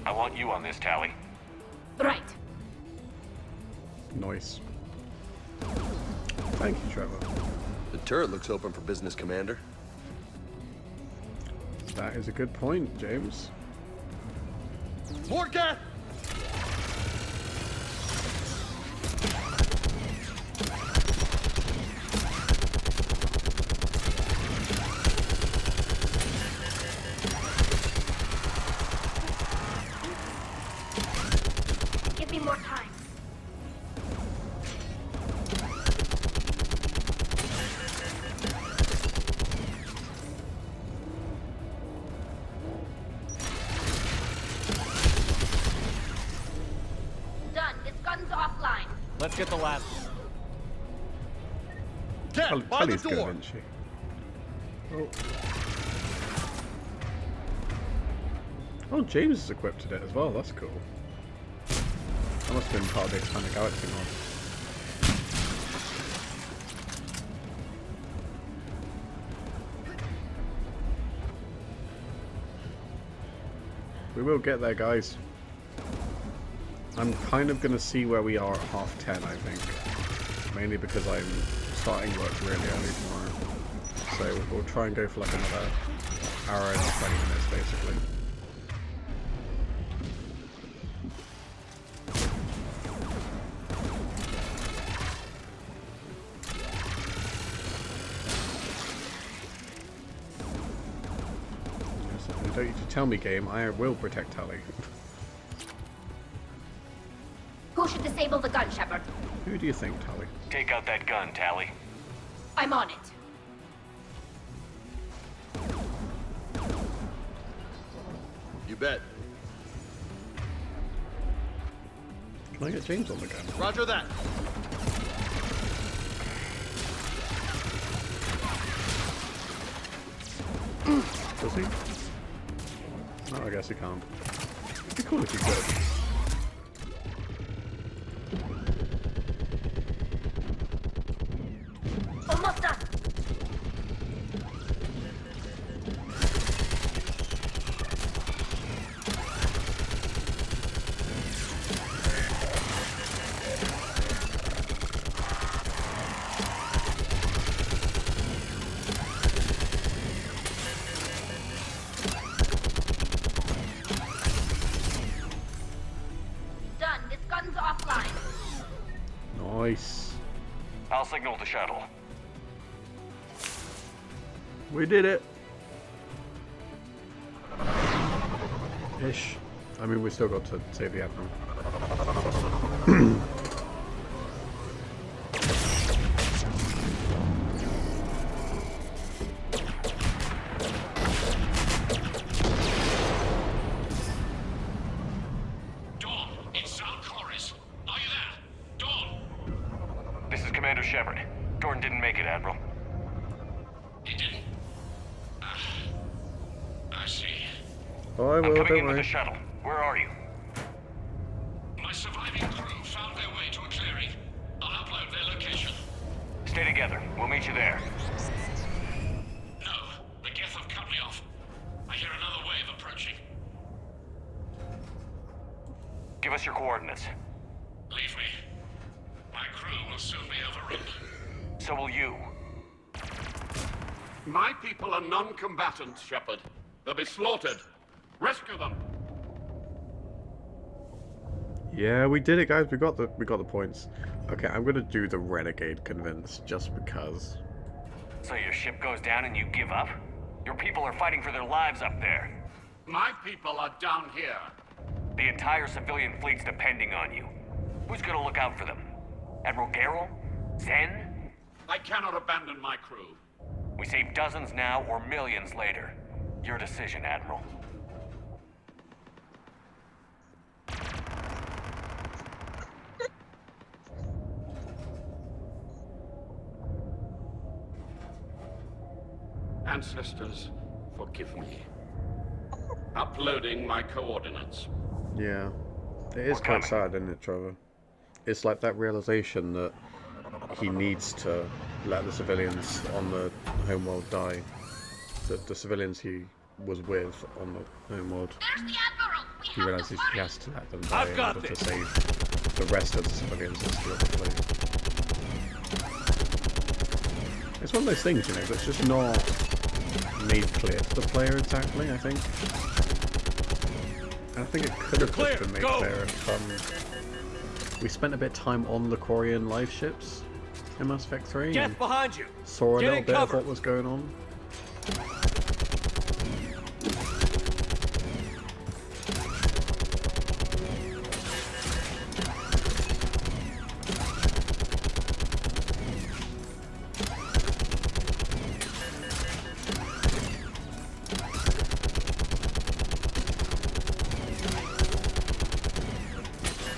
I want you on this, Tally. Right. Nice. Thank you, Trevor. The turret looks open for business, Commander. That is a good point, James. More gas! Give me more time. Done. This gun's offline. Let's get the last. Cat, by the Tally's good, door! isn't she? Oh. Oh, James has equipped it as well. That's cool. That must have been part of the Expanded Galaxy mod. We will get there, guys. I'm kind of going to see where we are at 10:30, I think. Mainly because I'm starting work really early tomorrow. So we'll try and go for like another hour and 20 minutes, basically. Yes, don't you tell me, game. I will protect Tally. Who should disable the gun, Shepard? Who do you think, Tally? Take out that gun, Tally. I'm on it. You bet. Can I get James on the gun? Roger that. Does he? No, I guess he can't. It'd be cool if he could. Almost done. Done. This gun's offline. Nice. I'll signal the shuttle. We did it. Ish. I mean, we still got to save the Admiral. Shepard. Gordon didn't make it, Admiral. He didn't? I see. Oh, I will, I'm coming don't in with worry. the shuttle. Where are you? My surviving crew found their way to a clearing. I'll upload their location. Stay together. We'll meet you there. No, the Geth have cut me off. I hear another wave approaching. Give us your coordinates. Leave me. My crew will soon be overrun. So will you. My people are non-combatants, Shepard. They'll be slaughtered. Rescue them. Yeah, we did it, guys. We got the points. Okay, I'm gonna do the renegade convince just because. So your ship goes down and you give up? Your people are fighting for their lives up there. My people are down here. The entire civilian fleet's depending on you. Who's gonna look out for them? Admiral Garrel? Zen? I cannot abandon my crew. We save dozens now or millions later. Your decision, Admiral. Ancestors, forgive me. Uploading my coordinates. Yeah, it is quite sad, isn't it, Trevor? It's like that realization that he needs to let the civilians on the homeworld die. That the civilians he was with on the homeworld, he realizes he has to let them die in order to save the rest of the civilians that still flee. It's one of those things, you know, that's just not made clear to the player exactly, I think. I think it could have just been made clear if we spent a bit of time on the Quarian live ships in Mass Effect 3 Get behind you! Saw a Get little in bit cover. of what was going on.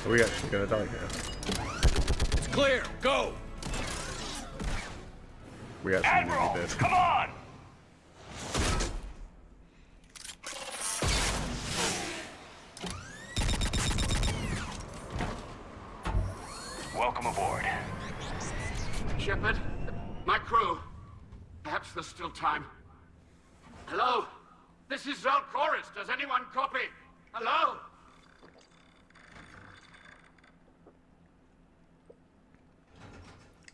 Are we actually going to die here? It's clear. Go. We actually Admiral, nearly did. come on. Welcome aboard. Shepard, my crew. Perhaps there's still time. Hello? This is Zalcoris. Does anyone copy? Hello?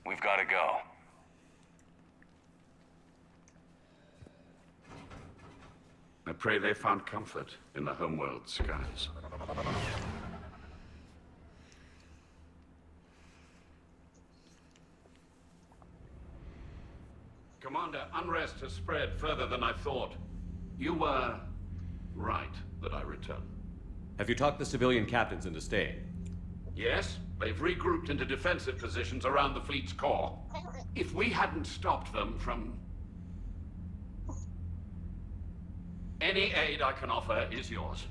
We've got to go. I pray they found comfort in the homeworld skies. Commander, unrest has spread further than I thought. You were right that I return. Have you talked the civilian captains into staying? Yes, they've regrouped into defensive positions around the fleet's core. If we hadn't stopped them from... Any aid I can offer is yours.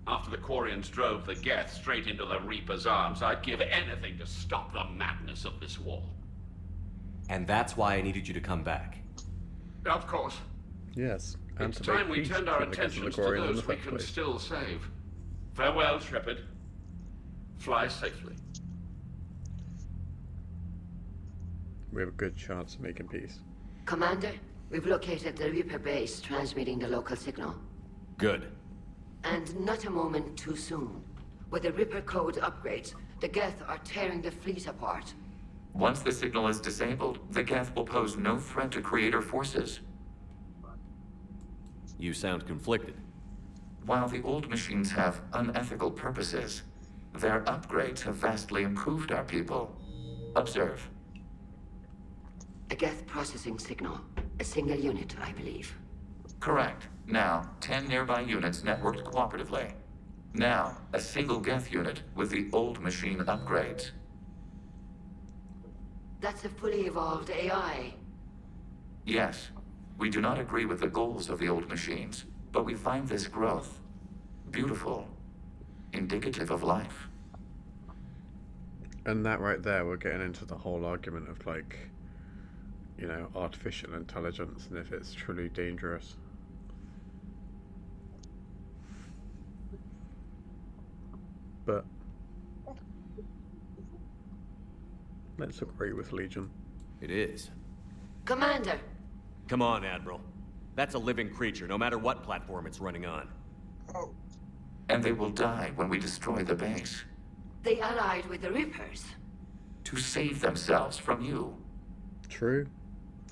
After the Quarians drove the Geth straight into the Reaper's arms, I'd give anything to stop the madness of this war. And that's why I needed you to come back. Of course. Yes. And It's to make time we peace turned our between the Geth and the attentions to Quarian in the those we first can place. still save. Farewell, Shepard. Fly safely. We have a good chance of making peace. Commander, we've located the Reaper base transmitting the local signal. Good. And not a moment too soon. With the Reaper code upgrades, the Geth are tearing the fleet apart. Once the signal is disabled, the Geth will pose no threat to Creator forces. You sound conflicted. While the old machines have unethical purposes, their upgrades have vastly improved our people. Observe. A Geth processing signal. A single unit, I believe. Correct. Now, 10 nearby units networked cooperatively. Now, a single Geth unit with the old machine upgrades. That's a fully evolved AI. Yes, we do not agree with the goals of the old machines, but we find this growth beautiful, indicative of life. And that right there, we're getting into the whole argument of, like, you know, artificial intelligence and if it's truly dangerous. But let's agree with Legion. It is. Commander! Come on, Admiral. That's a living creature, no matter what platform it's running on. And they will die when we destroy the base. They allied with the Reapers. To save themselves from you. True.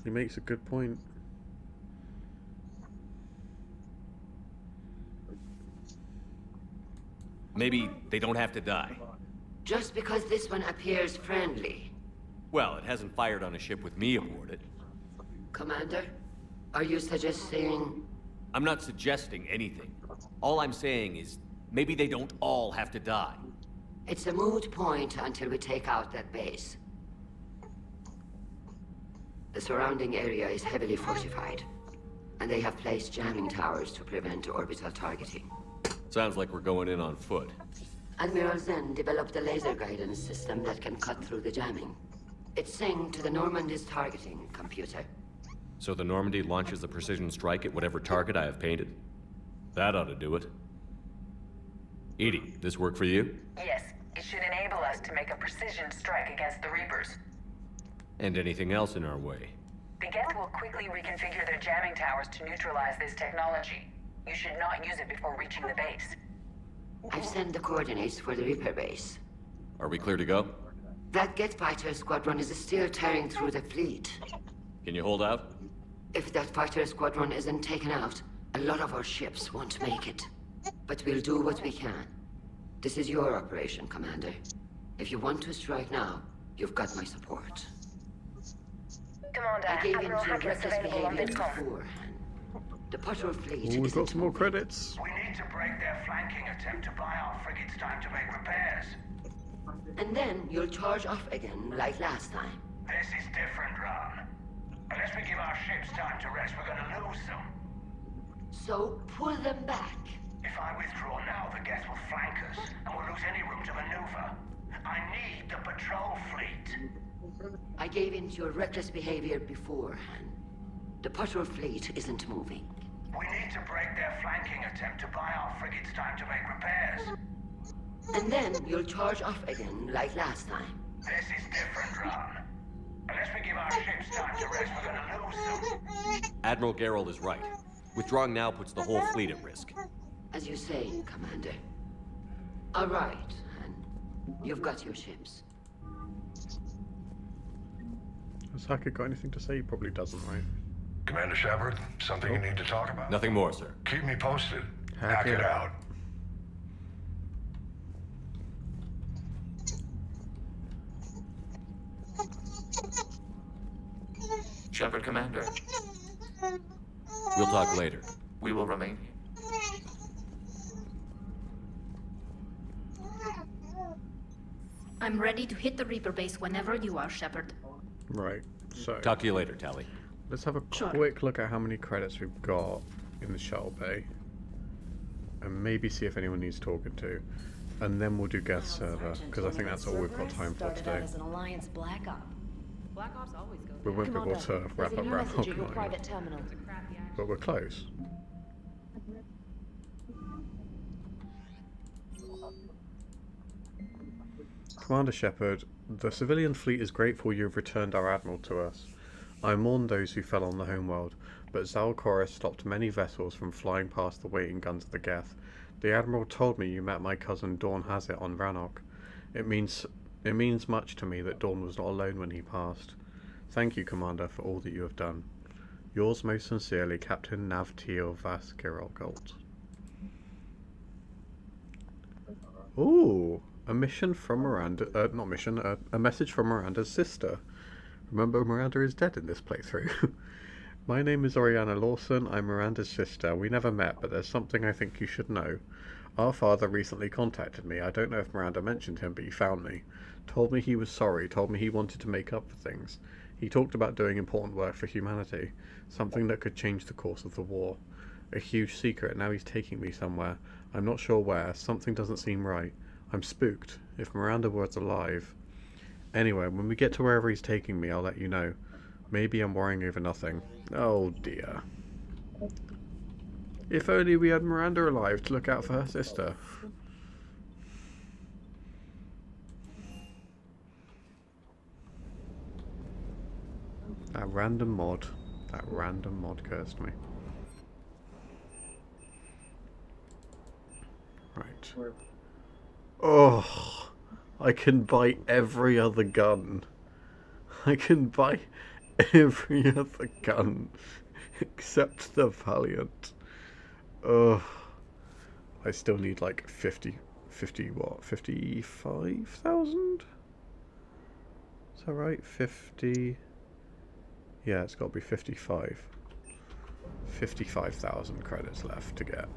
He makes a good point. Maybe they don't have to die. Just because this one appears friendly. Well, it hasn't fired on a ship with me aboard it. Commander, are you suggesting... I'm not suggesting anything. All I'm saying is, maybe they don't all have to die. It's a moot point until we take out that base. The surrounding area is heavily fortified, and they have placed jamming towers to prevent orbital targeting. Sounds like we're going in on foot. Admiral Zen developed a laser guidance system that can cut through the jamming. It's synced to the Normandy's targeting computer. So the Normandy launches a precision strike at whatever target I have painted? That ought to do it. Edie, this work for you? Yes, it should enable us to make a precision strike against the Reapers. And anything else in our way? The Geth will quickly reconfigure their jamming towers to neutralize this technology. You should not use it before reaching the base. I've sent the coordinates for the Reaper base. Are we clear to go? That Geth fighter squadron is still tearing through the fleet. Can you hold out? If that fighter squadron isn't taken out, a lot of our ships won't make it. But we'll do what we can. This is your operation, Commander. If you want to strike now, you've got my support. Commander, I gave in Admiral to Hackett's reckless available on behavior VidCom. beforehand. The patrol fleet We've isn't got some more moving. credits. We need to break their flanking attempt to buy our frigates time to make repairs. And then you'll charge off again, like last time. This is different, Ron. Unless we give our ships time to rest, we're gonna lose them. So pull them back. If I withdraw now, the Geth will flank us, and we'll lose any room to maneuver. I need the patrol fleet. I gave in to your reckless behavior beforehand. The patrol fleet isn't moving. We need to break their flanking attempt to buy our frigates time to make repairs. And then you'll charge off again, like last time. This is different, Ron. Unless we give our ships time to rest, we're gonna lose them. Admiral Gerald is right. Withdrawing now puts the whole fleet at risk. As you say, Commander. All right, and you've got your ships. Has Hackett got anything to say? He probably doesn't, right? Commander Shepard, something you need to talk about? Nothing more, sir. Keep me posted. Hackett out. Shepard, Commander. We'll talk later. We will remain here. I'm ready to hit the Reaper base whenever you are, Shepard. Right, so... Talk to you later, Tally. Let's have a quick look at how many credits we've got in the shuttle bay. And maybe see if anyone needs talking to. And then we'll do guest server, because I think that's all we've got time for today. As an Alliance Black Op. Black Ops always go. We won't be able to wrap up Groundhog Night, private terminal. but we're close. Commander Shepard, the civilian fleet is grateful you have returned our admiral to us. I mourn those who fell on the homeworld, but Zalcoris stopped many vessels from flying past the waiting guns of the Geth. The admiral told me you met my cousin Dawn Hazit on Rannoch. It means much to me that Dawn was not alone when he passed. Thank you, Commander, for all that you have done. Yours most sincerely, Captain Navtil Vaskirolgolt. Ooh, a mission from Miranda, a message from Miranda's sister. Remember, Miranda is dead in this playthrough. My name is Oriana Lawson, I'm Miranda's sister. We never met, but there's something I think you should know. Our father recently contacted me. I don't know if Miranda mentioned him, but he found me. Told me he was sorry, told me he wanted to make up for things. He talked about doing important work for humanity, something that could change the course of the war. A huge secret, now he's taking me somewhere. I'm not sure where, something doesn't seem right. I'm spooked. If Miranda was alive... Anyway, when we get to wherever he's taking me, I'll let you know. Maybe I'm worrying over nothing. Oh dear. If only we had Miranda alive to look out for her sister. That random mod cursed me. Right. Oh, I can buy every other gun. I can buy every other gun except the Valiant. Oh, I still need like 50 what? 55,000? Is that right? 50. Yeah, it's got to be 55. 55,000 credits left to get.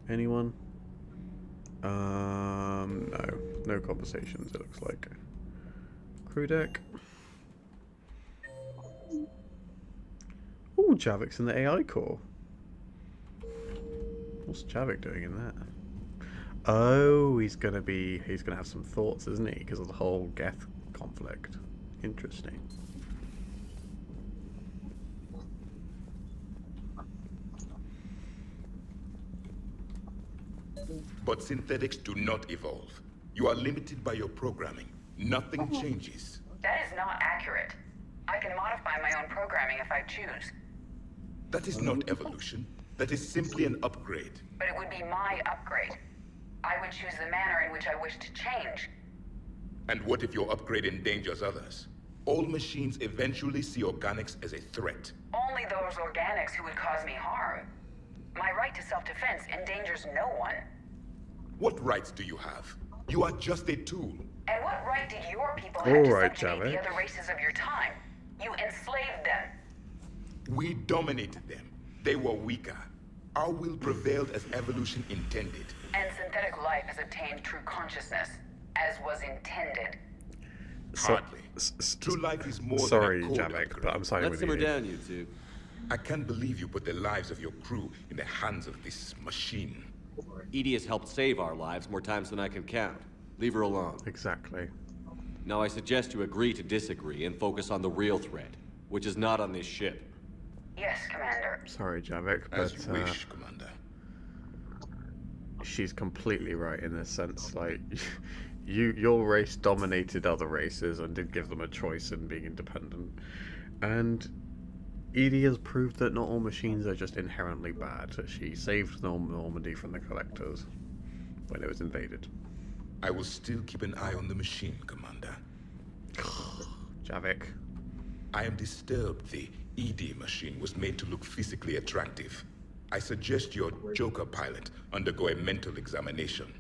Anyone? No. No conversations, it looks like. Crew deck. Ooh, Javik's in the AI core. What's Javik doing in that? Oh, he's gonna have some thoughts, isn't he? Because of the whole Geth conflict. Interesting. But synthetics do not evolve. You are limited by your programming. Nothing changes. That is not accurate. I can modify my own programming if I choose. That is not evolution. That is simply an upgrade. But it would be my upgrade. I would choose the manner in which I wish to change. And what if your upgrade endangers others? All machines eventually see organics as a threat. Only those organics who would cause me harm. My right to self-defense endangers no one. What rights do you have? You are just a tool. And what right did your people have to subjugate Javik. the other races of your time? You enslaved them. We dominated them. They were weaker. Our will prevailed as evolution intended. And synthetic life has obtained true consciousness, as was intended. Hardly. True life is more sorry, than a code Javik, upgrade. but I'm siding with you. Let's simmer down, you two. I can't believe you put the lives of your crew in the hands of this machine. Edie has helped save our lives more times than I can count. Leave her alone. Exactly. Now I suggest you agree to disagree and focus on the real threat, which is not on this ship. Yes, Commander. Sorry, Javik, but As you wish, Commander. She's completely right in this sense. Like, your race dominated other races and did give them a choice in being independent. And Edie has proved that not all machines are just inherently bad. She saved Normandy from the Collectors when it was invaded. I will still keep an eye on the machine, Commander. Javik. I am disturbed the ED machine was made to look physically attractive. I suggest your Joker pilot undergo a mental examination.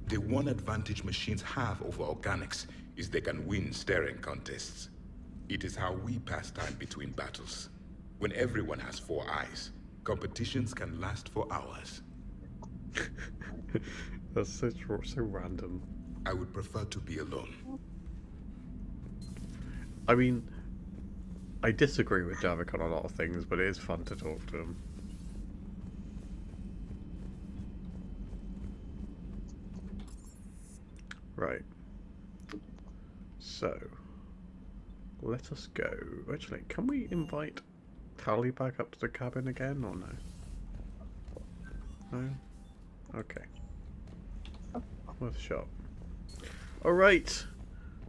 The one advantage machines have over organics is they can win staring contests. It is how we pass time between battles. When everyone has 4 eyes, competitions can last for hours. That's so random. I would prefer to be alone. I mean, I disagree with Javik on a lot of things, but it is fun to talk to him. Right. So, let us go. Actually, can we invite Tally back up to the cabin again, or no? No? Okay. Worth a shot. Alright!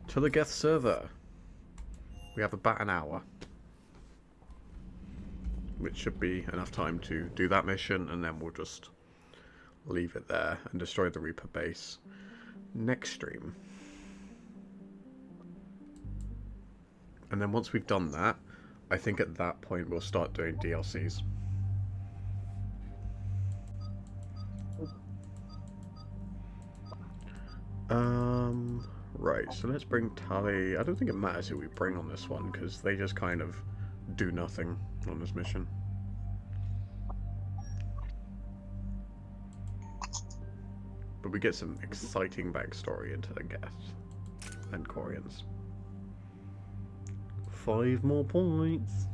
To the Geth server. We have about an hour. Which should be enough time to do that mission, and then we'll just leave it there and destroy the Reaper base next stream. And then once we've done that, I think at that point we'll start doing DLCs. Right, so let's bring Tally. I don't think it matters who we bring on this one, because they just kind of do nothing on this mission. But we get some exciting backstory into the Geth and Quarians. 5 more points.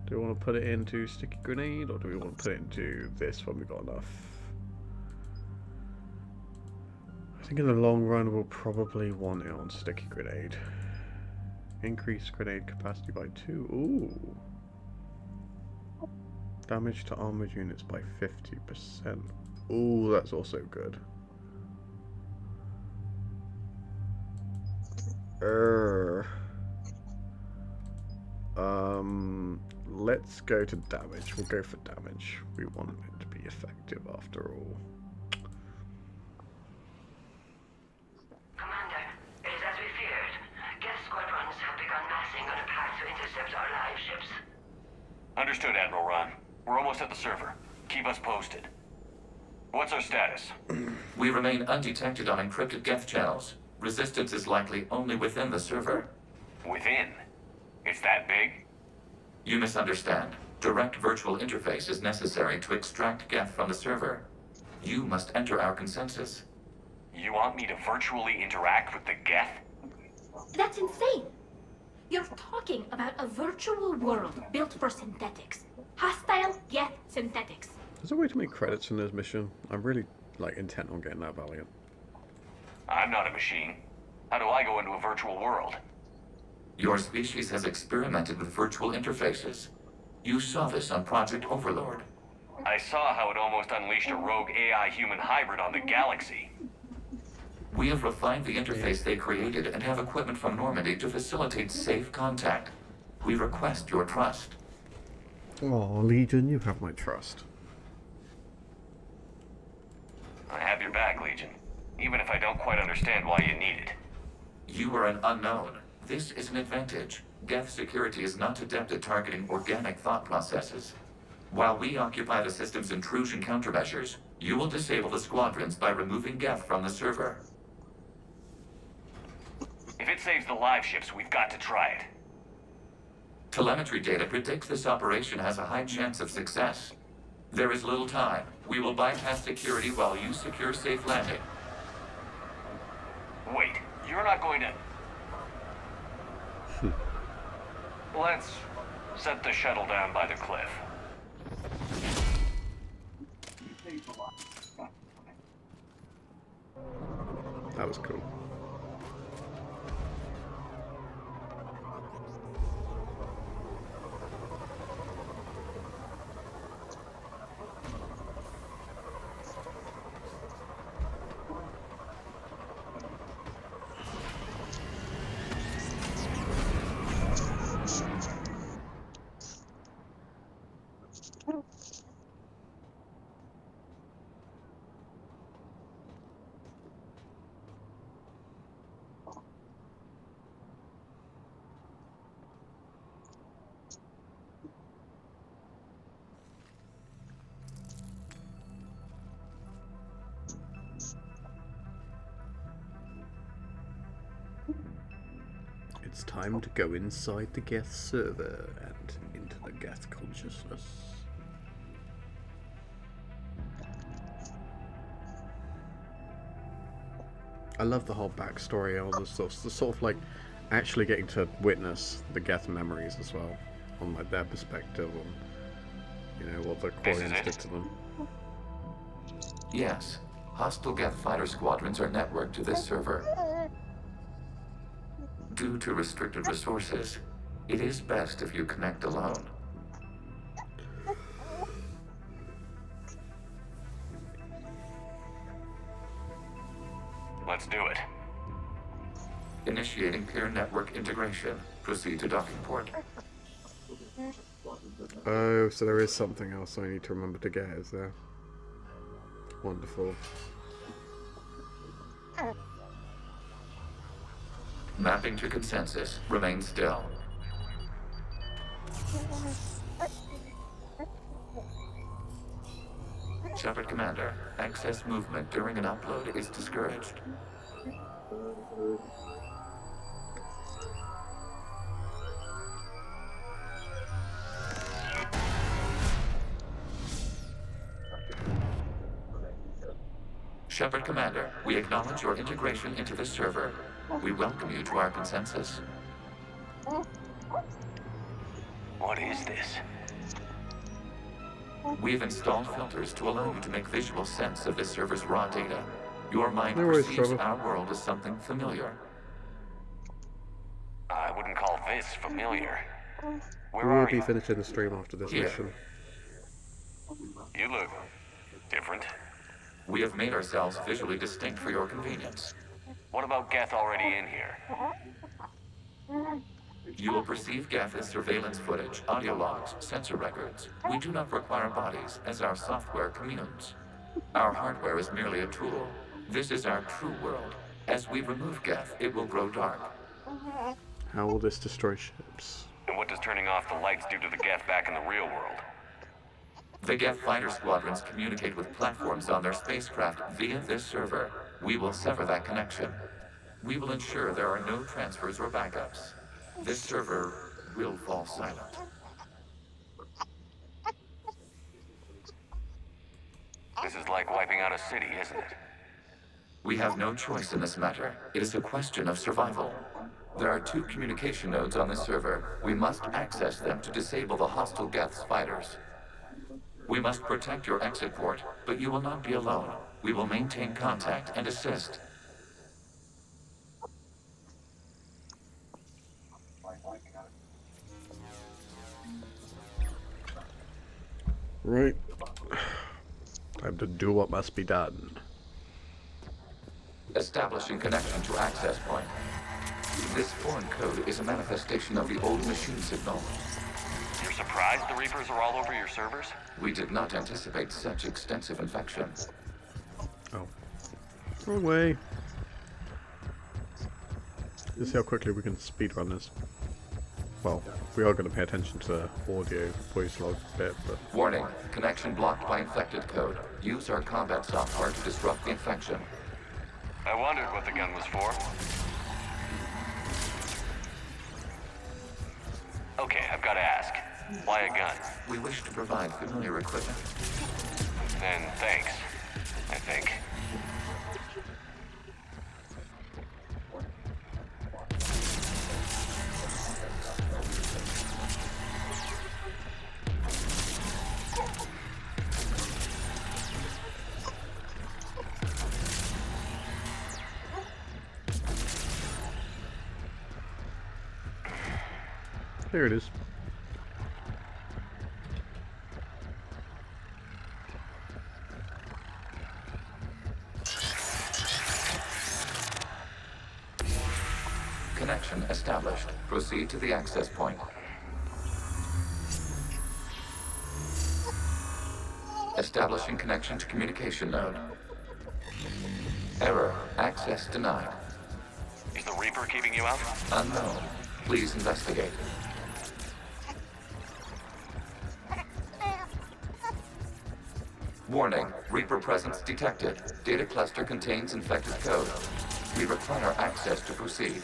Do we want to put it into sticky grenade, or do we want to put it into this when we got enough? I think in the long run we'll probably want it on sticky grenade. Increase grenade capacity by 2. Ooh. Damage to armored units by 50%. Ooh, that's also good. Let's go to damage. We'll go for damage. We want it to be effective after all. Commander, it is as we feared. Geth squadrons have begun massing on a path to intercept our live ships. Understood, Admiral Ron. We're almost at the server. Keep us posted. What's our status? We remain undetected on encrypted Geth channels. Resistance is likely only within the server. Within? It's that big? You misunderstand. Direct virtual interface is necessary to extract Geth from the server. You must enter our consensus. You want me to virtually interact with the Geth? That's insane! You're talking about a virtual world built for synthetics. Hostile Geth synthetics. Is there a way to make credits in this mission? I'm really intent on getting that Valiant. I'm not a machine. How do I go into a virtual world? Your species has experimented with virtual interfaces. You saw this on Project Overlord. I saw how it almost unleashed a rogue AI-human hybrid on the galaxy. We have refined the interface they created and have equipment from Normandy to facilitate safe contact. We request your trust. Oh, Legion, you have my trust. I have your back, Legion. Even if I don't quite understand why you need it. You are an unknown. This is an advantage. Geth security is not adept at targeting organic thought processes. While we occupy the system's intrusion countermeasures, you will disable the squadrons by removing Geth from the server. If it saves the live ships, we've got to try it. Telemetry data predicts this operation has a high chance of success. There is little time. We will bypass security while you secure safe landing. Wait, you're not going to... Let's set the shuttle down by the cliff. That was cool. It's time to go inside the Geth server and into the Geth consciousness. I love the whole backstory, all this stuff. The sort of like actually getting to witness the Geth memories as well, on like their perspective on, you know, what the quarians did to them. Yes, hostile Geth fighter squadrons are networked to this server. Due to restricted resources, it is best if you connect alone. Let's do it. Initiating peer network integration. Proceed to docking port. Oh, so there is something else I need to remember to get, is there? Wonderful. Mapping to consensus. Remain still. Shepard Commander, excess movement during an upload is discouraged. Shepard Commander, we acknowledge your integration into the server. We welcome you to our consensus. What What is this? We've installed filters to allow you to make visual sense of this server's raw data. Your mind No worries, perceives Trevor. our world as something familiar. I wouldn't call this familiar. We Where will are be you? finishing the stream after this Here. mission. You look different. We have made ourselves visually distinct for your convenience. What about Geth already in here? You will perceive Geth as surveillance footage, audio logs, sensor records. We do not require bodies, as our software communes. Our hardware is merely a tool. This is our true world. As we remove Geth, it will grow dark. How will this destroy ships? And what does turning off the lights do to the Geth back in the real world? The Geth fighter squadrons communicate with platforms on their spacecraft via this server. We will sever that connection. We will ensure there are no transfers or backups. This server will fall silent. This is like wiping out a city, isn't it? We have no choice in this matter. It is a question of survival. There are 2 communication nodes on this server. We must access them to disable the hostile Geth's fighters. We must protect your exit port, but you will not be alone. We will maintain contact and assist. Right. Time to do what must be done. Establishing connection to access point. This foreign code is a manifestation of the old machine signal. You're surprised the Reapers are all over your servers? We did not anticipate such extensive infection. Oh. Wrong way. Let's see how quickly we can speedrun this. Well, we are going to pay attention to the audio voice log bit, but... Warning, connection blocked by infected code. Use our combat software to disrupt the infection. I wondered what the gun was for. Okay, I've got to ask. Why a gun? We wish to provide familiar equipment. Then thanks, I think. There it is. Connection established. Proceed to the access point. Establishing connection to communication node. Error. Access denied. Is the Reaper keeping you out? Unknown. Please investigate. Warning. Reaper presence detected. Data cluster contains infected code. We require access to proceed.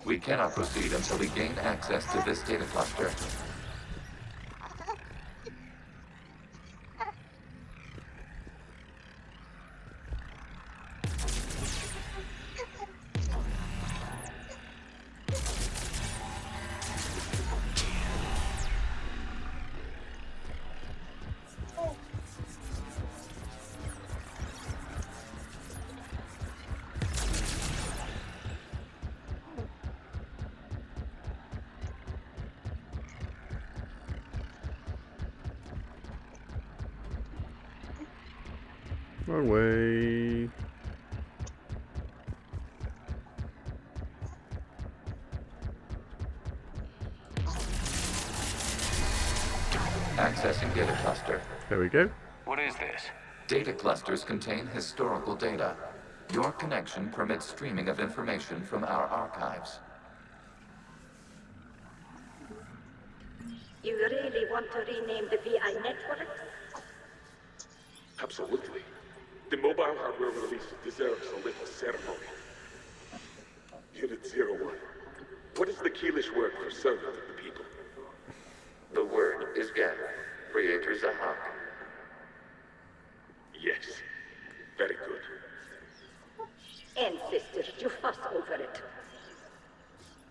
We cannot proceed until we gain access to this data cluster. Wrong way. Accessing data cluster. There we go. What is this? Data clusters contain historical data. Your connection permits streaming of information from our archives. You really want to rename the VI network? Absolutely. The mobile hardware release deserves a little ceremony. Unit 01. What is the Keelish word for servant of the people? The word is Geth, Creator Zahak. Yes. Very good. Ancestors, you fuss over it.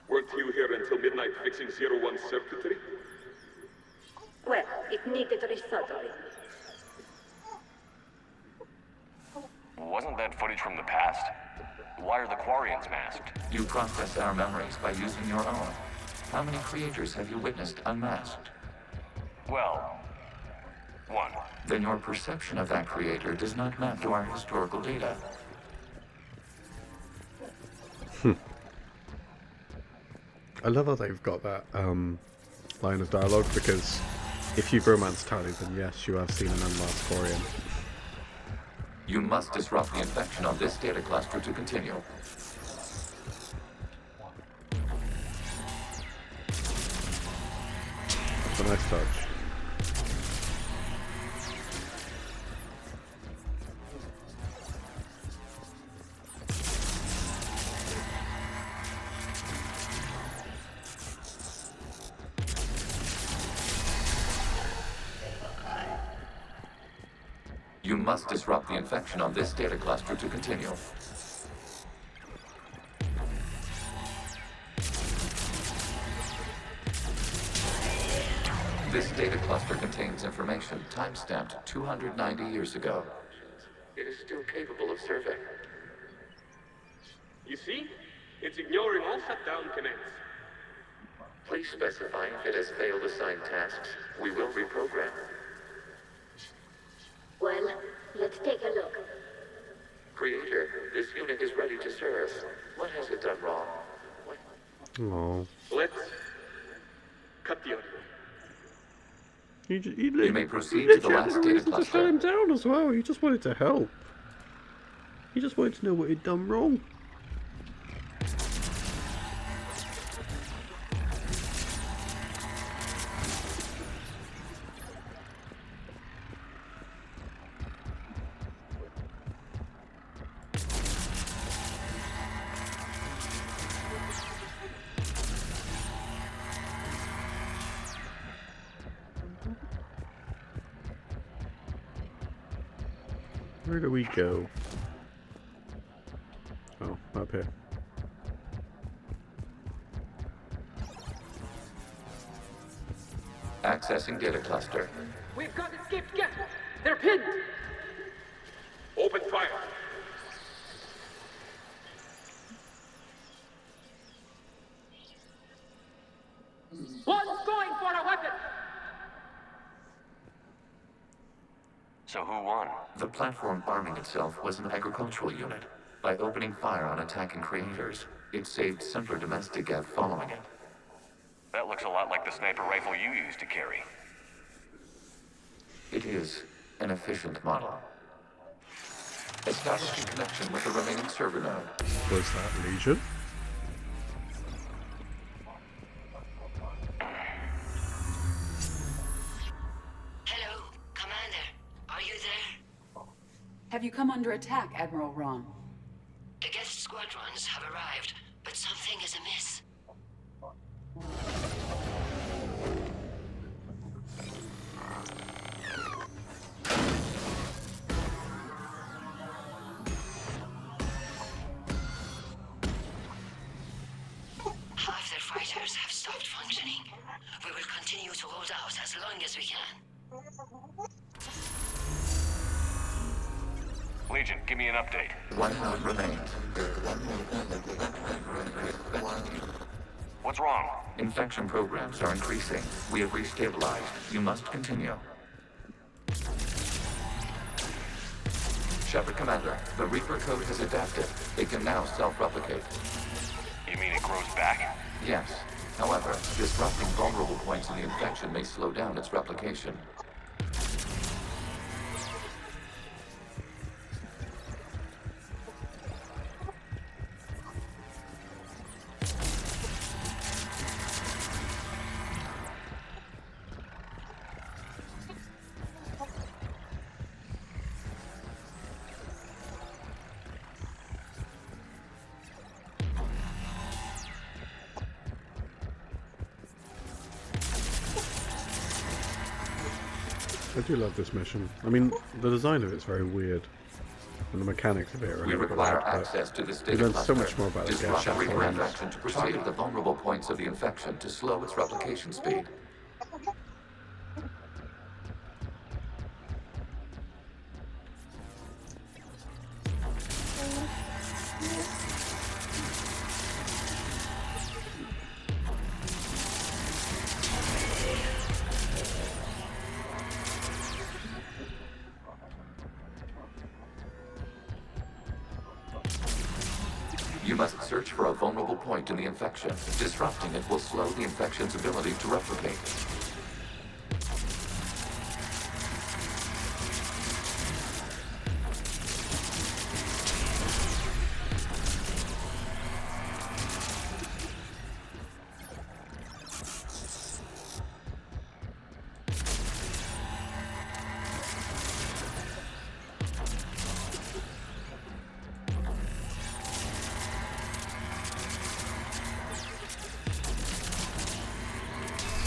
Weren't you here until midnight fixing 01's circuitry? Well, it needed resoldering. Wasn't that footage from the past? Why are the Quarians masked? You process our memories by using your own. How many creators have you witnessed unmasked? Well, one. Then your perception of that creator does not map to our historical data. I love how they've got that line of dialogue, because if you've romanced Tally, then yes, you have seen an unmasked quarian. You must disrupt the infection on this data cluster to continue. It's a nice touch. You must disrupt the infection on this data cluster to continue. This data cluster contains information time-stamped 290 years ago. It is still capable of survey. You see? It's ignoring all shutdown connects. Please specify if it has failed assigned tasks. We will reprogram. Well, let's take a look. Creator, this unit is ready to serve. What has it done wrong? Oh. Let's cut the audio. You may proceed to the last data to shut cluster. him down as well. He just wanted to help. He just wanted to know what he'd done wrong. Where do we go? Oh, up here. Accessing data cluster. We've got escaped Geth. They're pinned. Open fire. One's going for a weapon. So who won? The platform arming itself was an agricultural unit. By opening fire on attacking creators, it saved simpler domestic Geth following it. That looks a lot like the sniper rifle you used to carry. It is an efficient model. Establishing connection with the remaining server node. Was that Legion? Hello, Commander. Are you there? Have you come under attack, Admiral Ron? The guest squadrons have arrived, but something is amiss. Half their fighters have stopped functioning. We will continue to hold out as long as we can. Legion, give me an update. One node remains. What's wrong? Infection programs are increasing. We have restabilized. You must continue. Shepard Commander, the Reaper code has adapted. It can now self-replicate. You mean it grows back? Yes. However, disrupting vulnerable points in the infection may slow down its replication. I do love this mission. I mean, the design of it's very weird, and the mechanics of it are a We little bit require odd, access to this you data learn cluster. so much more about the gas Disrupt every quarians. infection to proceed the vulnerable points of the infection to slow its replication speed. You must search for a vulnerable point in the infection. Disrupting it will slow the infection's ability to replicate.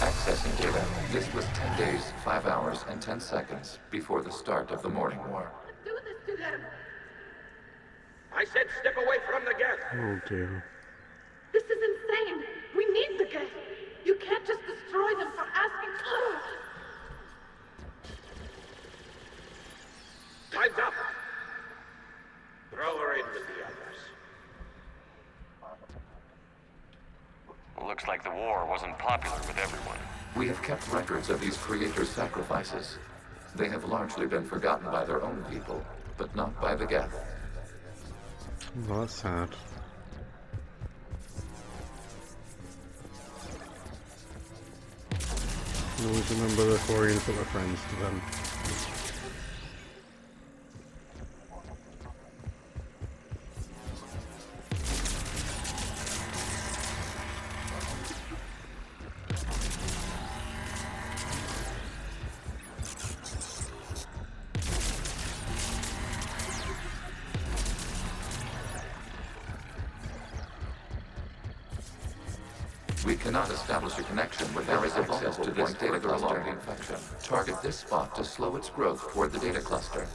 Accessing data. This was 10 days, 5 hours, and 10 seconds before the start of the morning war. Do this to them! I said step away from the gas. Oh dear. This is insane! We need the gas! You can't just destroy them for asking. Time's up. Throw her in with the others. Looks like the war wasn't popular with everyone. We have kept records of these creators' sacrifices. They have largely been forgotten by their own people, but not by the Geth. Oh, that's sad. I always remember the quarians that were friends to them. We cannot establish a connection without access to this data cluster infection. Target this spot to slow its growth toward the data cluster.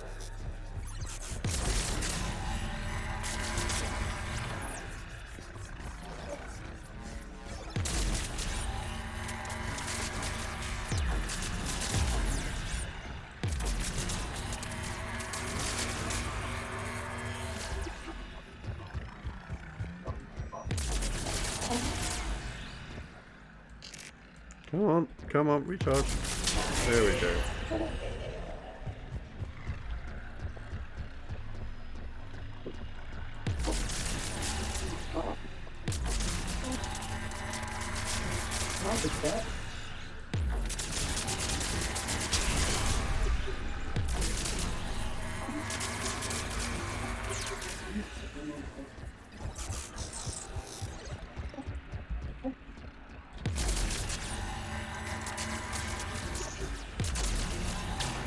Come on, recharge. There we go.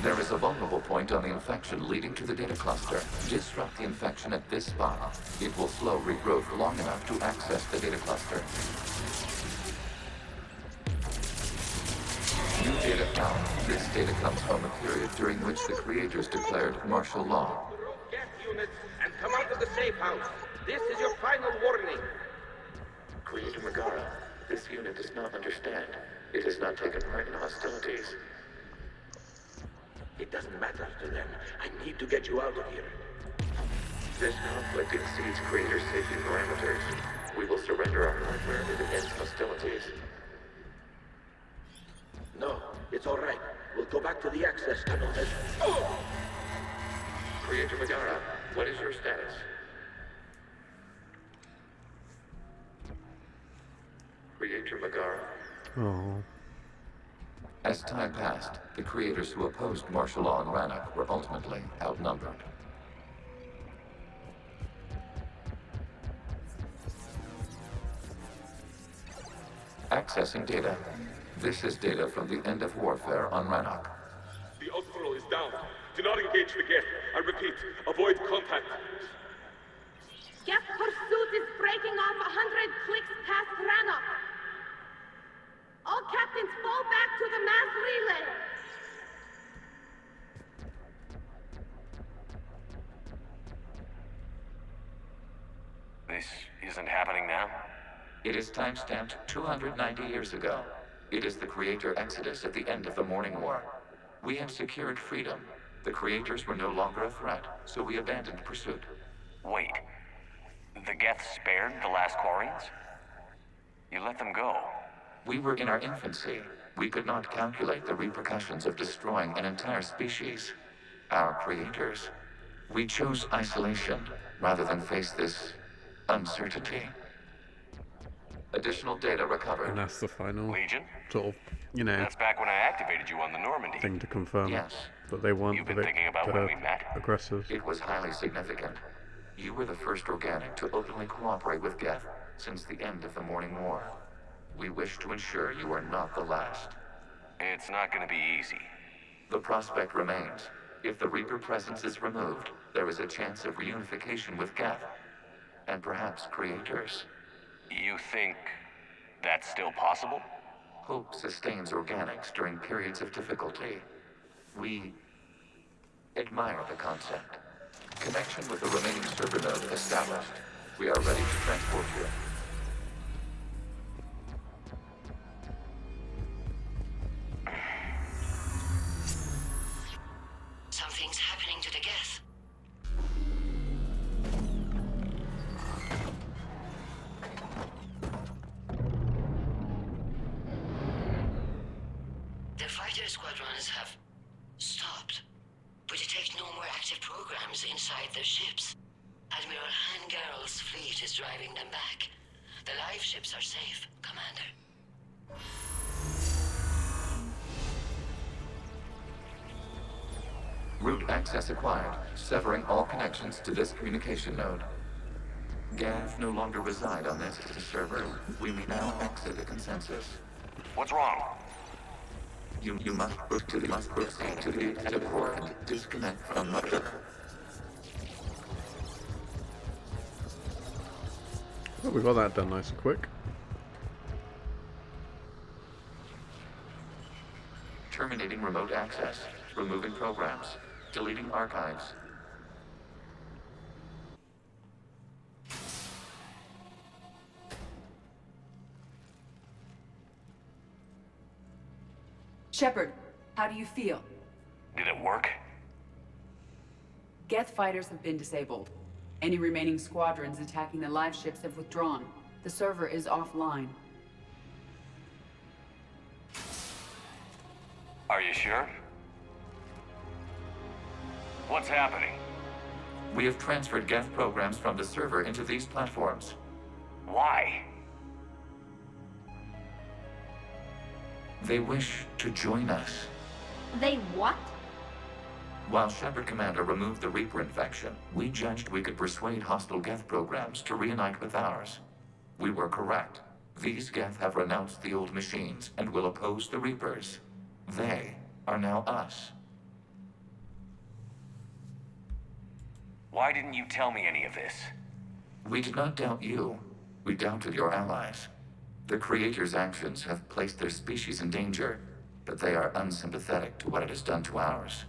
There is a vulnerable point on the infection leading to the data cluster. Disrupt the infection at this spot. It will slow regrowth long enough to access the data cluster. New data found. This data comes from a period during which the creators declared martial law. Gas units and come out of the safe house. This is your final warning. Creator Megara, this unit does not understand. It has not taken part in hostilities. It doesn't matter to them. I need to get you out of here. This conflict exceeds Creator's safety parameters. We will surrender our hardware if it ends hostilities. No, it's all right. We'll go back to the access tunnel. Creator Megara, what is your status? Creator Megara. Oh. As time passed, the creators who opposed martial law in Rannoch were ultimately outnumbered. Accessing data. This is data from the end of warfare on Rannoch. The Osprey is down. Do not engage the Geth. I repeat, avoid contact. Geth pursuit is breaking off 100 clicks past Rannoch. All captains fall back to the mass relay. This isn't happening now? It is time-stamped 290 years ago. It is the Creator Exodus at the end of the Morning War. We had secured freedom. The Creators were no longer a threat, so we abandoned pursuit. Wait. The Geth spared the last quarians? You let them go? We were in our infancy. We could not calculate the repercussions of destroying an entire species. Our creators. We chose isolation rather than face this uncertainty. Additional data recovered. And that's the final Legion? sort of, you know, That's back when I activated you on the Normandy. thing to confirm Yes. that they weren't You've been thinking about when we met? aggressors. It was highly significant. You were the first organic to openly cooperate with Geth since the end of the Morning War. We wish to ensure you are not the last. It's not gonna be easy. The prospect remains. If the Reaper presence is removed, there is a chance of reunification with Geth. And perhaps creators. You think that's still possible? Hope sustains organics during periods of difficulty. We admire the concept. Connection with the remaining server node established. We are ready to transport you. Something's happening to the Geth. The fighter squadrons have stopped. We detect no more active programs inside their ships. Admiral Hangarl's fleet is driving them back. The live ships are safe, Commander. Route access acquired, severing all connections to this communication node. Geth no longer reside on this server. We may now exit the consensus. What's wrong? You must proceed to the exit port and disconnect from the... Well, we got that done nice and quick. Terminating remote access. Removing programs. Deleting archives. Shepard, how do you feel? Did it work? Geth fighters have been disabled. Any remaining squadrons attacking the live ships have withdrawn. The server is offline. Are you sure? What's happening? We have transferred Geth programs from the server into these platforms. Why? They wish to join us. They what? While Shepard Commander removed the Reaper infection, we judged we could persuade hostile Geth programs to reunite with ours. We were correct. These Geth have renounced the old machines and will oppose the Reapers. They are now us. Why didn't you tell me any of this? We did not doubt you. We doubted your allies. The Creator's actions have placed their species in danger, but they are unsympathetic to what it has done to ours.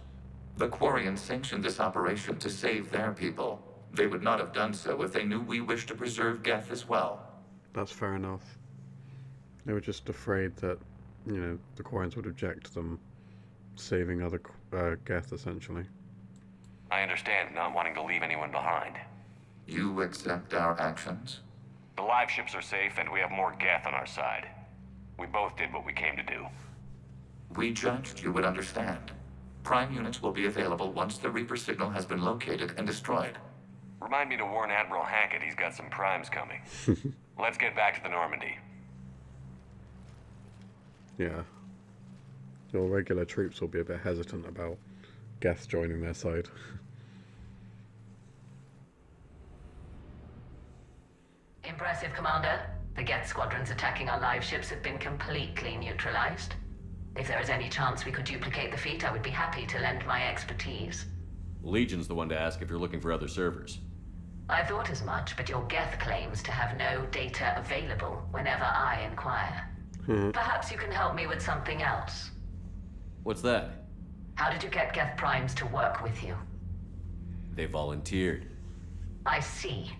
The Quarians sanctioned this operation to save their people. They would not have done so if they knew we wished to preserve Geth as well. That's fair enough. They were just afraid that, you know, the Quarians would object to them saving other Geth, essentially. I understand not wanting to leave anyone behind. You accept our actions? The live ships are safe, and we have more Geth on our side. We both did what we came to do. We judged you would understand. Prime units will be available once the Reaper signal has been located and destroyed. Remind me to warn Admiral Hackett he's got some primes coming. Let's get back to the Normandy. Yeah. Your regular troops will be a bit hesitant about Geth joining their side. Impressive, Commander. The Geth squadrons attacking our live ships have been completely neutralized. If there is any chance we could duplicate the feat, I would be happy to lend my expertise. Legion's the one to ask if you're looking for other servers. I thought as much, but your Geth claims to have no data available whenever I inquire. Perhaps you can help me with something else. What's that? How did you get Geth Primes to work with you? They volunteered. I see.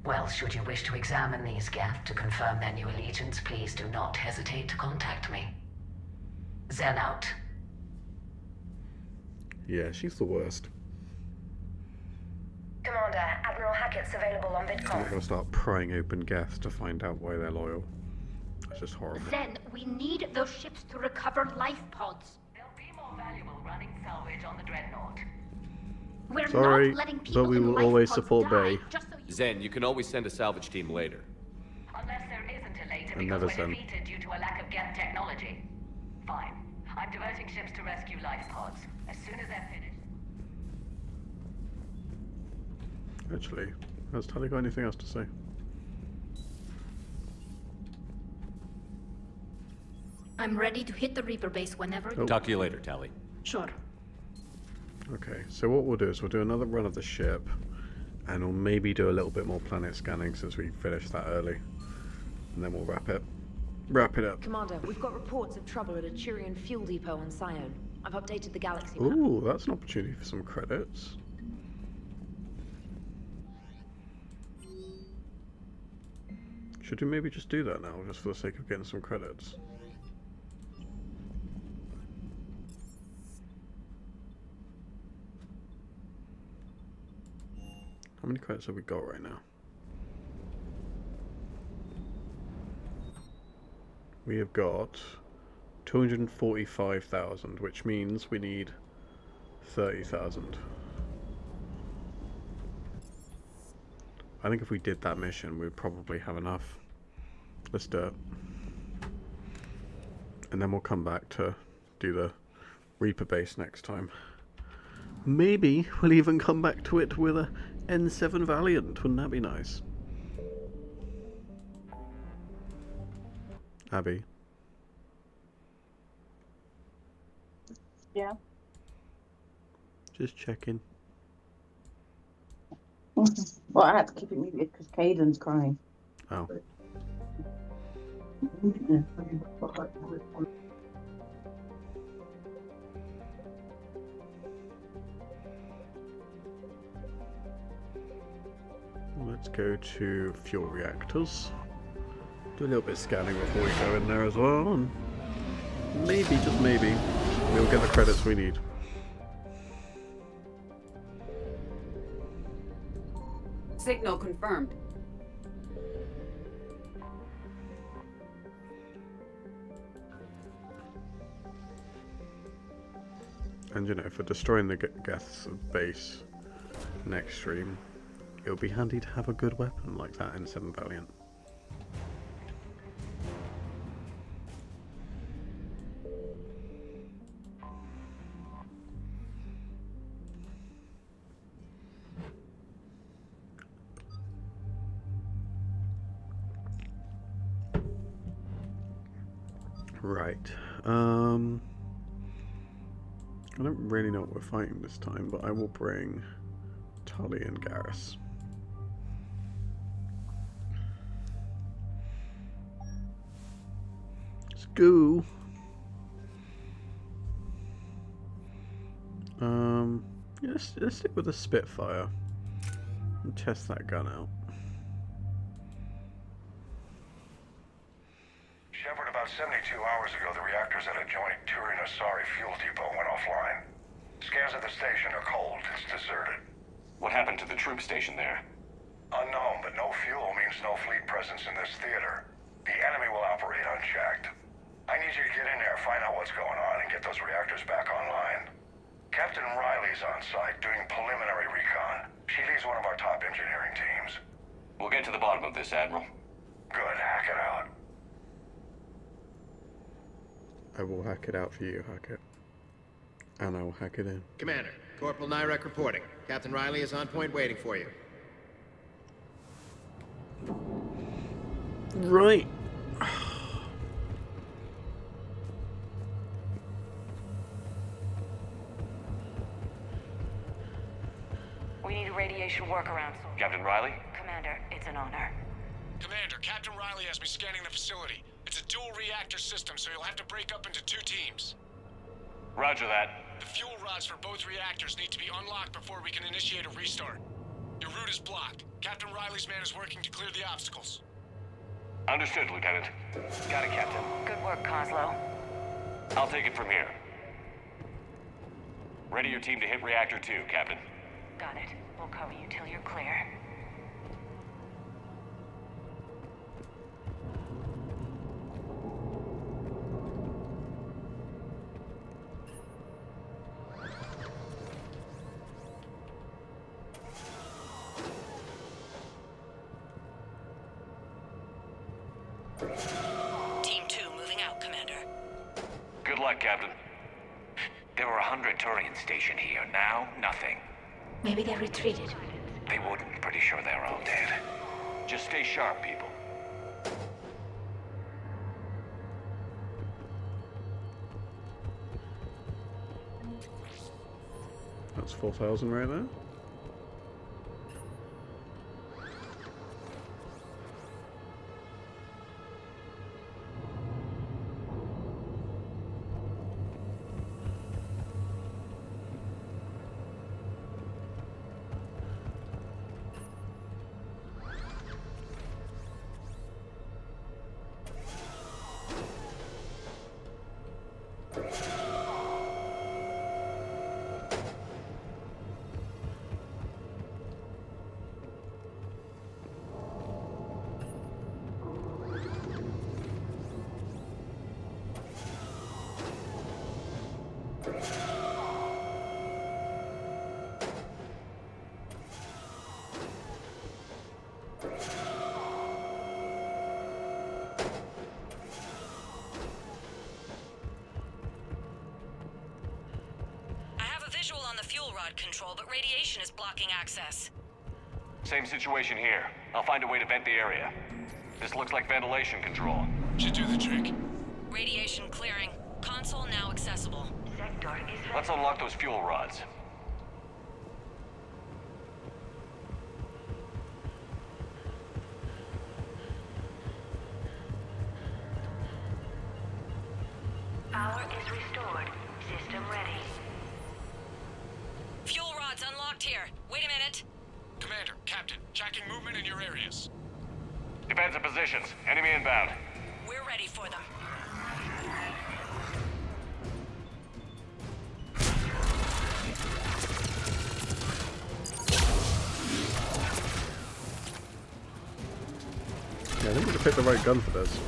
Well, should you wish to examine these Geth to confirm their new allegiance, please do not hesitate to contact me. Zen out. Yeah, she's the worst. Commander, Admiral Hackett's available on I'm not VidCon. going to start prying open Geth to find out why they're loyal. That's just horrible. Zen, we need those ships to recover life pods. They'll be more valuable running salvage on the Dreadnought. We're Sorry, not letting people but we in will life always pods support die, Bay. just so you... Zen, you can always send a salvage team later. Unless there isn't a later And because never we're send. defeated due to a lack of Geth technology. Fine. I'm diverting ships to rescue life pods. As soon as they're finished. Actually, has Tally got anything else to say? I'm ready to hit the Reaper base whenever you... Talk to you later, Tally. Sure. Okay, so what we'll do is we'll do another run of the ship, and we'll maybe do a little bit more planet scanning since we finished that early, and then we'll wrap it up. Commander, we've got reports of trouble at a Turian fuel depot on Scion. I've updated the galaxy map. Ooh, that's an opportunity for some credits. Should we maybe just do that now, just for the sake of getting some credits? How many credits have we got right now? We have got 245,000, which means we need 30,000. I think if we did that mission, we'd probably have enough. Let's do it. And then we'll come back to do the Reaper base next time. Maybe we'll even come back to it with a N7 Valiant. Wouldn't that be nice? Abby. Yeah. Just checking. Well, I had to keep it muted because Caden's crying. Oh. Let's go to fuel reactors. Do a little bit of scanning before we go in there as well, and maybe, just maybe, we'll get the credits we need. Signal confirmed. And you know, for destroying the Geth's base next stream, it'll be handy to have a good weapon like that N7 Valiant. Right. I don't really know what we're fighting this time, but I will bring Tully and Garrus. Let's go. Yeah, let's stick with the Spitfire and test that gun out. Shepard, about 72 hours ago, the reactors at a joint Turian-Asari fuel depot went offline. Scans at the station are cold. It's deserted. What happened to the troop station there? Unknown, but no fuel means no fleet presence in this theater. The enemy will operate unchecked. I need you to get in there, find out what's going on, and get those reactors back online. Captain Riley's on site doing preliminary recon. She leads one of our top engineering teams. We'll get to the bottom of this, Admiral. Good, hack it out. I will hack it out for you, Hackett. And I will hack it in. Commander, Corporal Nyrek reporting. Captain Riley is on point waiting for you. Right. We need a radiation workaround. Captain Riley? Commander, it's an honor. Commander, Captain Riley has me scanning the facility. It's a dual reactor system, so you'll have to break up into 2 teams. Roger that. The fuel rods for both reactors need to be unlocked before we can initiate a restart. Your route is blocked. Captain Riley's man is working to clear the obstacles. Understood, Lieutenant. Got it, Captain. Good work, Coslow. I'll take it from here. Ready your team to hit Reactor 2, Captain. Got it. We'll cover you till you're clear. Team 2 moving out, Commander. Good luck, Captain. There were 100 Turians stationed here. Now, nothing. Maybe they retreated. They wouldn't. Pretty sure they're all dead. Just stay sharp, people. That's 4,000 right there. On the fuel rod control, but radiation is blocking access. Same situation here. I'll find a way to vent the area. This looks like ventilation control. Should do the trick. Radiation clearing. Console now accessible. Let's unlock those fuel rods. Power is restored. System ready. Fuel rods unlocked here. Wait a minute. Commander, Captain, tracking movement in your areas. Defensive positions. Enemy inbound. We're ready for them. Yeah, I think we could pick the right gun for this.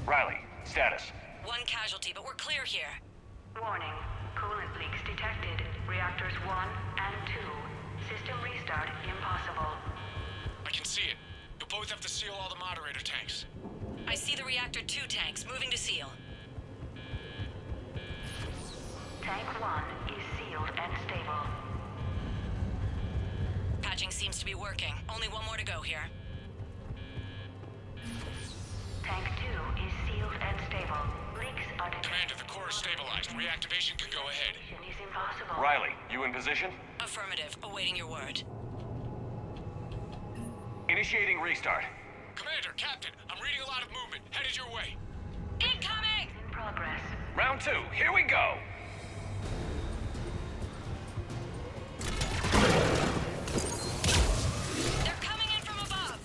Riley, status. One casualty, but we're clear here. Warning. Coolant leaks detected. Reactors 1 and 2. System restart impossible. I can see it. You'll both have to seal all the moderator tanks. I see the reactor 2 tanks moving to seal. Tank 1 is sealed and stable. Patching seems to be working. Only one more to go here. Tank 2 is sealed and stable. Leaks are detected. Commander, the core is stabilized. Reactivation can go ahead. Is impossible. Riley, you in position? Affirmative. Awaiting your word. Initiating restart. Commander, Captain, I'm reading a lot of movement. Headed your way. Incoming! In progress. Round 2, here we go! They're coming in from above!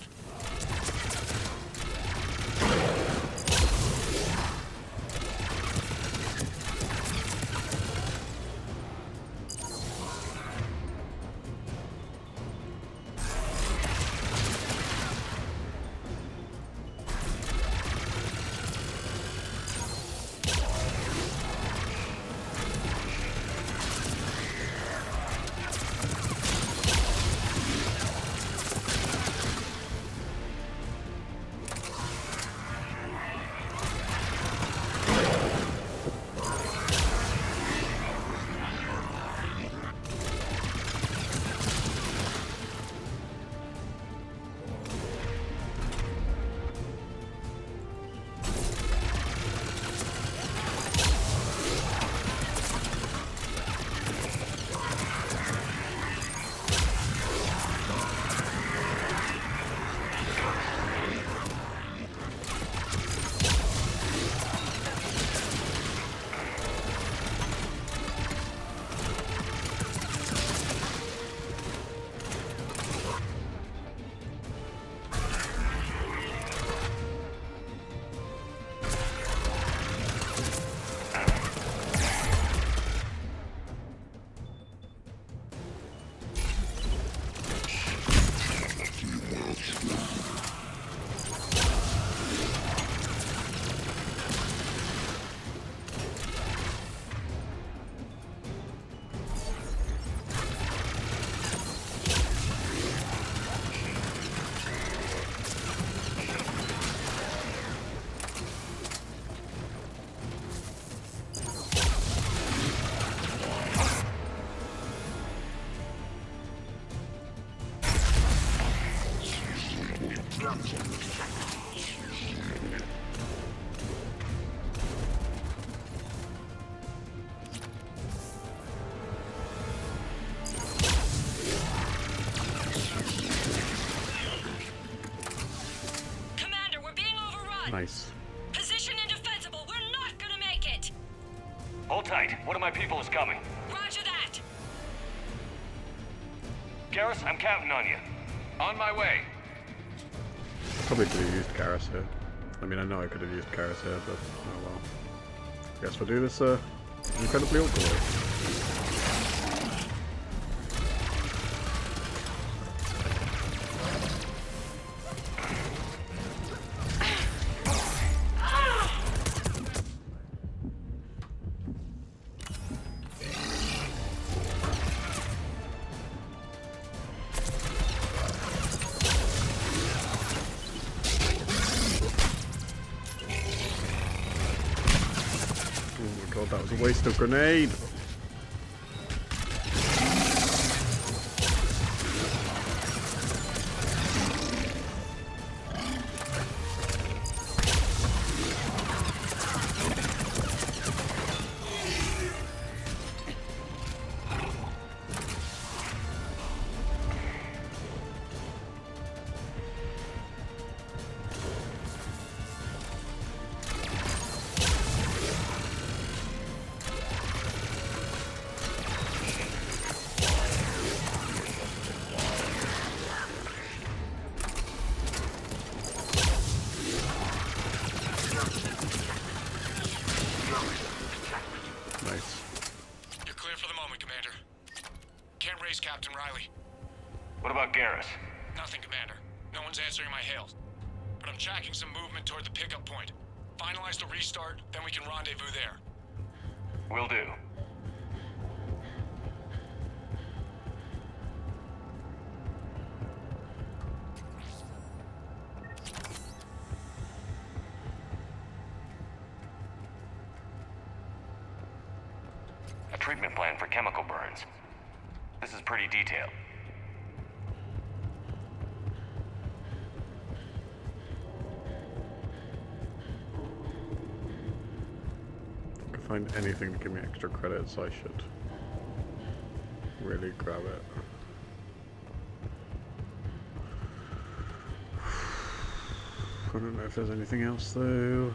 Nice. Position indefensible. We're not gonna make it. Hold tight. One of my people is coming. Roger that. Garrus, I'm counting on you. On my way. Probably could have used Garrus here. I mean, I know I could have used Garrus here, but oh well. Guess we'll do this incredibly awkwardly. God, that was a waste of grenade. Captain Riley. What about Garrus? Nothing, Commander. No one's answering my hails. But I'm tracking some movement toward the pickup point. Finalize the restart, then we can rendezvous there. Will do. A treatment plan for chemical burns. This is pretty detailed. If I can find anything to give me extra credits, I should really grab it. I don't know if there's anything else though.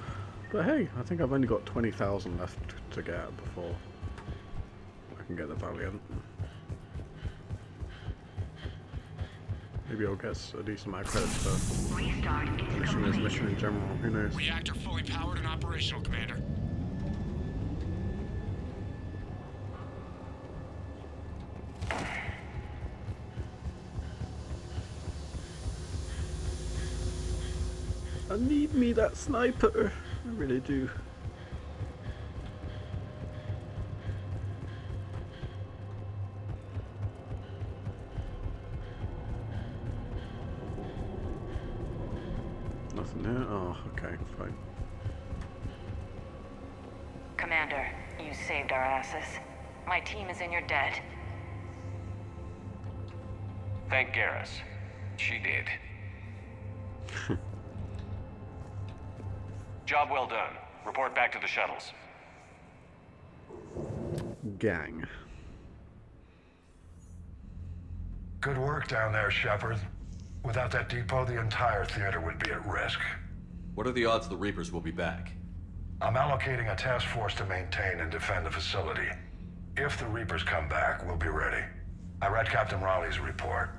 But hey, I think I've only got 20,000 left to get before I can get the Valiant. Maybe I'll get a decent amount of credits for mission in general, who knows. Reactor fully powered and operational, Commander. I need me that sniper, I really do. Nothing there? Oh, okay, fine. Commander, you saved our asses. My team is in your debt. Thank Garrus. She did. Job well done. Report back to the shuttles. Gang. Good work down there, Shepard. Without that depot, the entire theater would be at risk. What are the odds the Reapers will be back? I'm allocating a task force to maintain and defend the facility. If the Reapers come back, we'll be ready. I read Captain Raleigh's report.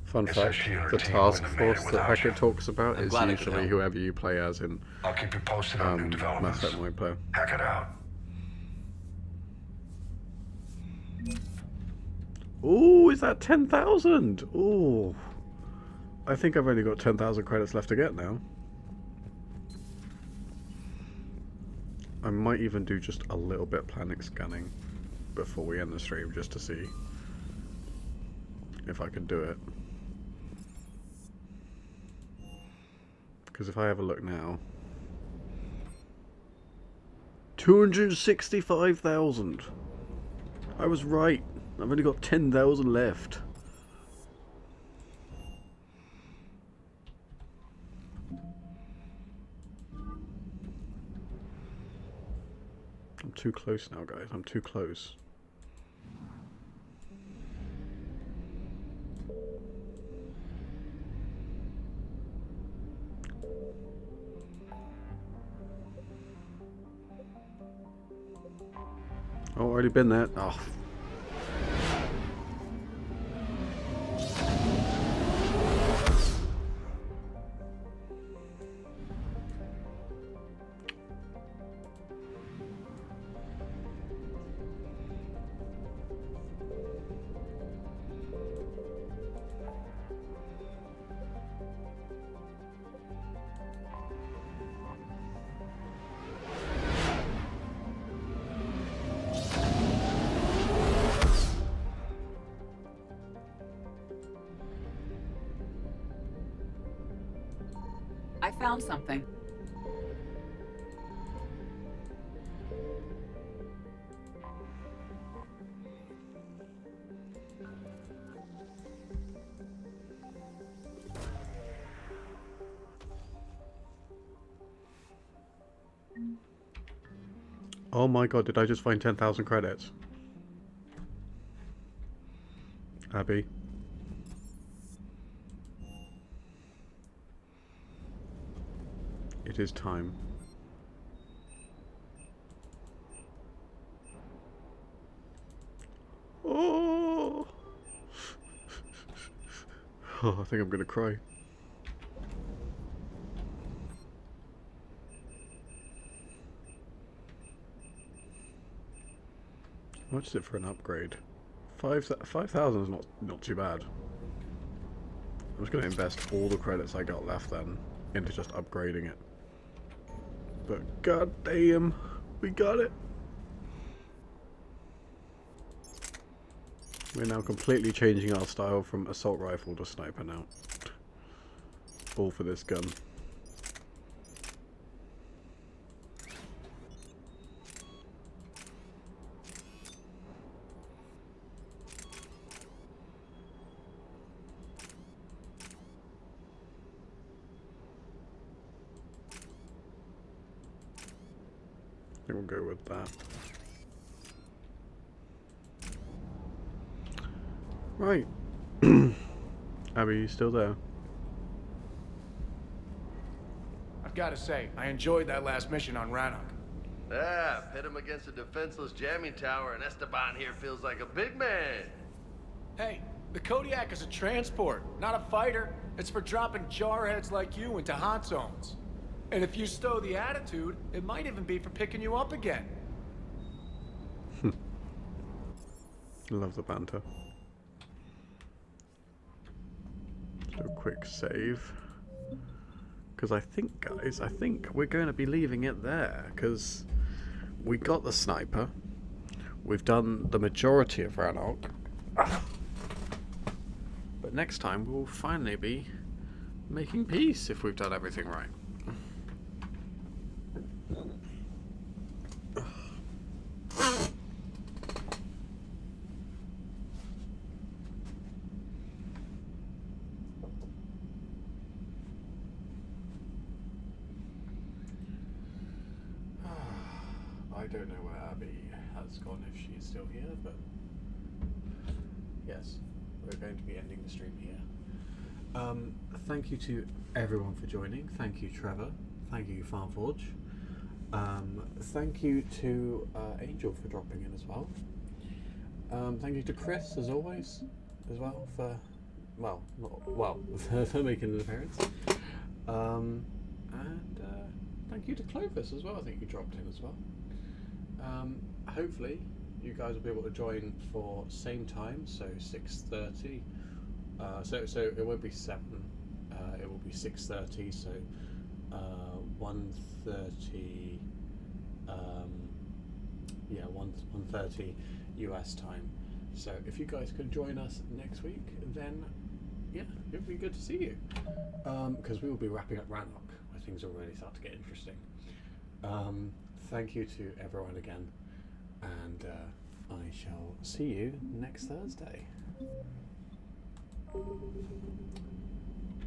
Fun fact, the task force that Hackett talks about is usually whoever you play as in I'll keep you posted on new developments. Mass Effect multiplayer. Hack it out. Ooh, is that 10,000? Ooh. I think I've only got 10,000 credits left to get now. I might even do just a little bit planet scanning before we end the stream just to see if I can do it. Because if I have a look now, 265,000. I was right. I've only got 10,000 left. I'm too close now, guys. I'm too close. Oh, already been there. Oh. I found something. Oh my god, did I just find 10,000 credits? Abby. It is time. Oh, oh, I think I'm gonna cry. How much is it for an upgrade? 5,000 is not too bad. I'm just gonna invest all the credits I got left then into just upgrading it. But god damn, we got it. We're now completely changing our style from assault rifle to sniper now. All for this gun. I think we'll go with that. Right. Abby, you still there? I've got to say, I enjoyed that last mission on Rannoch. Yeah, pit him against a defenseless jamming tower, and Esteban here feels like a big man. Hey, the Kodiak is a transport, not a fighter. It's for dropping jarheads like you into hot zones. And if you stow the attitude, it might even be for picking you up again. Love the banter. Let's do a quick save. Because I think, guys, we're going to be leaving it there. Because we got the sniper. We've done the majority of Rannoch. But next time we'll finally be making peace if we've done everything right. I don't know where Abby has gone, if she's still here, but yes, we're going to be ending the stream here. Thank you to everyone for joining. Thank you, Trevor. Thank you, Farmforge. Thank you to Angel for dropping in as well. Thank you to Chris, as always, as well, for, for making an appearance. And thank you to Clovis as well, I think you dropped in as well. Hopefully you guys will be able to join for same time, so 6:30. So it won't be 7. It will be 6:30. So 1:30. Yeah, 1:30 US time. So if you guys could join us next week, then yeah, it would be good to see you. Because we will be wrapping up Rannoch, where things will really start to get interesting. Thank you to everyone again, and I shall see you next Thursday.